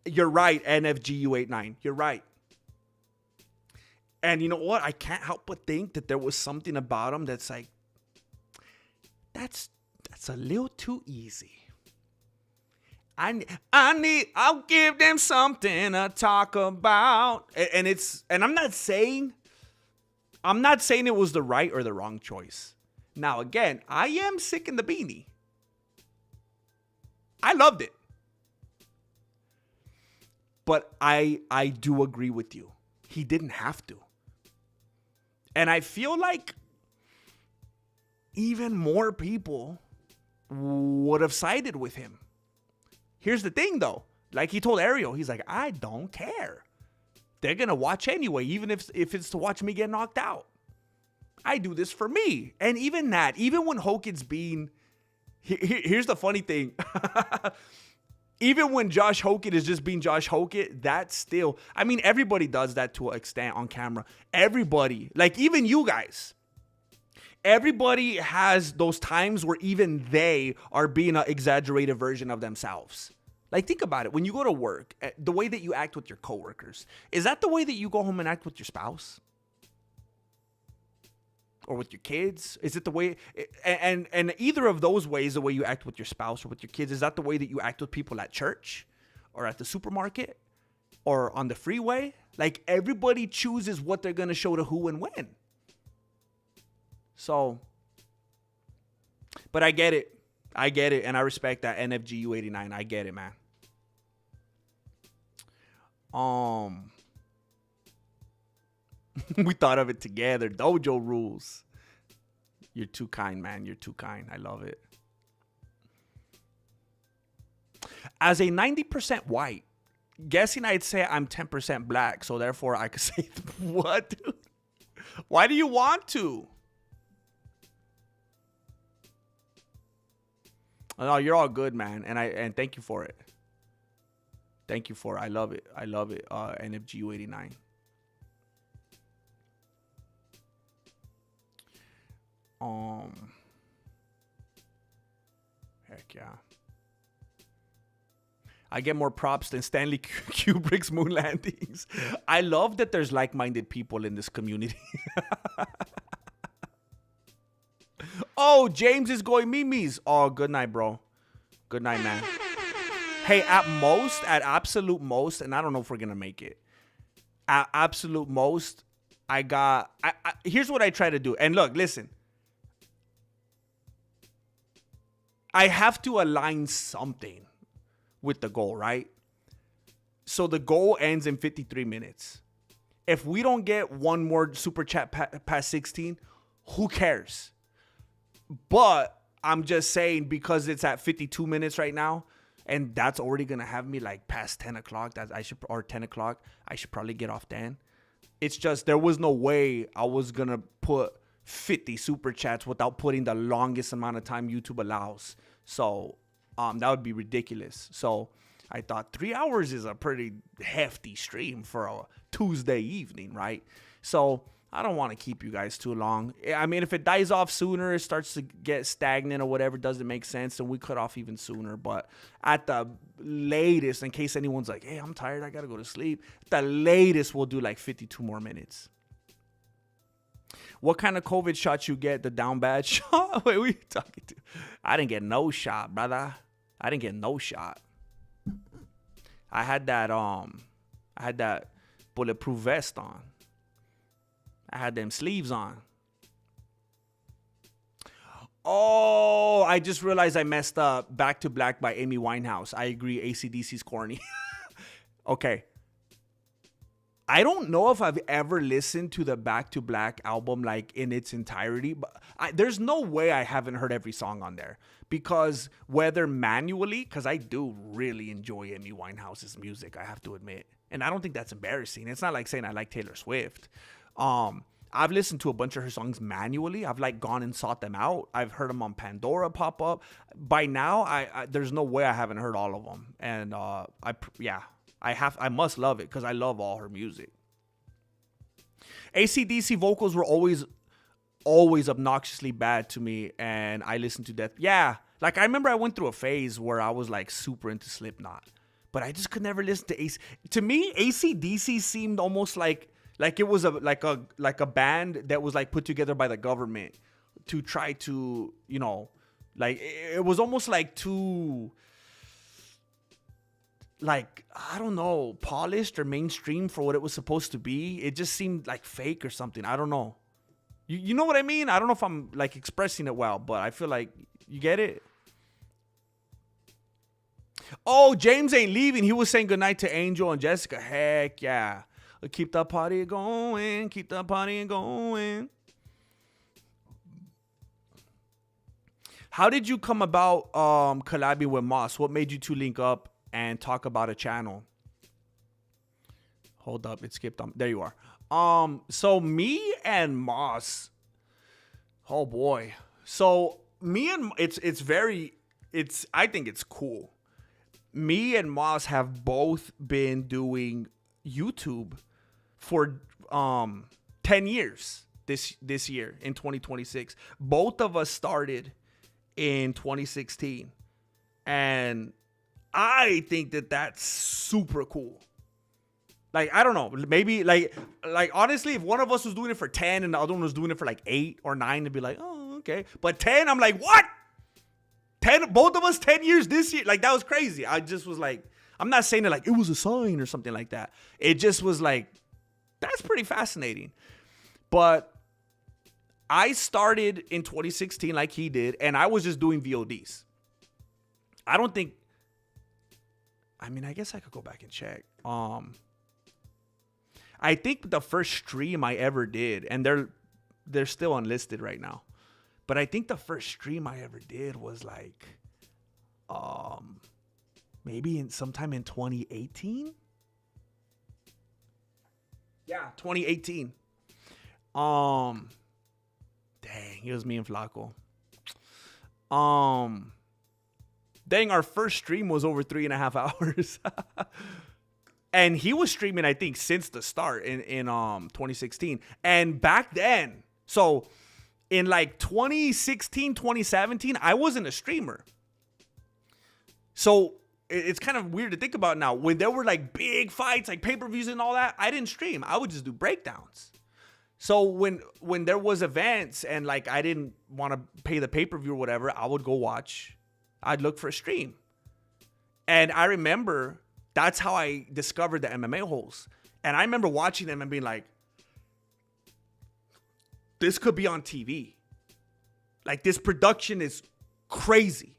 You're right, NFGU89. You're right. And you know what? I can't help but think that there was something about him that's like, that's a little too easy. I'll give them something to talk about. And I'm not saying it was the right or the wrong choice. Now, again, I am sick in the beanie. I loved it. But I do agree with you. He didn't have to. And I feel like even more people would have sided with him. Here's the thing, though. Like he told Ariel, he's like, I don't care. They're going to watch anyway, even if it's to watch me get knocked out. I do this for me. And even when Hogan's being... Here's the funny thing. Even when Josh Hogan is just being Josh Hogan, that's still... I mean, everybody does that to an extent on camera. Everybody. Like, even you guys. Everybody has those times where even they are being an exaggerated version of themselves. Like, think about it. When you go to work, the way that you act with your coworkers, is that the way that you go home and act with your spouse? Or with your kids? Is it the way... And either of those ways, the way you act with your spouse or with your kids, is that the way that you act with people at church? Or at the supermarket? Or on the freeway? Like, everybody chooses what they're going to show to who and when. So, but I get it. And I respect that. NFGU89. I get it, man. We thought of it together. Dojo rules. You're too kind, man. You're too kind. I love it. As a 90% white, guessing I'd say I'm 10% black, so therefore I could say, what, dude? Why do you want to? No, you're all good, man. And thank you for it. Thank you for it. I love it. NFGU89. Heck yeah. I get more props than Stanley Kubrick's moon landings. I love that there's like-minded people in this community. Oh, James is going memes. Oh, good night, bro. Good night, man. Hey, at absolute most, and I don't know if we're going to make it. At absolute most, here's what I try to do. And look, listen. I have to align something with the goal, right? So the goal ends in 53 minutes. If we don't get one more super chat past 16, who cares? But I'm just saying, because it's at 52 minutes right now, and that's already going to have me like past 10 o'clock, or 10 o'clock, I should probably get off then. It's just, there was no way I was going to put 50 super chats without putting the longest amount of time YouTube allows. So that would be ridiculous. So I thought 3 hours is a pretty hefty stream for a Tuesday evening, right? So I don't want to keep you guys too long. I mean, if it dies off sooner, it starts to get stagnant or whatever, doesn't make sense, then we cut off even sooner. But at the latest, in case anyone's like, hey, I'm tired, I got to go to sleep, the latest we'll do like 52 more minutes. What kind of COVID shot you get? The down bad shot? Wait, what are you talking to? I didn't get no shot, brother. I didn't get no shot. I had that bulletproof vest on. I had them sleeves on. Oh, I just realized I messed up. Back to Black by Amy Winehouse. I agree, AC/DC's corny. Okay. I don't know if I've ever listened to the Back to Black album like in its entirety, but there's no way I haven't heard every song on there, because whether manually, because I do really enjoy Amy Winehouse's music, I have to admit, And I don't think that's embarrassing. It's not like saying I like Taylor Swift. I've listened to a bunch of her songs manually. I've like gone and sought them out. I've heard them on Pandora pop up. By now, I there's no way I haven't heard all of them. And I must love it because I love all her music. AC/DC vocals were always obnoxiously bad to me, and I listened to that. Yeah, like I remember I went through a phase where I was like super into Slipknot, but I just could never listen to AC. To me, AC/DC seemed almost like it was like a band that was like put together by the government to try to, you know, like it was almost like too, like, I don't know, polished or mainstream for what it was supposed to be. It just seemed like fake or something. I don't know. You know what I mean? I don't know if I'm like expressing it well, but I feel like you get it. Oh, James ain't leaving. He was saying goodnight to Angel and Jessica. Heck yeah. Keep the party going. Keep the party going. How did you come about collabing with Moss? What made you two link up and talk about a channel? Hold up, it skipped on. There you are. So me and Moss. Oh boy. So me and I think it's cool. Me and Moss have both been doing YouTube for 10 years this year in 2026. Both of us started in 2016, and I think that that's super cool. Like, I don't know, maybe like honestly, if one of us was doing it for 10 and the other one was doing it for like 8 or 9, it'd be like, oh, okay. But 10, I'm like, what? 10, both of us 10 years this year. Like, that was crazy. I just was like, I'm not saying it like it was a sign or something like that. It just was like, that's pretty fascinating. But I started in 2016 like he did, and I was just doing VODs. I guess I could go back and check. I think the first stream I ever did, and they're still unlisted right now, but I think the first stream I ever did was like maybe sometime in 2018. Yeah, 2018. Dang, it was me and Flaco. Dang, our first stream was over 3.5 hours. And he was streaming, I think, since the start in 2016. And back then, so in like 2016, 2017, I wasn't a streamer. So it's kind of weird to think about now. When there were like big fights, like pay-per-views and all that, I didn't stream. I would just do breakdowns. So when there was events and like I didn't want to pay the pay-per-view or whatever, I would go watch. I'd look for a stream. And I remember that's how I discovered the MMA holes. And I remember watching them and being like, this could be on TV. Like, this production is crazy.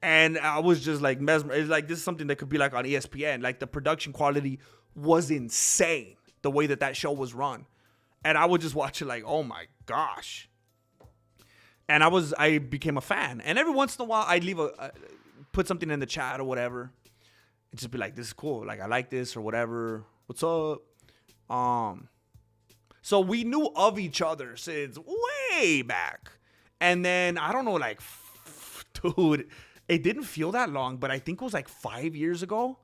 And I was just like mesmerized. It's like, this is something that could be like on ESPN. Like, the production quality was insane, the way that show was run. And I would just watch it like, oh my gosh. And I became a fan. And every once in a while, I'd put something in the chat or whatever. And just be like, this is cool. Like, I like this or whatever. What's up? So we knew of each other since way back. And then, I don't know, like, dude, it didn't feel that long, but I think it was like 5 years ago.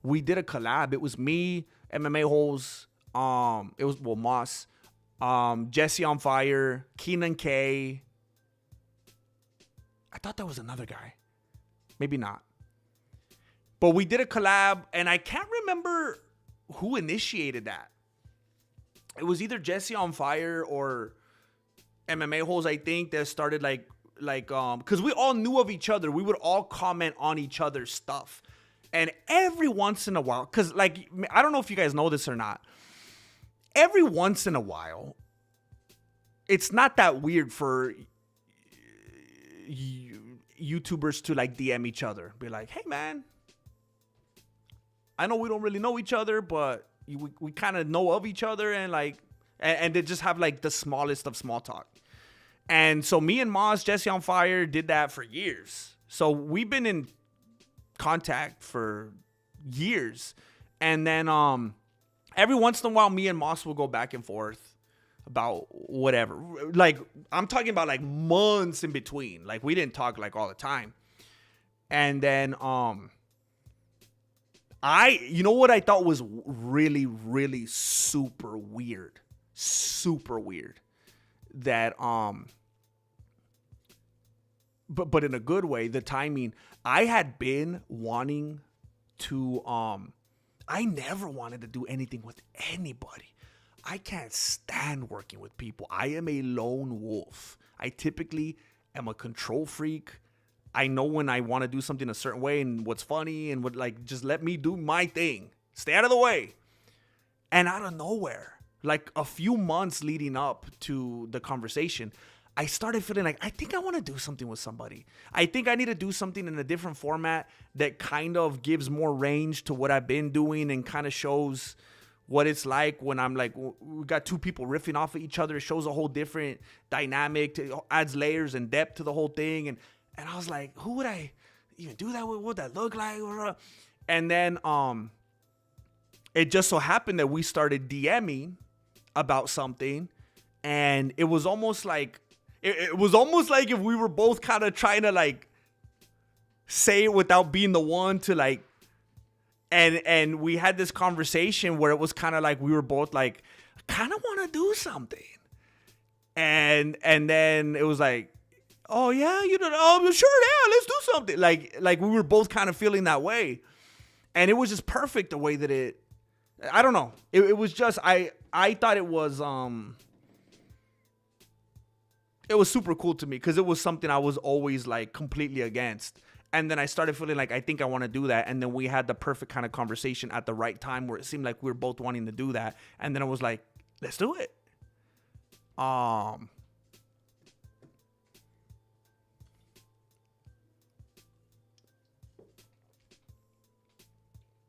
We did a collab. It was me, MMA Holes. It was, Moss, Jesse on Fire, Keenan K. I thought that was another guy. Maybe not. But we did a collab, and I can't remember who initiated that. It was either Jesse on Fire or MMA Holes, I think, that started like because we all knew of each other. We would all comment on each other's stuff. And every once in a while, because like, I don't know if you guys know this or not. Every once in a while, it's not that weird for YouTubers to like DM each other. Be like, hey man, I know we don't really know each other, but we kind of know of each other, and like, and they just have like the smallest of small talk. And so me and Moss, Jesse on Fire, did that for years. So we've been in contact for years. And then every once in a while, me and Moss will go back and forth about whatever. Like, I'm talking about like months in between. Like, we didn't talk like all the time. And then you know what I thought was really, really super weird, that but in a good way, the timing. I had been wanting to I never wanted to do anything with anybody. I can't stand working with people. I am a lone wolf. I typically am a control freak. I know when I want to do something a certain way and what's funny and what, like, just let me do my thing. Stay out of the way. And out of nowhere, like a few months leading up to the conversation, I started feeling like, I think I want to do something with somebody. I think I need to do something in a different format that kind of gives more range to what I've been doing and kind of shows what it's like when I'm like, we got two people riffing off of each other. It shows a whole different dynamic, adds layers and depth to the whole thing. And I was like, who would I even do that with? What would that look like? And then it just so happened that we started DMing about something. And it was almost like, it was almost like if we were both kind of trying to like say it without being the one to like, and we had this conversation where it was kind of like we were both like, I kind of want to do something. And then it was like, oh yeah, you know, oh sure, yeah, let's do something. Like we were both kind of feeling that way. And it was just perfect the way that I don't know. It was just, I thought it was super cool to me because it was something I was always like completely against. And then I started feeling like, I think I want to do that. And then we had the perfect kind of conversation at the right time where it seemed like we were both wanting to do that. And then I was like, let's do it.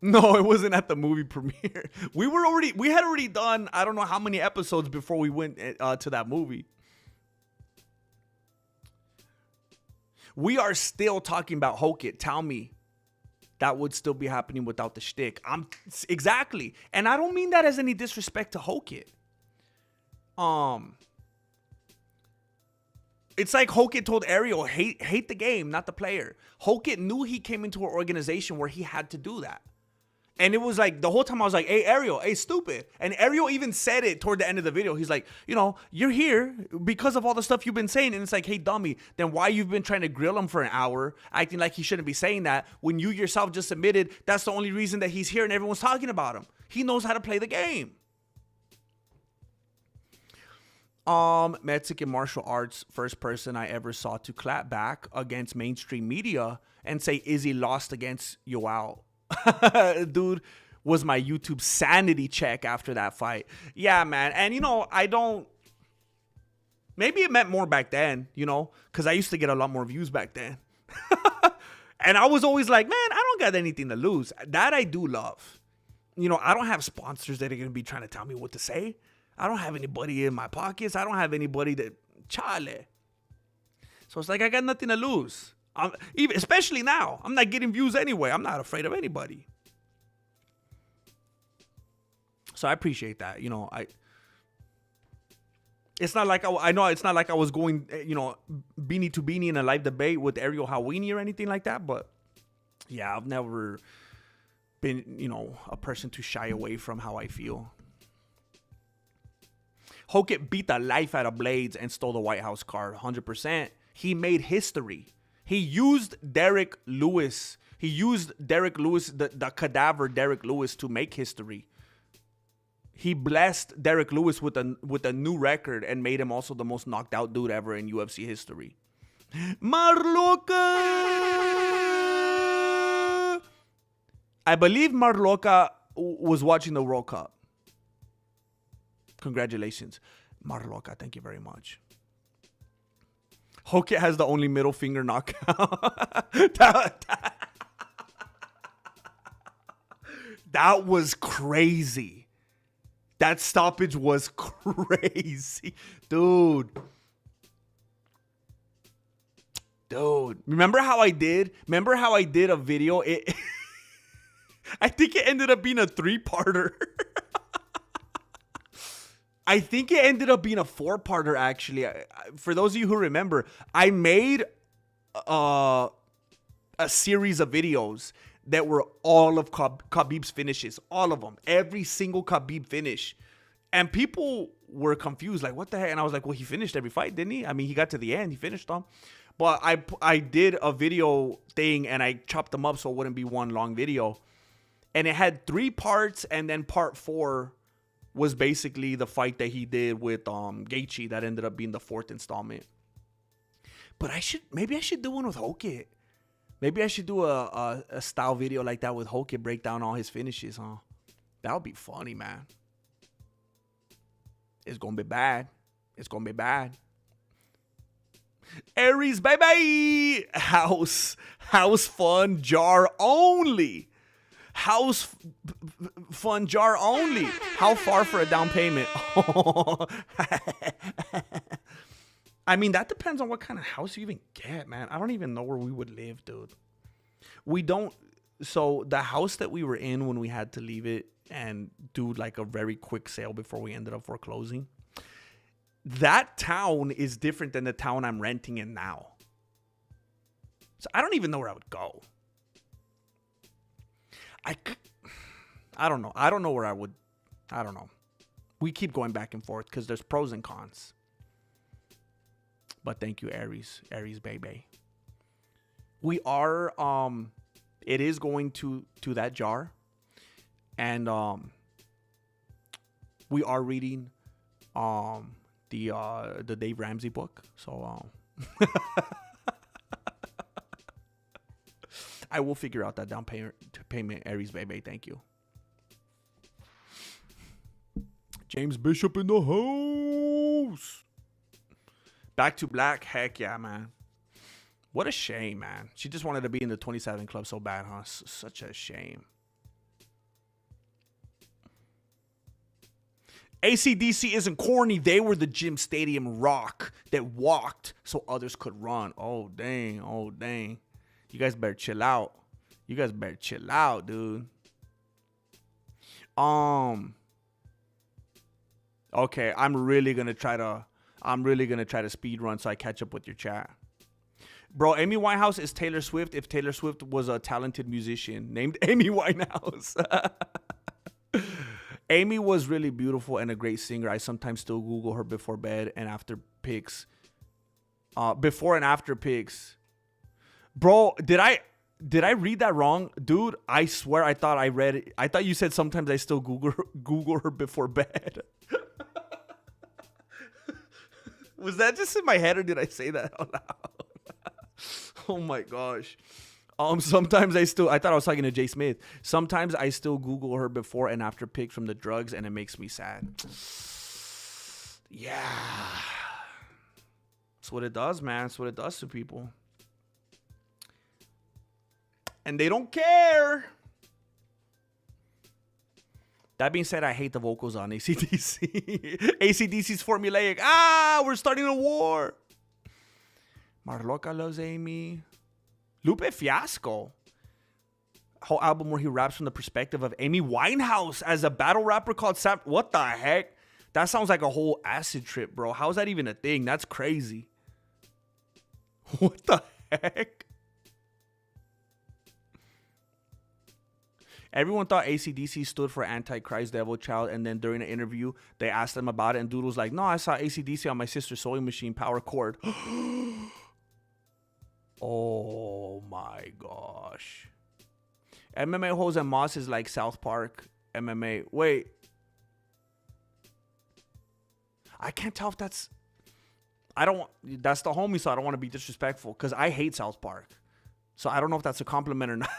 No, it wasn't at the movie premiere. We had already done, I don't know how many episodes before we went to that movie. We are still talking about Hokit. Tell me that would still be happening without the shtick. Exactly. And I don't mean that as any disrespect to Hokit. It's like Hokit told Ariel, hate the game, not the player. Hokit knew he came into an organization where he had to do that. And it was like, the whole time I was like, hey, Ariel, hey, stupid. And Ariel even said it toward the end of the video. He's like, you know, you're here because of all the stuff you've been saying. And it's like, hey, dummy, then why you've been trying to grill him for an hour, acting like he shouldn't be saying that when you yourself just admitted that's the only reason that he's here and everyone's talking about him. He knows how to play the game. Mexican martial arts, first person I ever saw to clap back against mainstream media and say Izzy lost against Yoao. Dude, was my YouTube sanity check after that fight. Yeah, man. And, you know, maybe it meant more back then, you know, because I used to get a lot more views back then. And I was always like, man, I don't got anything to lose. That I do love. You know, I don't have sponsors that are going to be trying to tell me what to say. I don't have anybody in my pockets. I don't have anybody that, chale. So it's like, I got nothing to lose. Especially now, I'm not getting views anyway. I'm not afraid of anybody. So I appreciate that. You know, it's not like I know it's not like I was going, you know, beanie to beanie in a live debate with Ariel Hawini or anything like that. But yeah, I've never been, you know, a person to shy away from how I feel. Hokit beat the life out of Blades and stole the White House card, 100%. He made history. He used Derek Lewis. He used Derek Lewis, the cadaver Derek Lewis, to make history. He blessed Derek Lewis with a new record and made him also the most knocked out dude ever in UFC history. Marloca! I believe Marloca was watching the World Cup. Congratulations. Marloca, thank you very much. Hokit has the only middle finger knockout. That was crazy. That stoppage was crazy. Dude. Remember how I did a video? I think it ended up being a 3-parter. I think it ended up being a 4-parter, actually. For those of you who remember, I made a series of videos that were all of Khabib's finishes. All of them. Every single Khabib finish. And people were confused. Like, what the heck? And I was like, well, he finished every fight, didn't he? I mean, he got to the end. He finished them. But I did a video thing, and I chopped them up so it wouldn't be one long video. And it had 3 parts, and then part 4 was basically the fight that he did with Gaethje. That ended up being the 4th installment. But maybe I should do one with Hokit. Maybe I should do a style video like that with Hokit, break down all his finishes, huh? That would be funny, man. It's gonna be bad. It's gonna be bad. Aries, baby! House fun jar only. House fun jar only. How far for a down payment? I mean, that depends on what kind of house you even get, man. I don't even know where we would live, dude. We don't. So the house that we were in when we had to leave it and do like a very quick sale before we ended up foreclosing, that town is different than the town I'm renting in now. So I don't even know where I would go. I don't know. I don't know where I would. I don't know. We keep going back and forth because there's pros and cons. But thank you, Aries. Aries, baby. We are, it is going to that jar. And we are reading the Dave Ramsey book. So I will figure out that down payment, Aries, baby. Thank you. James Bishop in the house. Back to black. Heck yeah, man. What a shame, man. She just wanted to be in the 27 club so bad, huh? Such a shame. AC/DC isn't corny. They were the gym stadium rock that walked so others could run. Oh, dang. Oh, dang. You guys better chill out. You guys better chill out, dude. Okay, I'm really gonna try to speed run so I catch up with your chat. Bro, Amy Winehouse is Taylor Swift if Taylor Swift was a talented musician named Amy Winehouse. Amy was really beautiful and a great singer. I sometimes still Google her before bed and after pics. Before and after pics. Bro, did I read that wrong? Dude, I swear I thought I read it. I thought you said sometimes I still Google her before bed. Was that just in my head or did I say that out loud? Oh my gosh. Sometimes I thought I was talking to Jay Smith. Sometimes I still Google her before and after pics from the drugs and it makes me sad. Yeah. That's what it does, man. That's what it does to people. And they don't care. That being said, I hate the vocals on AC/DC. AC/DC's formulaic. We're starting a war. Marloca loves Amy. Lupe Fiasco. Whole album where he raps from the perspective of Amy Winehouse as a battle rapper called Sap. What the heck? That sounds like a whole acid trip, bro. How's that even a thing? That's crazy. What the heck? Everyone thought AC/DC stood for Antichrist Devil Child, and then during an interview, they asked them about it, and Dude was like, no, I saw AC/DC on my sister's sewing machine power cord. Oh my gosh. MMA Hoes and Moss is like South Park MMA. Wait. I can't tell if that's... That's the homie, so I don't want to be disrespectful, because I hate South Park. So I don't know if that's a compliment or not.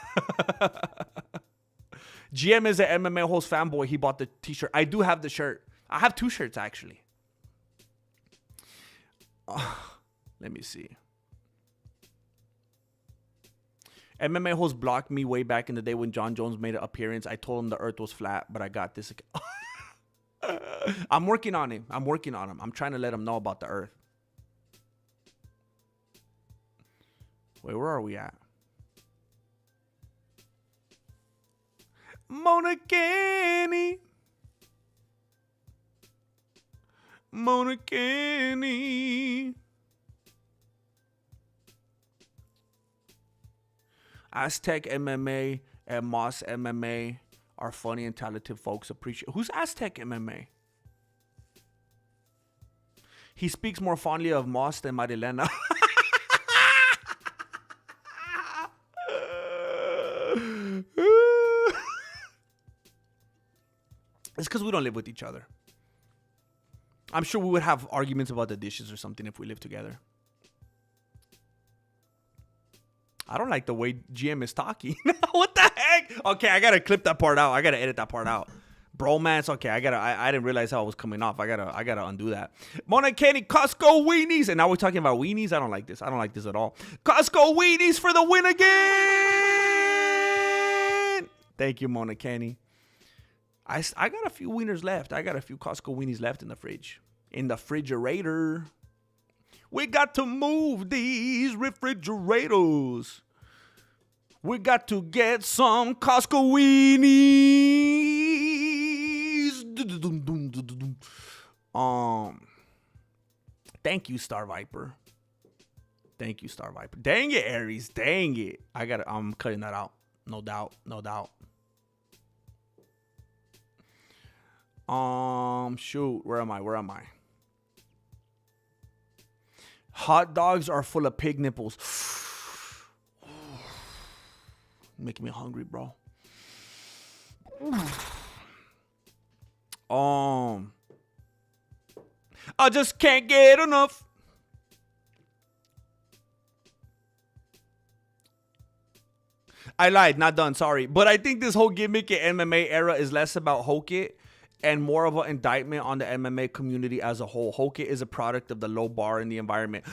GM is an MMA host fanboy. He bought the t-shirt. I do have the shirt. I have 2 shirts, actually. Let me see. MMA host blocked me way back in the day when John Jones made an appearance. I told him the earth was flat, but I got this. I'm working on him. I'm trying to let him know about the earth. Wait, where are we at? Mona Kenny. Mona Kenny. Aztec MMA and Moss MMA are funny and talented folks. Appreciate. Who's Aztec MMA? He speaks more fondly of Moss than Marilena. It's because we don't live with each other. I'm sure we would have arguments about the dishes or something if we lived together. I don't like the way GM is talking. What the heck? Okay, I gotta clip that part out. I gotta edit that part out. Bromance. Okay, I didn't realize how it was coming off. I gotta undo that. Mona Kenny, Costco weenies, and now we're talking about weenies. I don't like this. I don't like this at all. Costco weenies for the win again. Thank you, Mona Kenny. I got a few wieners left. I got a few Costco weenies left in the fridge. In the refrigerator. We got to move these refrigerators. We got to get some Costco weenies. Thank you, Star Viper. Thank you, Star Viper. Dang it, Aries. Dang it. I'm cutting that out. No doubt. No doubt. Shoot. Where am I? Hot dogs are full of pig nipples. Making me hungry, bro. I just can't get enough. I lied, not done, sorry. But I think this whole gimmick in MMA era is less about Hokit and more of an indictment on the MMA community as a whole. Hokit is a product of the low bar in the environment.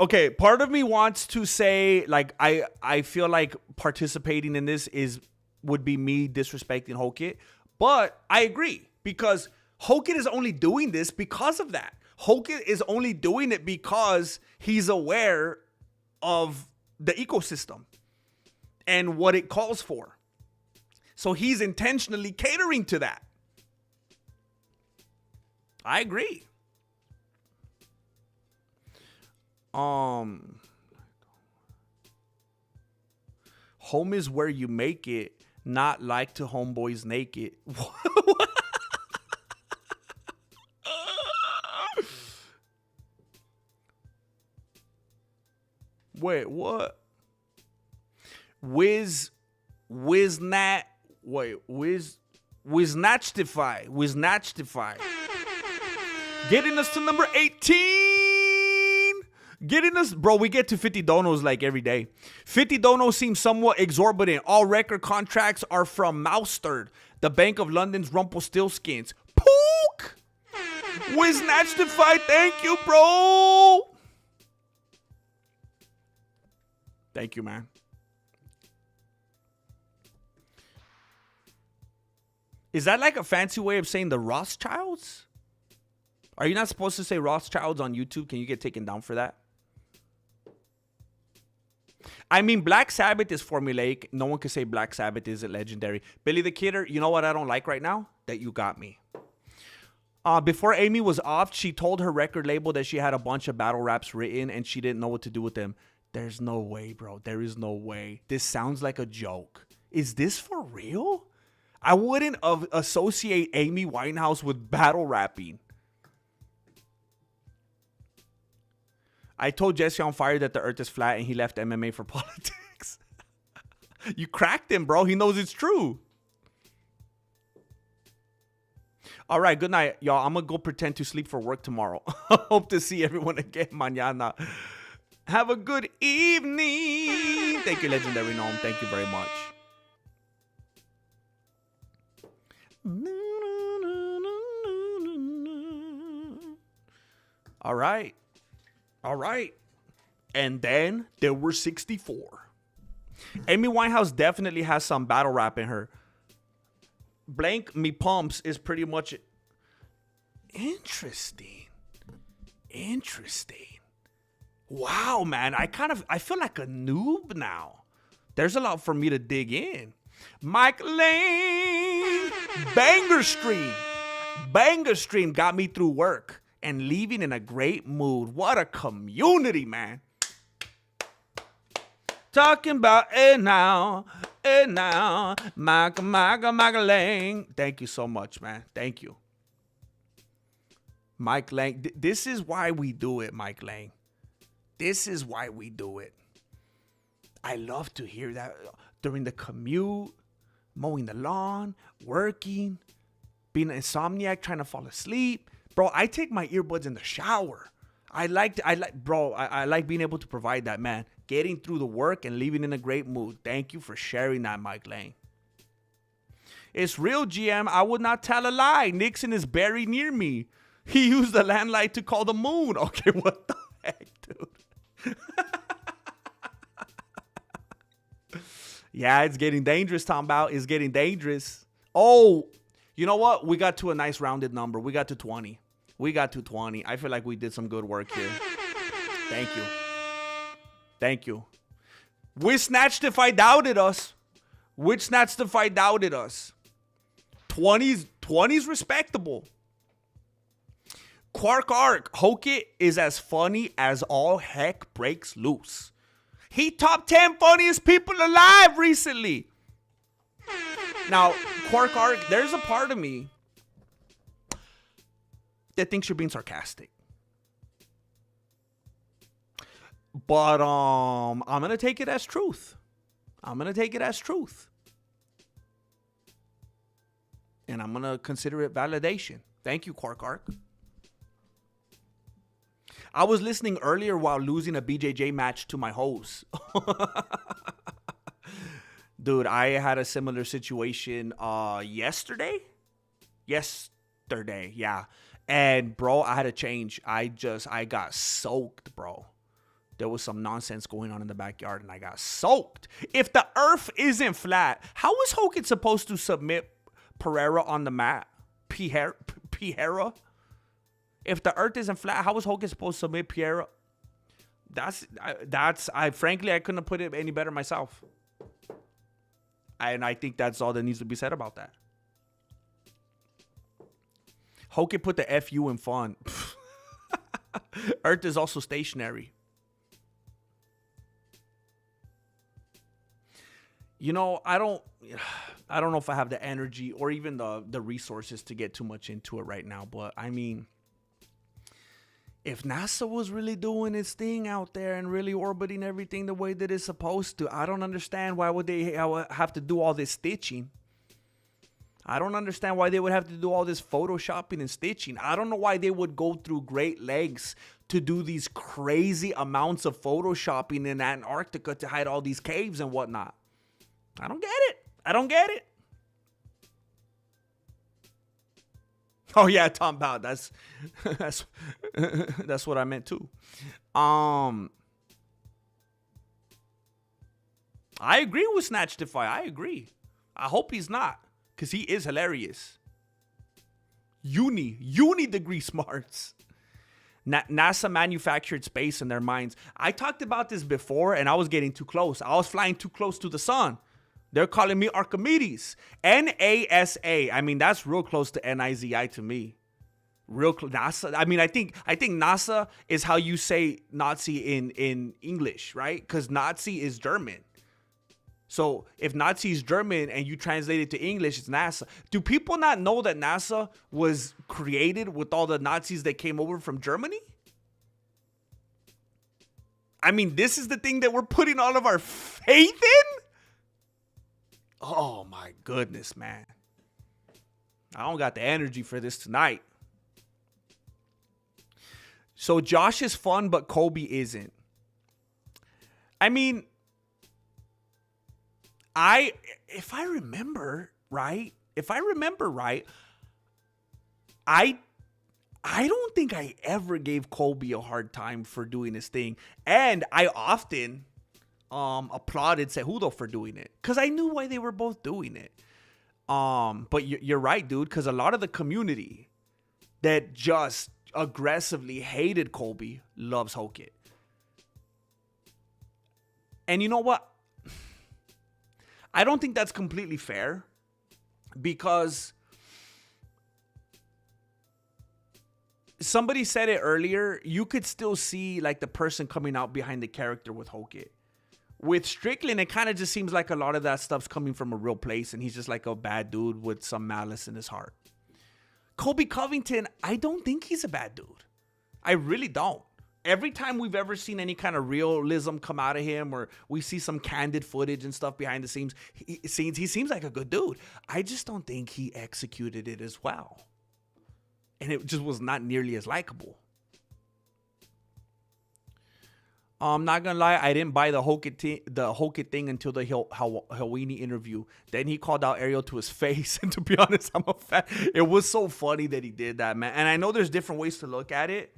Okay, part of me wants to say, like, I feel like participating in this would be me disrespecting Hokit. But I agree, because Hokit is only doing this because of that. Hokit is only doing it because he's aware of the ecosystem and what it calls for. So he's intentionally catering to that. I agree. Home is where you make it, not like to homeboys naked. Wait, what? Wiznatchtify. Getting us to number 18. Getting us, bro, we get to 50 donos like every day. 50 donos seems somewhat exorbitant. All record contracts are from Moustard, the Bank of London's Rumpelstiltskins. Pook! Wiznatchtify, thank you, bro. Thank you, man. Is that like a fancy way of saying the Rothschilds? Are you not supposed to say Rothschilds on YouTube? Can you get taken down for that? I mean, Black Sabbath is formulaic. No one can say Black Sabbath isn't legendary. Billy the Kidder, you know what I don't like right now? That you got me. Before Amy was off, she told her record label that she had a bunch of battle raps written and she didn't know what to do with them. There's no way, bro. There is no way. This sounds like a joke. Is this for real? I wouldn't associate Amy Winehouse with battle rapping. I told Jesse on Fire that the earth is flat and he left MMA for politics. You cracked him, bro. He knows it's true. All right, good night, y'all. I'm going to go pretend to sleep for work tomorrow. Hope to see everyone again mañana. Have a good evening. Thank you, Legendary Gnome. Thank you very much. All right. All right. And then there were 64. Amy Winehouse definitely has some battle rap in her. Blank Me Pumps is pretty much interesting. Interesting. Wow, man. I feel like a noob now. There's a lot for me to dig in. Mike Lane. Banger stream. Banger stream got me through work and leaving in a great mood. What a community, man. Talking about it now, Mike Lane. Thank you so much, man. Thank you. Mike Lang. This is why we do it, Mike Lang. This is why we do it. I love to hear that during the commute, mowing the lawn, working, being an insomniac, trying to fall asleep. Bro, I take my earbuds in the shower. I like being able to provide that, man. Getting through the work and leaving in a great mood. Thank you for sharing that, Mike Lang. It's real, GM. I would not tell a lie. Nixon is buried near me. He used the landline to call the moon. Okay, what the heck, dude? Yeah, it's getting dangerous, Tom Bow. It's getting dangerous. Oh, you know what? We got to a nice rounded number. We got to 20. We got to 20. I feel like we did some good work here. Thank you. Thank you. We snatched if I doubted us. Which snatched if I doubted us. 20's respectable. Quark Arc. Hokit is as funny as all heck breaks loose. He top 10 funniest people alive recently. Now, Quark Arc, there's a part of me that thinks you're being sarcastic. But I'm going to take it as truth. I'm going to take it as truth. And I'm going to consider it validation. Thank you, Quark Arc. I was listening earlier while losing a BJJ match to my host. Dude, I had a similar situation yesterday. Yesterday, yeah. And, bro, I had to change. I got soaked, bro. There was some nonsense going on in the backyard, and I got soaked. If the earth isn't flat, how is Hogan supposed to submit Pereira on the mat? Pereira? If the earth isn't flat, how is Hogan supposed to submit Pereira? Frankly, I couldn't have put it any better myself. And I think that's all that needs to be said about that. Hogan put the FU in fun. Earth is also stationary. You know, I don't know if I have the energy or even the resources to get too much into it right now. But I mean, if NASA was really doing its thing out there and really orbiting everything the way that it's supposed to, I don't understand why would they have to do all this stitching. I don't understand why they would have to do all this photoshopping and stitching. I don't know why they would go through great lengths to do these crazy amounts of photoshopping in Antarctica to hide all these caves and whatnot. I don't get it. I don't get it. Oh yeah, Tom Bow. That's what I meant too. I agree with Snatchtify. I agree. I hope he's not, because he is hilarious. Uni degree smarts. NASA manufactured space in their minds. I talked about this before, and I was getting too close. I was flying too close to the sun. They're calling me Archimedes. NASA. I mean, that's real close to NIZI to me. Real close. NASA. I mean, I think NASA is how you say Nazi in English, right? Because Nazi is German. So if Nazi is German and you translate it to English, it's NASA. Do people not know that NASA was created with all the Nazis that came over from Germany? I mean, this is the thing that we're putting all of our faith in? Oh my goodness, man. I don't got the energy for this tonight. So Josh is fun, but Kobe isn't. I mean, if I remember right, I don't think I ever gave Kobe a hard time for doing his thing. And I often applauded Cejudo for doing it, because I knew why they were both doing it. But you're right, dude, because a lot of the community that just aggressively hated Kobe loves Hokit. And you know what? I don't think that's completely fair because somebody said it earlier. You could still see like the person coming out behind the character with Hokit. With Strickland, it kind of just seems like a lot of that stuff's coming from a real place, and he's just like a bad dude with some malice in his heart. Colby Covington, I don't think he's a bad dude. I really don't. Every time we've ever seen any kind of realism come out of him, or we see some candid footage and stuff behind the scenes, he seems like a good dude. I just don't think he executed it as well. And it just was not nearly as likable. I'm not gonna lie, I didn't buy the Hokit thing until the Helwani interview. Then he called out Ariel to his face, and to be honest, I'm a fan. It was so funny that he did that, man. And I know there's different ways to look at it.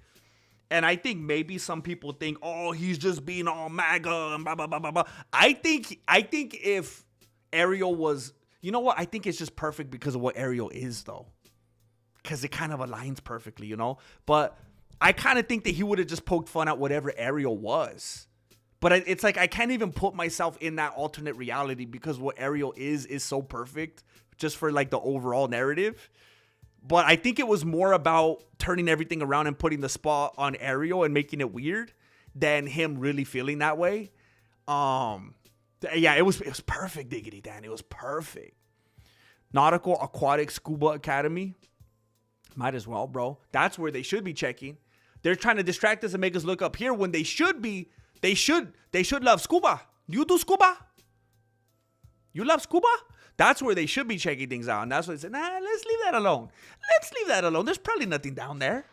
And I think maybe some people think, oh, he's just being all MAGA and blah blah blah blah blah. I think if Ariel was, you know what? I think it's just perfect because of what Ariel is, though, because it kind of aligns perfectly, you know. But I kind of think that he would have just poked fun at whatever Ariel was. But it's like I can't even put myself in that alternate reality because what Ariel is so perfect just for like the overall narrative. But I think it was more about turning everything around and putting the spot on Ariel and making it weird than him really feeling that way. Yeah, it was perfect, Diggity Dan. It was perfect. Nautical Aquatic Scuba Academy. Might as well, bro. That's where they should be checking. They're trying to distract us and make us look up here when they should be. They should love scuba. You do scuba? You love scuba? That's where they should be checking things out. And that's what they said, nah, let's leave that alone. Let's leave that alone. There's probably nothing down there.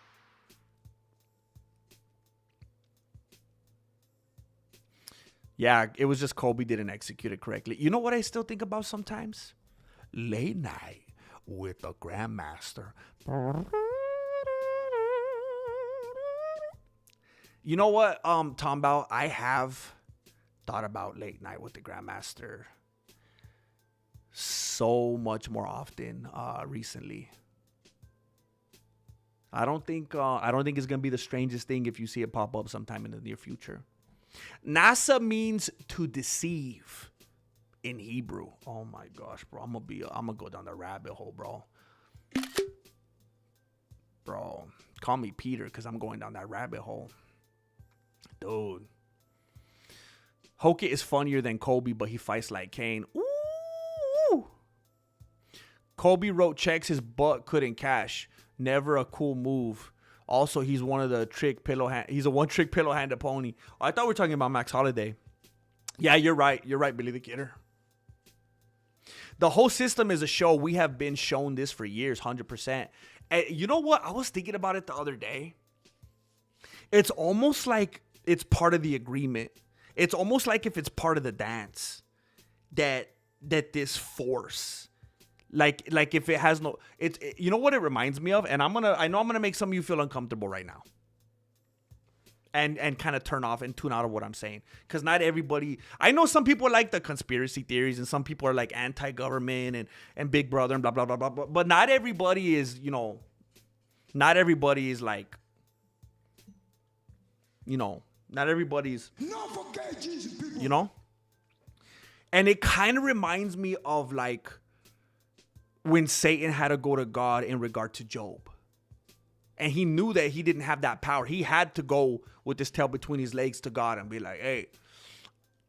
Yeah, it was just Colby didn't execute it correctly. You know what I still think about sometimes? Late Night with the Grandmaster. You know what, Tom Bao? I have thought about Late Night with the Grandmaster so much more often recently. I don't think it's gonna be the strangest thing if you see it pop up sometime in the near future. NASA means to deceive in Hebrew. Oh my gosh, bro! I'm gonna go down the rabbit hole, bro. Bro, call me Peter because I'm going down that rabbit hole. Dude. Hokit is funnier than Colby, but he fights like Kane. Ooh. Colby wrote checks his butt couldn't cash. Never a cool move. Also, he's one of the he's a one-trick pillow-handed pony. I thought we were talking about Max Holiday. Yeah, you're right. You're right, Billy the Kidder. The whole system is a show. We have been shown this for years, 100%. And you know what? I was thinking about it the other day. It's almost like it's part of the agreement. It's almost like if it's part of the dance that this force, like if it has no, you know what it reminds me of? And I know I'm gonna make some of you feel uncomfortable right now. And kind of turn off and tune out of what I'm saying. Because not everybody, I know some people like the conspiracy theories and some people are like anti-government and Big Brother and blah, blah, blah, blah, blah. But not everybody is, not everybody is like, not everybody's, And it kind of reminds me of like when Satan had to go to God in regard to Job. And he knew that he didn't have that power. He had to go with his tail between his legs to God and be like, hey,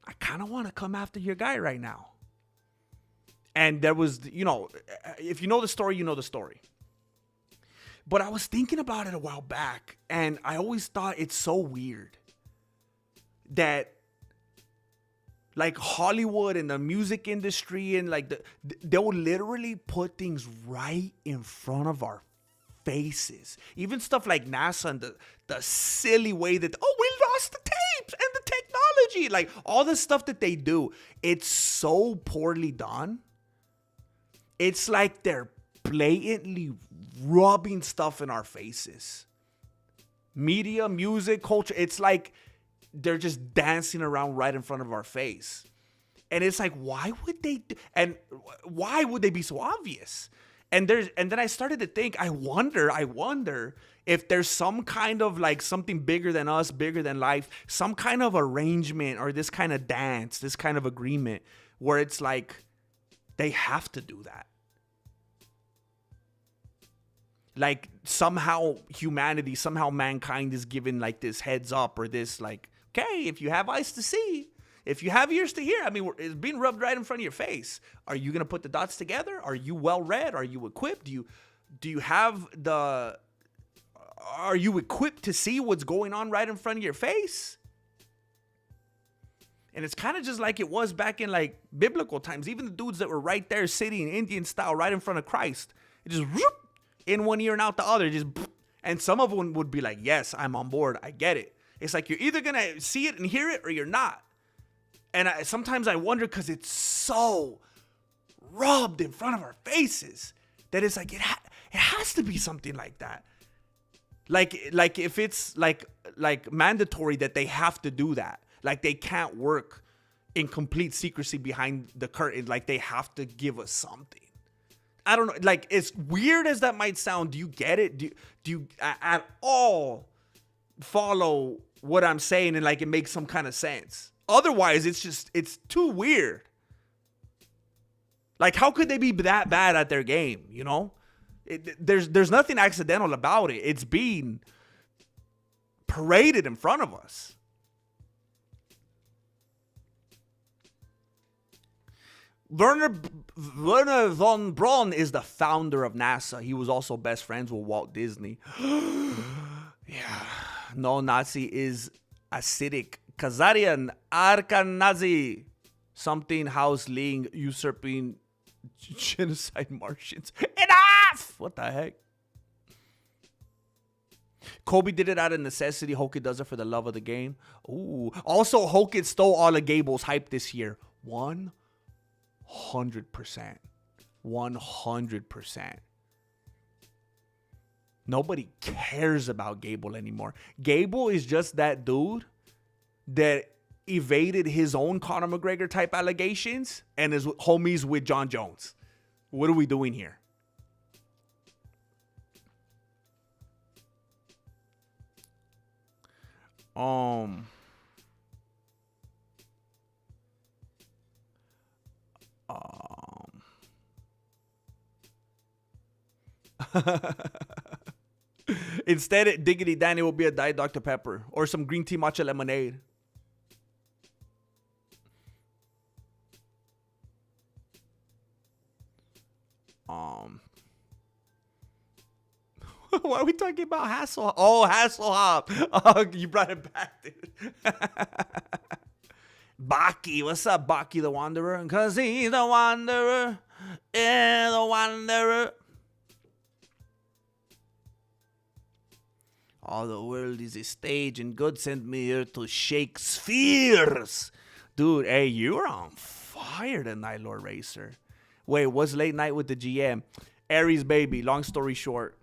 I kind of want to come after your guy right now. And there was, if you know the story, you know the story. But I was thinking about it a while back, and I always thought it's so weird that like Hollywood and the music industry and like they'll literally put things right in front of our faces. Even stuff like NASA and the silly way that, we lost the tapes and the technology. Like all the stuff that they do, it's so poorly done. It's like they're blatantly rubbing stuff in our faces. Media, music, culture, it's like they're just dancing around right in front of our face. And it's like, why would they be so obvious? And then I started to think, I wonder if there's some kind of like something bigger than us, bigger than life, some kind of arrangement or this kind of dance, this kind of agreement where it's like they have to do that. Like somehow humanity, somehow mankind is given like this heads up or this like, okay, if you have eyes to see, if you have ears to hear, I mean, it's being rubbed right in front of your face. Are you going to put the dots together? Are you well read? Are you equipped? Do you have are you equipped to see what's going on right in front of your face? And it's kind of just like it was back in like biblical times. Even the dudes that were right there sitting Indian style right in front of Christ, it just whoop, in one ear and out the other. And some of them would be like, yes, I'm on board. I get it. It's like you're either going to see it and hear it or you're not. And sometimes I wonder because it's so rubbed in front of our faces that it's like it has to be something like that. Like if it's like mandatory that they have to do that. Like they can't work in complete secrecy behind the curtain. Like they have to give us something. I don't know. Like as weird as that might sound, do you get it? Do you at all follow what I'm saying and like it makes some kind of sense? Otherwise, it's too weird. Like, how could they be that bad at their game, you know? There's nothing accidental about it. It's being paraded in front of us. Werner von Braun is the founder of NASA. He was also best friends with Walt Disney. Yeah. No Nazi is acidic. Khazarian, Arkanazi, something House Ling, usurping genocide Martians. Enough! What the heck? Kobe did it out of necessity. Hokie does it for the love of the game. Ooh. Also, Hokie stole all of Gable's hype this year. 100%. 100%. Nobody cares about Gable anymore. Gable is just that dude that evaded his own Conor McGregor type allegations and is homies with John Jones. What are we doing here? Instead, Diggity Danny will be a Diet Dr. Pepper or some green tea matcha lemonade. Why are we talking about Hasselhoff? Oh, Hasselhoff. Oh, you brought it back, dude. Baki. What's up, Baki the Wanderer? Because he's the Wanderer. Yeah, the Wanderer. All the world is a stage, and God sent me here to shake spheres. Dude, hey, you're on fire tonight, Lord Racer. Wait, what's late night with the GM? Aries baby, long story short.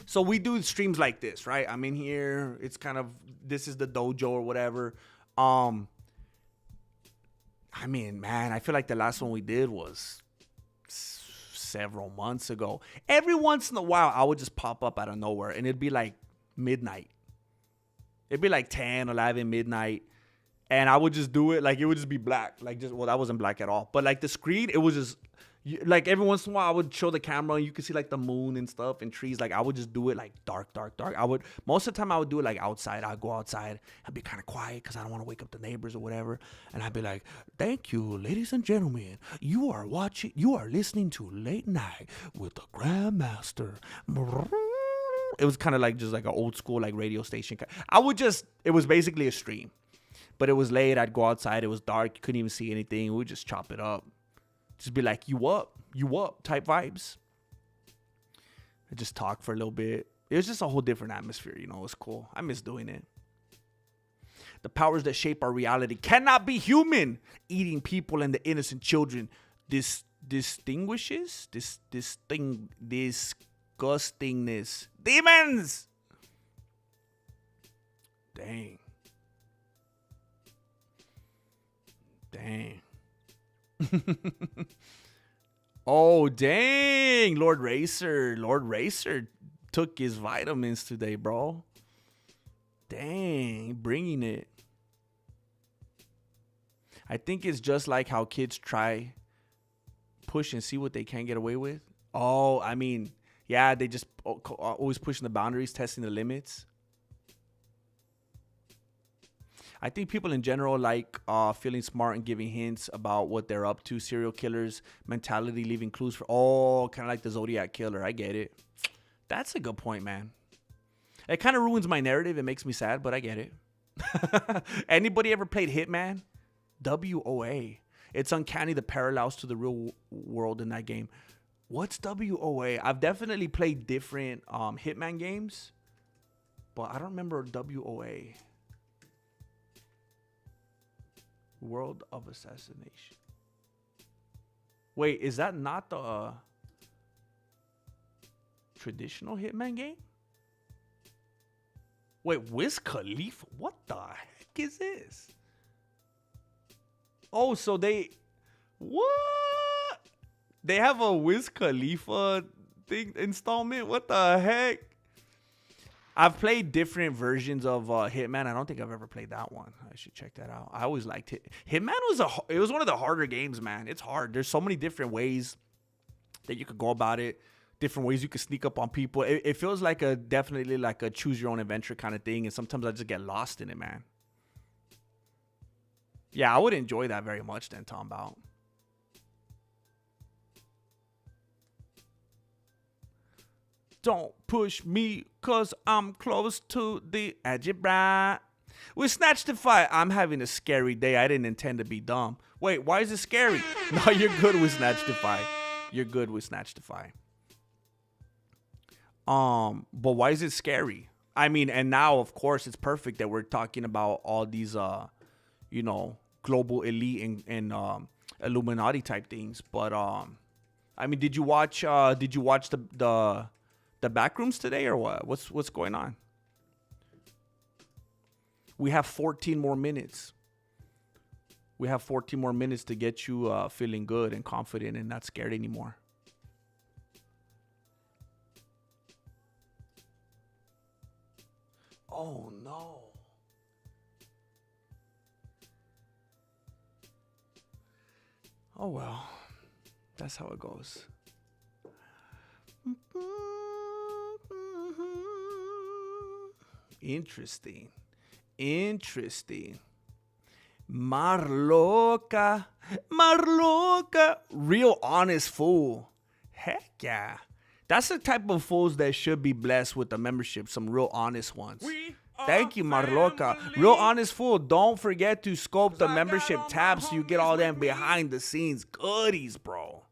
So we do streams like this, right? I'm in here. It's kind of, this is the dojo or whatever. I mean, man, I feel like the last one we did was several months ago. Every once in a while, I would just pop up out of nowhere, and it'd be like midnight. It'd be like 10, 11, midnight. And I would just do it. Like, it would just be black. Like, just, well, that wasn't black at all. But, like, the screen, it was just, like, every once in a while, I would show the camera, and you could see, like, the moon and stuff and trees. Like, I would just do it, like, dark, dark, dark. Most of the time, I would do it, like, outside. I'd go outside. I'd be kind of quiet because I don't want to wake up the neighbors or whatever. And I'd be like, thank you, ladies and gentlemen. You are listening to Late Night with the Grandmaster. It was kind of like just like an old school, like, radio station. It was basically a stream. But it was late. I'd go outside. It was dark. You couldn't even see anything. We would just chop it up. Just be like, you up type vibes. I just talk for a little bit. It was just a whole different atmosphere. You know, it was cool. I miss doing it. The powers that shape our reality cannot be human. Eating people and the innocent children. Distinguishes? Disgustingness. Demons! Dang. Oh, dang. Lord Racer. Lord Racer took his vitamins today, bro. Dang, bringing it. I think it's just like how kids try push and see what they can get away with. Oh, I mean, yeah, they just always pushing the boundaries, testing the limits. I think people in general like feeling smart and giving hints about what they're up to. Serial killers mentality, leaving clues for kind of like the Zodiac killer. I get it. That's a good point, man. It kind of ruins my narrative. It makes me sad, but I get it. Anybody ever played Hitman? WOA. It's uncanny the parallels to the real world in that game. What's WOA? I've definitely played different Hitman games, but I don't remember WOA. World of Assassination. Wait, is that not the traditional Hitman game? Wait, Wiz Khalifa? What the heck is this? Oh, so what? They have a Wiz Khalifa thing installment? What the heck? I've played different versions of Hitman. I don't think I've ever played that one. I should check that out. I always liked it. Hitman was one of the harder games, man. It's hard. There's so many different ways that you could go about it. Different ways you could sneak up on people. It feels like definitely like a choose your own adventure kind of thing. And sometimes I just get lost in it, man. Yeah, I would enjoy that very much then, Tom Bow. Don't push me, cause I'm close to the algebra. We snatched the fight. I'm having a scary day. I didn't intend to be dumb. Wait, why is it scary? No, you're good with snatch the fight. You're good with snatch the fight. But why is it scary? I mean, and now of course it's perfect that we're talking about all these global elite and Illuminati type things. But I mean, did you watch the Backrooms today or what? What's going on? We have 14 more minutes. We have 14 more minutes to get you feeling good and confident and not scared anymore. Oh no. Oh well. That's how it goes. Interesting. Marloca. Real honest fool. Heck yeah. That's the type of fools that should be blessed with a membership. Some real honest ones. Thank you, Marloca. Real honest fool. Don't forget to scope the membership tab so you get all them behind the scenes goodies, bro.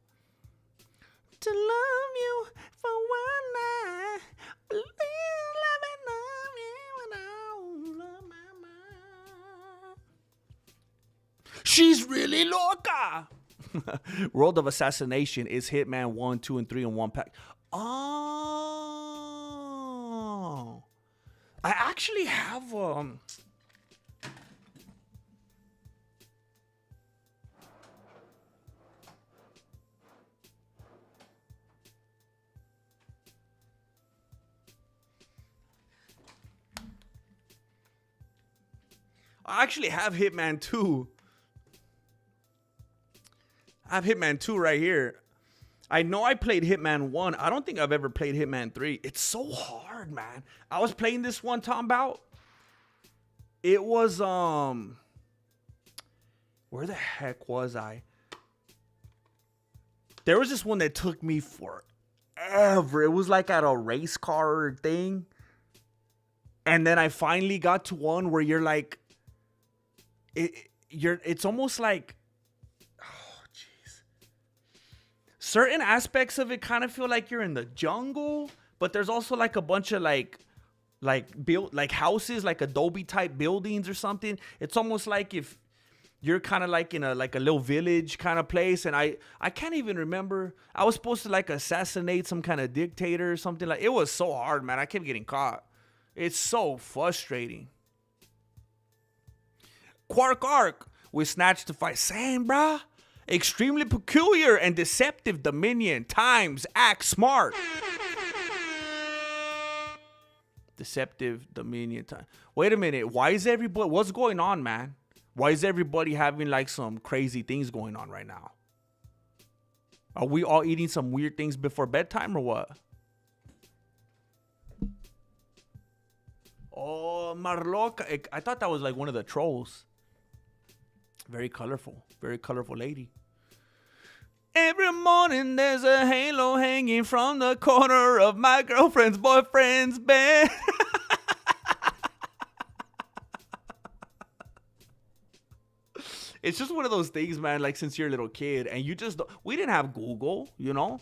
To love you for one night. Please let me love you with all of my mind. She's really loca. World of Assassination is Hitman 1, 2, and 3 in one pack. Oh. I actually have Hitman 2. I have Hitman 2 right here. I know I played Hitman 1. I don't think I've ever played Hitman 3. It's so hard, man. I was playing this one time bout. It was where the heck was I? There was this one that took me forever. It was like at a race car thing. And then I finally got to one where you're like it's almost like certain aspects of it kind of feel like you're in the jungle, but there's also like a bunch of like houses, like Adobe type buildings or something. It's almost like if you're kind of like in a little village kind of place, and I can't even remember. I was supposed to like assassinate some kind of dictator or something. Like, it was so hard, man. I kept getting caught. It's so frustrating. Quark Arc with Snatch to Fight. Same, bruh. Extremely peculiar and deceptive dominion. Times act smart. Deceptive dominion time. Wait a minute. Why is everybody... What's going on, man? Why is everybody having like some crazy things going on right now? Are we all eating some weird things before bedtime or what? Oh, Marloca. I thought that was like one of the trolls. Very colorful lady. Every morning there's a halo hanging from the corner of my girlfriend's boyfriend's bed. It's just one of those things, man, like since you're a little kid and you just don't, we didn't have Google, you know?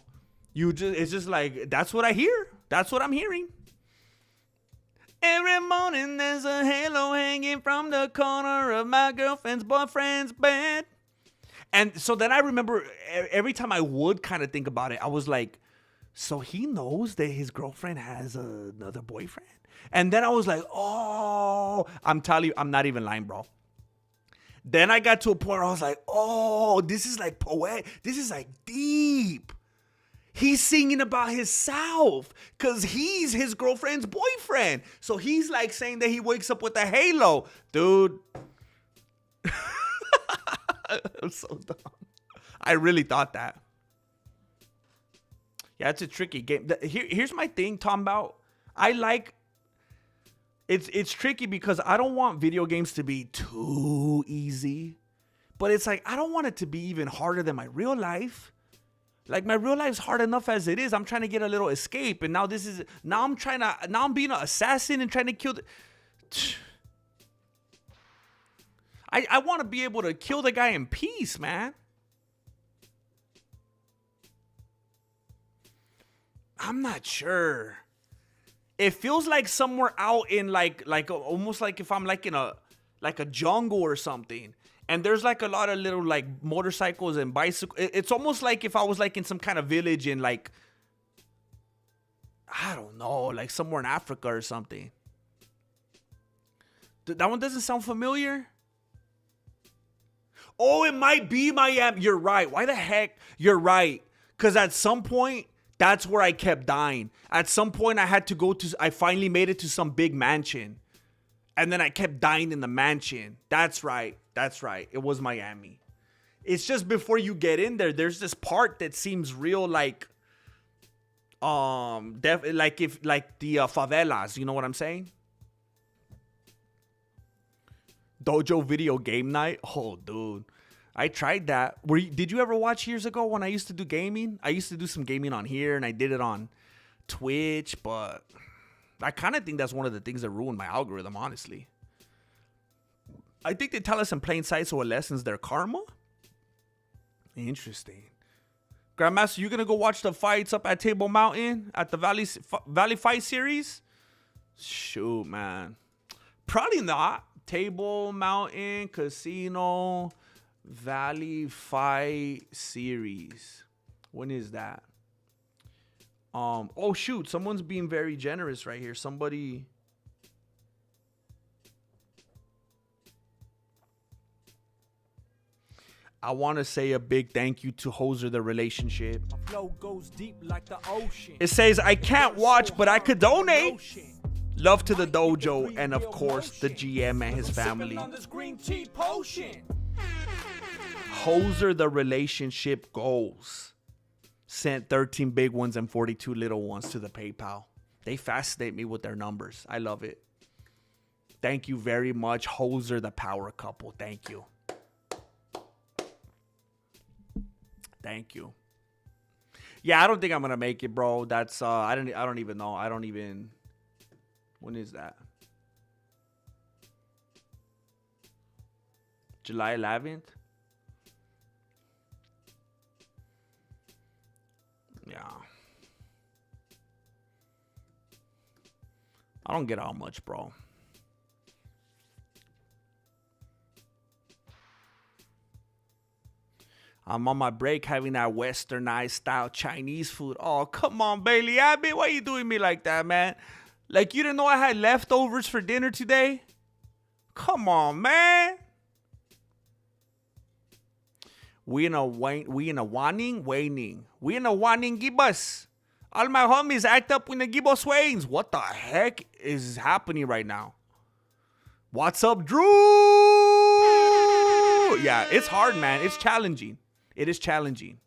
It's just like, that's what I hear. That's what I'm hearing. Every morning there's a halo hanging from the corner of my girlfriend's boyfriend's bed. And so then I remember every time I would kind of think about it, I was like, so he knows that his girlfriend has another boyfriend? And then I was like, oh, I'm telling you, I'm not even lying, bro. Then I got to a point where I was like, oh, this is like poetic. This is like deep. He's singing about himself because he's his girlfriend's boyfriend. So he's like saying that he wakes up with a halo. Dude. I'm so dumb. I really thought that. Yeah, it's a tricky game. Here's my thing, Tom, about I like... It's tricky because I don't want video games to be too easy. But it's like, I don't want it to be even harder than my real life. Like, my real life's hard enough as it is. I'm trying to get a little escape. And now I'm being an assassin and trying to kill I want to be able to kill the guy in peace, man. I'm not sure. It feels like somewhere out in like almost like if I'm like in a jungle or something, and there's like a lot of little like motorcycles and bicycles. It's almost like if I was like in some kind of village in like, I don't know, like somewhere in Africa or something. That one doesn't sound familiar. Oh, it might be Miami. You're right. Why the heck? You're right. Because at some point, that's where I kept dying. At some point, I finally made it to some big mansion. And then I kept dying in the mansion. That's right. It was Miami. It's just before you get in there, there's this part that seems real like, like the favelas. You know what I'm saying? Dojo video game night. Oh, dude. I tried that. Did you ever watch years ago when I used to do gaming? I used to do some gaming on here, and I did it on Twitch, but I kind of think that's one of the things that ruined my algorithm, honestly. I think they tell us in plain sight so it lessens their karma. Interesting. Grandmaster, you going to go watch the fights up at Table Mountain at the Valley Fight Series? Shoot, man. Probably not. Table Mountain Casino Valley Fight Series. When is that? Oh shoot, someone's being very generous right here. Somebody. I want to say a big thank you to Hoser the Relationship. My flow goes deep like the ocean. It says I can't watch, but I could donate. Love to the dojo and of course the GM and his family. Hoser the Relationship goals. Sent 13 big ones and 42 little ones to the PayPal. They fascinate me with their numbers. I love it. Thank you very much, Hoser the Power Couple. Thank you. Thank you. Yeah, I don't think I'm gonna make it, bro. That's I don't even know. When is that? July 11th? Yeah. I don't get out much, bro. I'm on my break having that westernized style Chinese food. Oh, come on, Bailey Abbott. Why you doing me like that, man? Like, you didn't know I had leftovers for dinner today? Come on, man. We in a waning. We in a waning gibas. All my homies act up when the gibos wanes. What the heck is happening right now? What's up, Drew? Yeah, it's hard, man. It's challenging. It is challenging.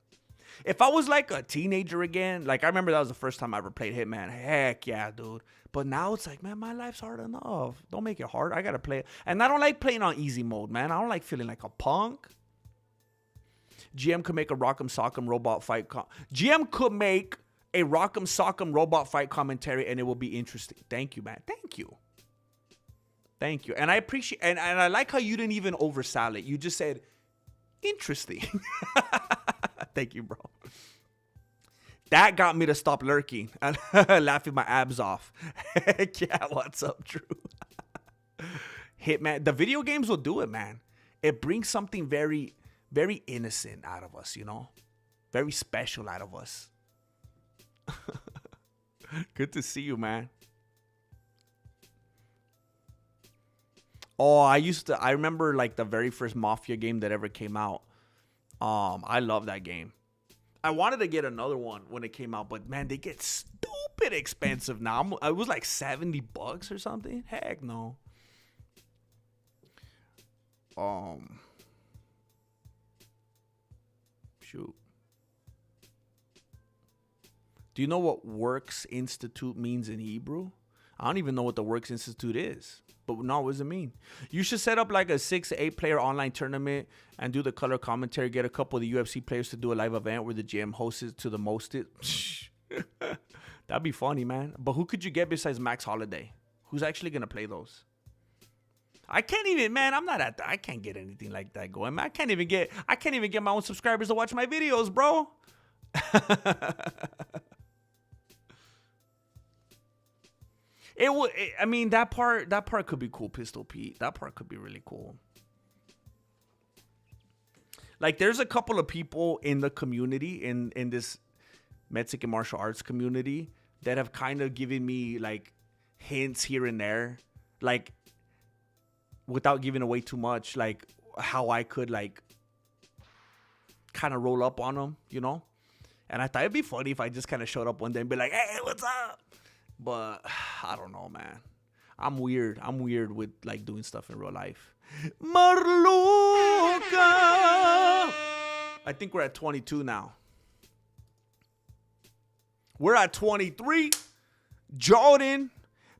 If I was like a teenager again, like I remember that was the first time I ever played Hitman. Heck yeah, dude. But now it's like, man, my life's hard enough. Don't make it hard. I got to play it. And I don't like playing on easy mode, man. I don't like feeling like a punk. GM could make a Rock'em Sock'em robot fight. GM could make a Rock'em Sock'em robot fight commentary and it will be interesting. Thank you, man. Thank you. Thank you. And I appreciate, and I like how you didn't even oversell it. You just said, interesting. Thank you, bro. That got me to stop lurking and laughing my abs off. Heck yeah, what's up, Drew? Hitman. The video games will do it, man. It brings something very, very innocent out of us, you know? Very special out of us. Good to see you, man. Oh, I remember like the very first Mafia game that ever came out. I love that game. I wanted to get another one when it came out, but man, they get stupid expensive now. It was like $70 or something. Heck no. Shoot. Do you know what Works Institute means in Hebrew? I don't even know what the Works Institute is. But no, what does it mean? You should set up like a 6 to 8 player online tournament and do the color commentary. Get a couple of the UFC players to do a live event where the GM hosts it to the most it. That'd be funny, man. But who could you get besides Max Holiday? Who's actually gonna play those? I can't even, man. I'm not at. I can't get anything like that going. Man, I can't even get my own subscribers to watch my videos, bro. It would. I mean, that part could be cool, Pistol Pete. That part could be really cool. Like, there's a couple of people in the community, in this Mexican martial arts community, that have kind of given me like hints here and there, like without giving away too much, like how I could like kind of roll up on them, you know. And I thought it'd be funny if I just kind of showed up one day and be like, "Hey, what's up?" But I don't know, man. I'm weird. I'm weird with like doing stuff in real life. Marluca. I think we're at 22 now. We're at 23. Jordan.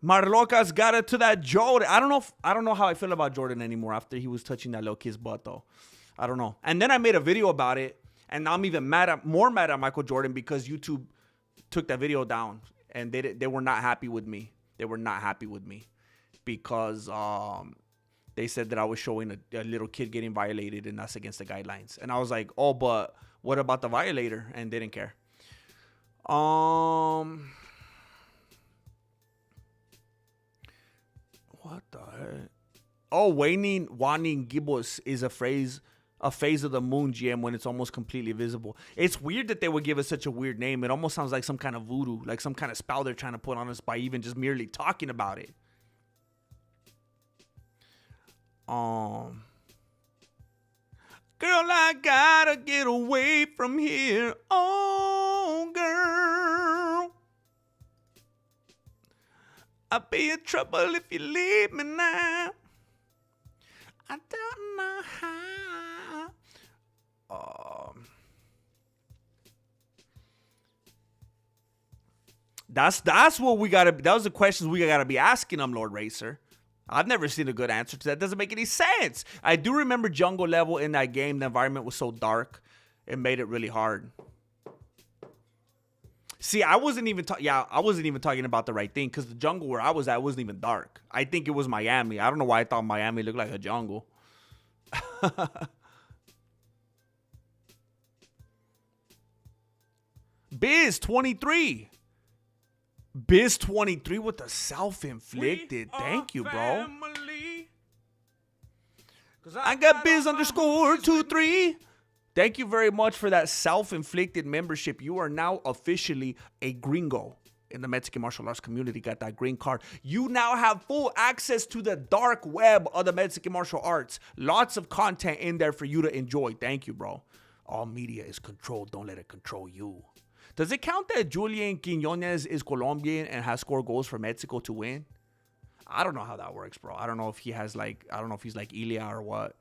Marloca's got it to that Jordan. I don't know how I feel about Jordan anymore after he was touching that little kid's butt though. I don't know. And then I made a video about it, and I'm even more mad at Michael Jordan because YouTube took that video down. And they were not happy with me. They were not happy with me because they said that I was showing a little kid getting violated, and that's against the guidelines. And I was like, oh, but what about the violator? And they didn't care. What the heck? Oh, waning gibbous is a phase of the moon, GM, when it's almost completely visible. It's weird that they would give it such a weird name. It almost sounds like some kind of voodoo, like some kind of spell they're trying to put on us by even just merely talking about it. Girl, I gotta get away from here. Oh, girl. I'll be in trouble if you leave me now. I don't know how. That's what we gotta. That was the questions we gotta be asking them, Lord Racer. I've never seen a good answer to that. Doesn't make any sense. I do remember jungle level in that game. The environment was so dark, it made it really hard. See, I wasn't even talking about the right thing because the jungle where I was at wasn't even dark. I think it was Miami. I don't know why I thought Miami looked like a jungle. Biz 23. Biz 23 with the self-inflicted. Thank you, bro. I got Biz _23. Thank you very much for that self-inflicted membership. You are now officially a gringo in the Mexican martial arts community. Got that green card. You now have full access to the dark web of the Mexican martial arts. Lots of content in there for you to enjoy. Thank you, bro. All media is controlled. Don't let it control you. Does it count that Julian Quiñones is Colombian and has scored goals for Mexico to win? I don't know how that works, bro. I don't know if he has like, I don't know if he's like Ilya or what.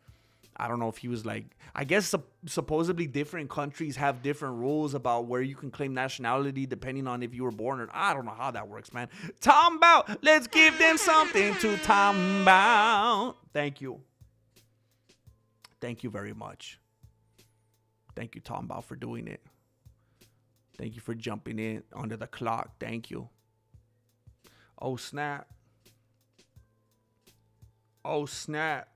I don't know if he was like, I guess supposedly different countries have different rules about where you can claim nationality depending on if you were born or I don't know how that works, man. Talking about, let's give them something to talk about. Thank you. Thank you very much. Thank you, Tom Bao, for doing it. Thank you for jumping in under the clock. Thank you. Oh, snap. Oh, snap.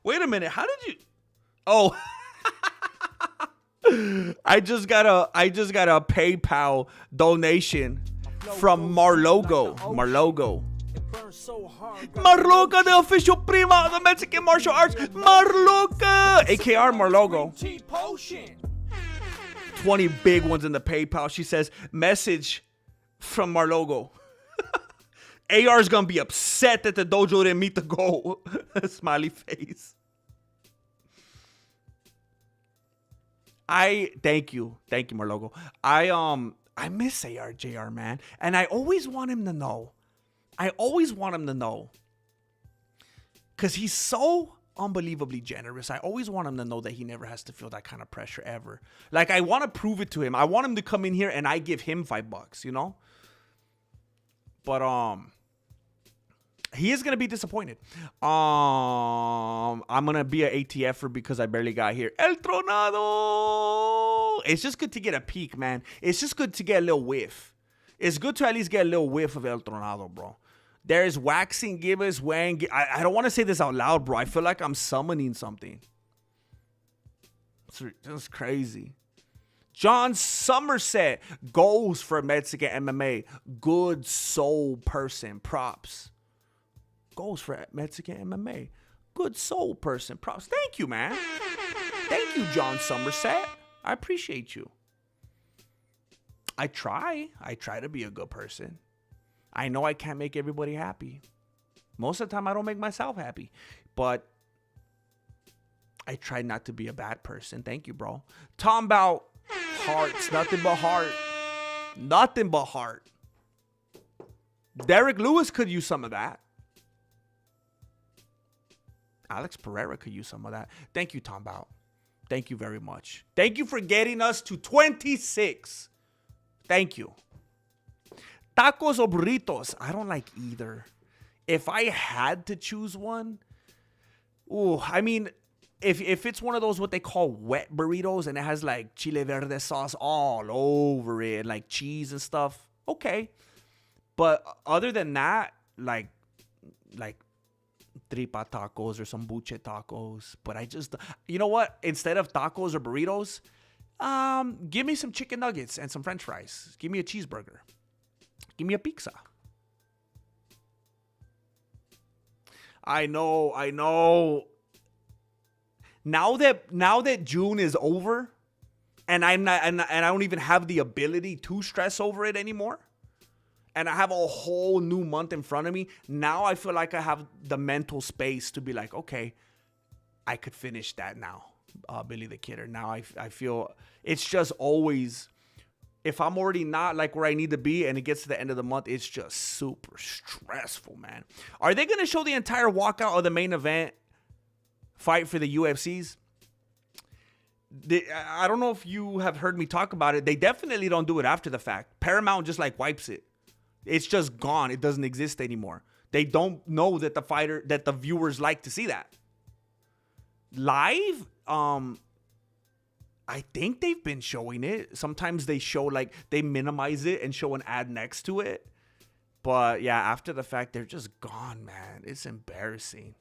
Wait a minute. How did you? Oh. I just got a PayPal donation from Marlogo. Marlogo, the official prima of the Mexican martial arts. Marloga, AKR Marlogo. 20 big ones in the PayPal. She says, message from Marlogo. AR is gonna be upset that the dojo didn't meet the goal. Smiley face. Thank you, Marlogo. I miss ARJR, man, and I always want him to know. Because he's so unbelievably generous. I always want him to know that he never has to feel that kind of pressure ever. Like, I want to prove it to him. I want him to come in here and I give him $5, you know? But, he is going to be disappointed. I'm going to be an ATFer because I barely got here. El Tronado! It's just good to get a peek, man. It's just good to get a little whiff. It's good to at least get a little whiff of El Tronado, bro. There's waxing gibbous, wang. I don't want to say this out loud, bro. I feel like I'm summoning something. It's crazy. John Somerset goes for Mexican MMA. Good soul person. Props. Goes for Mexican MMA. Good soul person. Props. Thank you, man. Thank you, John Somerset. I appreciate you. I try to be a good person. I know I can't make everybody happy. Most of the time, I don't make myself happy. But I try not to be a bad person. Thank you, bro. Talking about hearts. Nothing but heart. Nothing but heart. Derek Lewis could use some of that. Alex Pereira could use some of that. Thank you, Tom Bao. Thank you very much. Thank you for getting us to 26. Thank you. Tacos or burritos? I don't like either. If I had to choose one, I mean, if it's one of those what they call wet burritos and it has like chile verde sauce all over it, like cheese and stuff, okay. But other than that, like tripa tacos or some buche tacos. But I just, you know what? Instead of tacos or burritos, give me some chicken nuggets and some french fries. Give me a cheeseburger. Give me a pizza. I know. Now that June is over, and I'm not, and I don't even have the ability to stress over it anymore, and I have a whole new month in front of me. Now I feel like I have the mental space to be like, okay, I could finish that now, Billy the Kidder. Now I feel it's just always, if I'm already not like where I need to be and it gets to the end of the month, it's just super stressful, man. Are they going to show the entire walkout of the main event fight for the UFCs? I don't know if you have heard me talk about it. They definitely don't do it after the fact. Paramount just like wipes it. It's just gone. It doesn't exist anymore. They don't know that the viewers like to see that. Live, I think they've been showing it. Sometimes they show, like, they minimize it and show an ad next to it. But yeah, after the fact, they're just gone, man. It's embarrassing.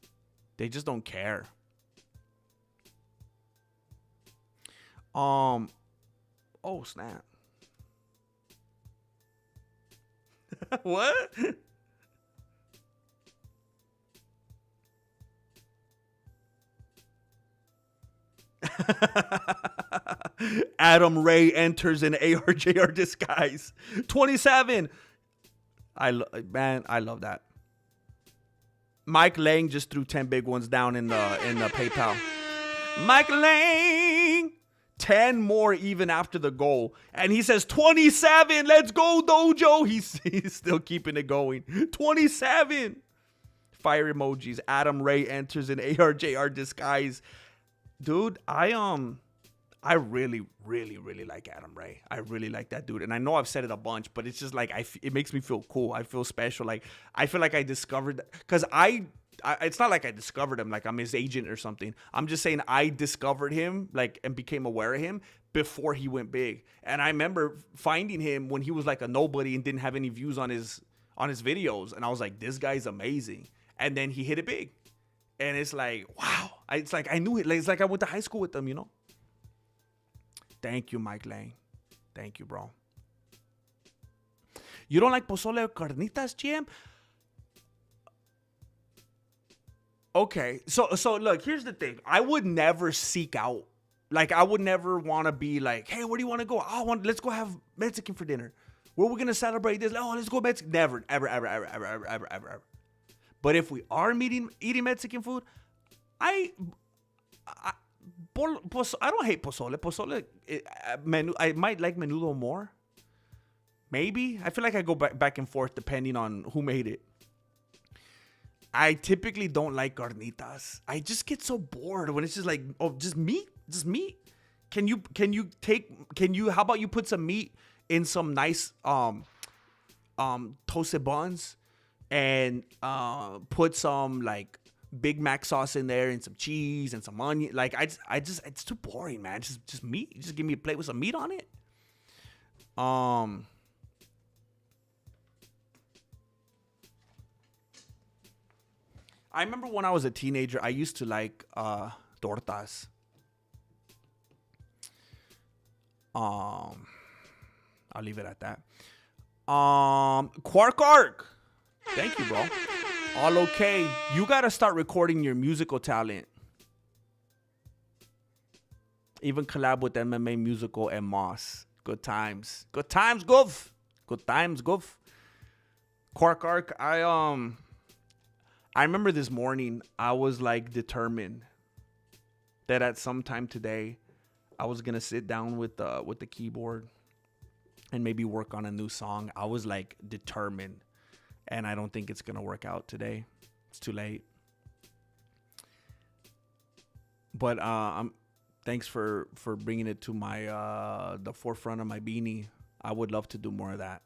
They just don't care. Oh, snap. What? Adam Ray enters in ARJR disguise. 27. I love that. Mike Lang just threw 10 big ones down in the PayPal. Mike Lang, 10 more even after the goal, and he says 27. Let's go, Dojo. He's still keeping it going. 27. Fire emojis. Adam Ray enters in ARJR disguise. Dude, I really, really, really like Adam Ray. I really like that dude. And I know I've said it a bunch, but it's just like, it makes me feel cool. I feel special. Like, I feel like I discovered, because it's not like I discovered him, like I'm his agent or something. I'm just saying I discovered him, like, and became aware of him before he went big. And I remember finding him when he was like a nobody and didn't have any views on his videos. And I was like, this guy's amazing. And then he hit it big. And it's like, wow. It's like I knew it. It's like I went to high school with him, you know? Thank you, Mike Lang. Thank you, bro. You don't like pozole or carnitas, GM? Okay, so look, here's the thing. I would never seek out, like, I would never want to be like, hey, where do you want to go? Let's go have Mexican for dinner. Where are we gonna celebrate this? Oh, let's go Mexican. Never, ever. But if we are eating Mexican food, I don't hate pozole. Pozole, I might like menudo more. Maybe. I feel like I go back and forth depending on who made it. I typically don't like carnitas. I just get so bored when it's just like, oh, just meat. How about you put some meat in some nice toasted buns and put some like Big Mac sauce in there and some cheese and some onion. Like I just it's too boring, man. Just meat. Just give me a plate with some meat on it. I remember when I was a teenager, I used to like tortas. I'll leave it at that. Quark Arc. Thank you, bro. All okay. You gotta start recording your musical talent. Even collab with MMA Musical and Moss. Good times. Good times, Gov. Good times, Gov. Quark Arc. I remember this morning I was like determined that at some time today I was gonna sit down with the keyboard and maybe work on a new song. I was like determined. And I don't think it's going to work out today. It's too late. But thanks for bringing it to my the forefront of my beanie. I would love to do more of that.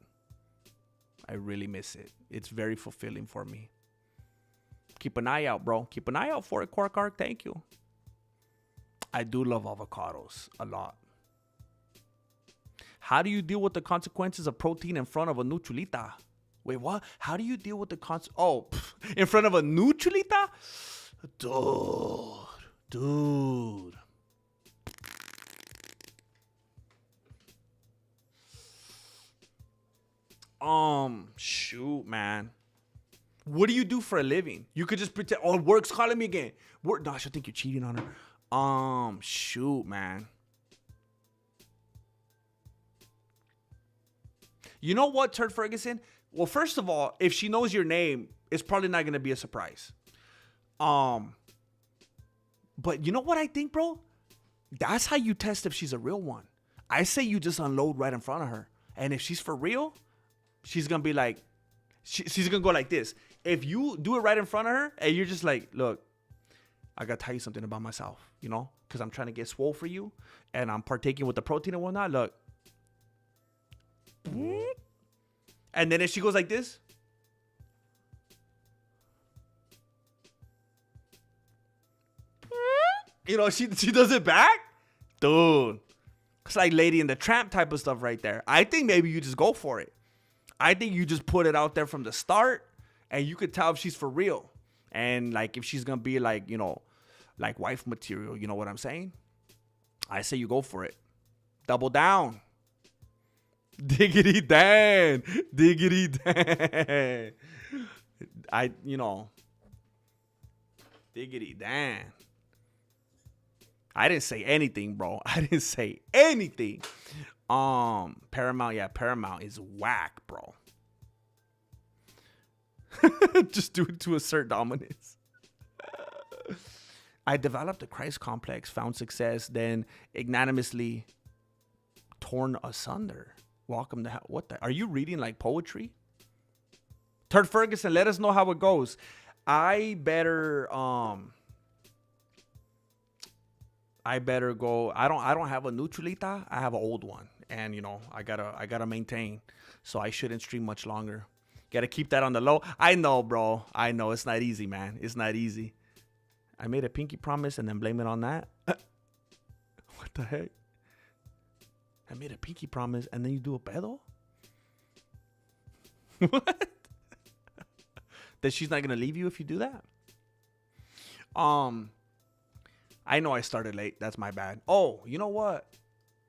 I really miss it. It's very fulfilling for me. Keep an eye out, bro. Keep an eye out for it, Quark Arc. Thank you. I do love avocados a lot. How do you deal with the consequences of protein in front of a new chulita? Wait, what? How do you deal with the in front of a new chulita? Dude. Shoot, man. What do you do for a living? You could just pretend, oh, work's calling me again. Work, no, I should think you're cheating on her. Shoot, man. You know what, Turd Ferguson? Well, first of all, if she knows your name, it's probably not going to be a surprise. But you know what I think, bro? That's how you test if she's a real one. I say you just unload right in front of her. And if she's for real, she's going to be like, she's going to go like this. If you do it right in front of her and you're just like, look, I got to tell you something about myself, you know, because I'm trying to get swole for you and I'm partaking with the protein and whatnot. Look. And then if she goes like this, you know, she does it back. Dude, it's like Lady and the Tramp type of stuff right there. I think maybe you just go for it. I think you just put it out there from the start and you could tell if she's for real. And like if she's going to be like, you know, like wife material, you know what I'm saying? I say you go for it. Double down. Diggity Dan. Diggity Dan. Diggity Dan. I didn't say anything, bro. I didn't say anything. Paramount, yeah, Paramount is whack, bro. Just due to assert dominance. I developed a Christ complex, found success, then ignominiously torn asunder. Welcome to hell. What the? Are you reading like poetry? Turd Ferguson, let us know how it goes. I better go. I don't have a Neutralita. I have an old one, and I gotta maintain. So I shouldn't stream much longer. Gotta keep that on the low. I know, bro. I know it's not easy, man. It's not easy. I made a pinky promise and then blame it on that. What the heck? I made a pinky promise and then you do a pedo? What? That she's not gonna leave you if you do that? I know I started late. That's my bad. Oh, you know what?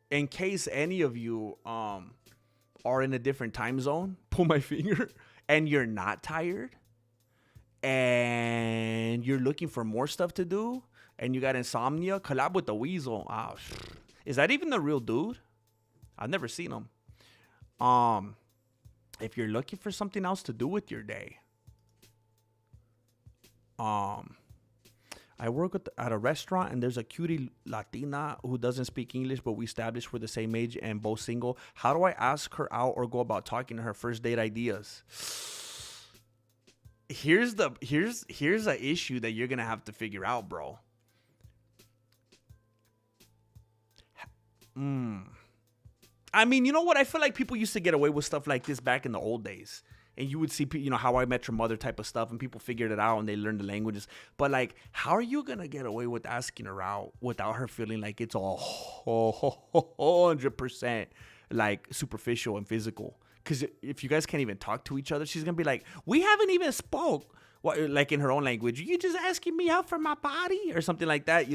In case any of you are in a different time zone, pull my finger, and you're not tired, and you're looking for more stuff to do, and you got insomnia, collab with the Weasel. Oh, is that even the real dude? I've never seen him. If you're looking for something else to do with your day, I work at a restaurant, and there's a cutie Latina who doesn't speak English, but we established we're the same age and both single. How do I ask her out or go about talking to her? First date ideas. Here's an issue that you're gonna have to figure out, bro. I mean, you know what? I feel like people used to get away with stuff like this back in the old days. And you would see, How I Met Your Mother type of stuff, and people figured it out and they learned the languages. But, like, how are you going to get away with asking her out without her feeling like it's all 100%, like, superficial and physical? Because if you guys can't even talk to each other, she's going to be like, we haven't even spoke. Like, in her own language. You just asking me out for my body? Or something like that,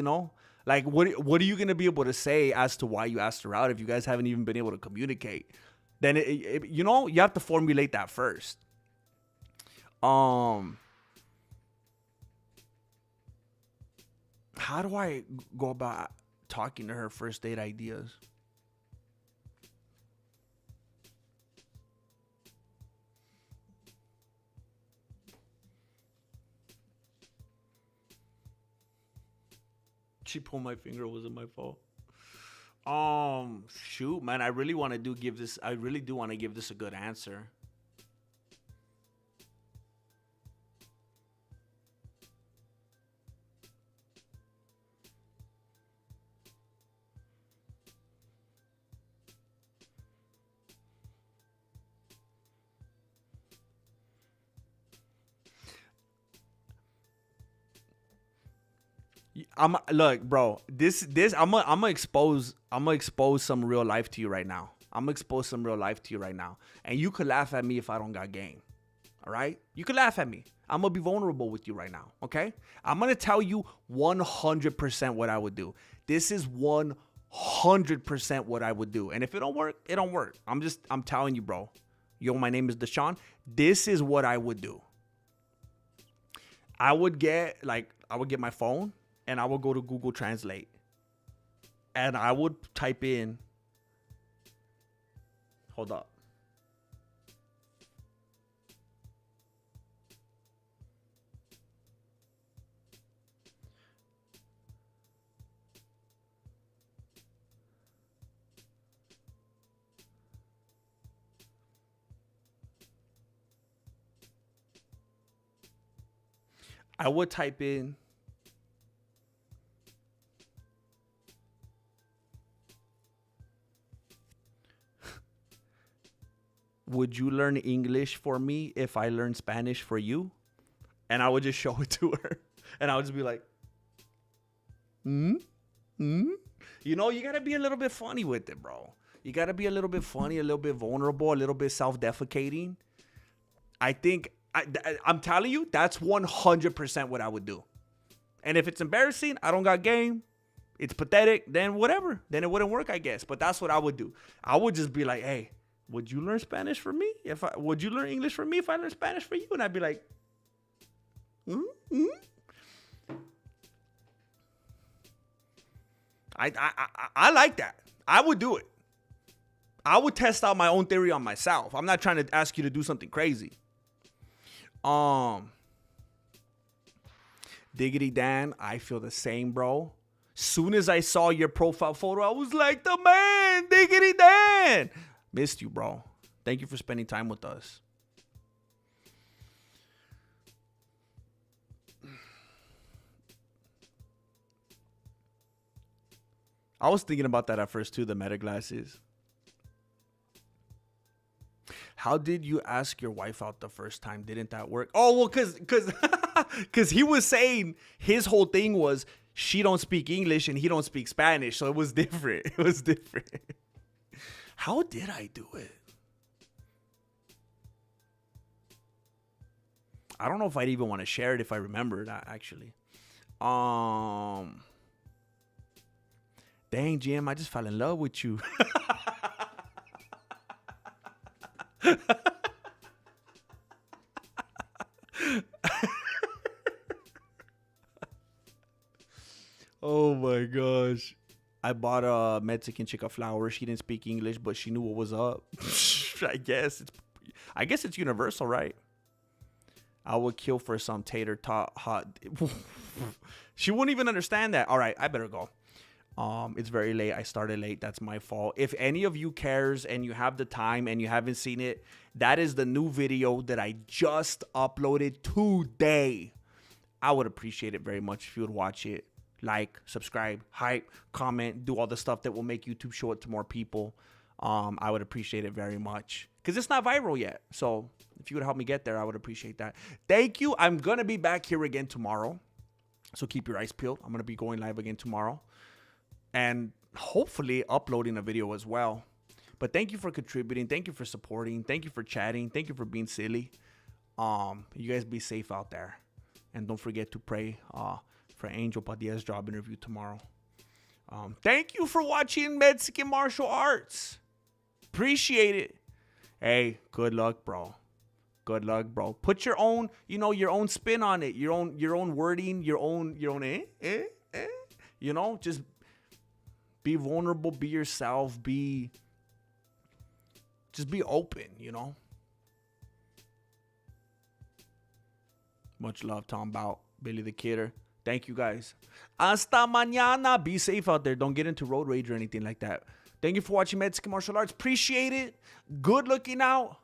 Like, what are you going to be able to say as to why you asked her out if you guys haven't even been able to communicate? Then, you have to formulate that first. How do I go about talking to her first date ideas? She pulled my finger. It wasn't my fault. Shoot, man, I really do want to give this a good answer. Look, bro. I'm gonna expose some real life to you right now. And you could laugh at me if I don't got game. All right? You could laugh at me. I'm gonna be vulnerable with you right now. Okay? I'm gonna tell you 100% what I would do. This is 100% what I would do. And if it don't work, it don't work. I'm telling you, bro. Yo, my name is Deshaun. This is what I would do. I would get my phone. And I would go to Google Translate. And I would type in. Hold up. I would type in. Would you learn English for me if I learn Spanish for you? And I would just show it to her. And I would just be like, You got to be a little bit funny with it, bro. You got to be a little bit funny, a little bit vulnerable, a little bit self-defecating. I think, I'm telling you, that's 100% what I would do. And if it's embarrassing, I don't got game, it's pathetic, then whatever. Then it wouldn't work, I guess. But that's what I would do. I would just be like, hey, would you learn Spanish for me? Would you learn English for me if I learn Spanish for you? And I'd be like, I like that. I would do it. I would test out my own theory on myself. I'm not trying to ask you to do something crazy. Diggity Dan, I feel the same, bro. Soon as I saw your profile photo, I was like, the man, Diggity Dan. Missed you, bro. Thank you for spending time with us. I was thinking about that at first too, the meta glasses. How did you ask your wife out the first time? Didn't that work? Oh, well, cause he was saying his whole thing was she don't speak English and he don't speak Spanish, so it was different. It was different. How did I do it? I don't know if I'd even want to share it if I remember that actually. Dang, Jim, I just fell in love with you. Oh my gosh. I bought a Mexican chick a flower. She didn't speak English, but she knew what was up. I guess it's universal, right? I would kill for some tater tot hot. She wouldn't even understand that. All right, I better go. It's very late. I started late. That's my fault. If any of you cares and you have the time and you haven't seen it, that is the new video that I just uploaded today. I would appreciate it very much if you would watch it. Like, subscribe, hype, comment, do all the stuff that will make YouTube show it to more people. I would appreciate it very much because it's not viral yet. So if you would help me get there, I would appreciate that. Thank you. I'm going to be back here again tomorrow. So keep your eyes peeled. I'm going to be going live again tomorrow. And hopefully uploading a video as well. But thank you for contributing. Thank you for supporting. Thank you for chatting. Thank you for being silly. You guys be safe out there. And don't forget to pray for Angel Padilla's job interview tomorrow. Thank you for watching Mexican Martial Arts. Appreciate it. Hey, good luck, bro. Good luck, bro. Put your own, your own spin on it. Your own wording, your own, just be vulnerable, be yourself, just be open, Much love, Tom Bout, Billy the Kidder. Thank you guys. Hasta mañana. Be safe out there. Don't get into road rage or anything like that. Thank you for watching Mexican Martial Arts. Appreciate it. Good looking out.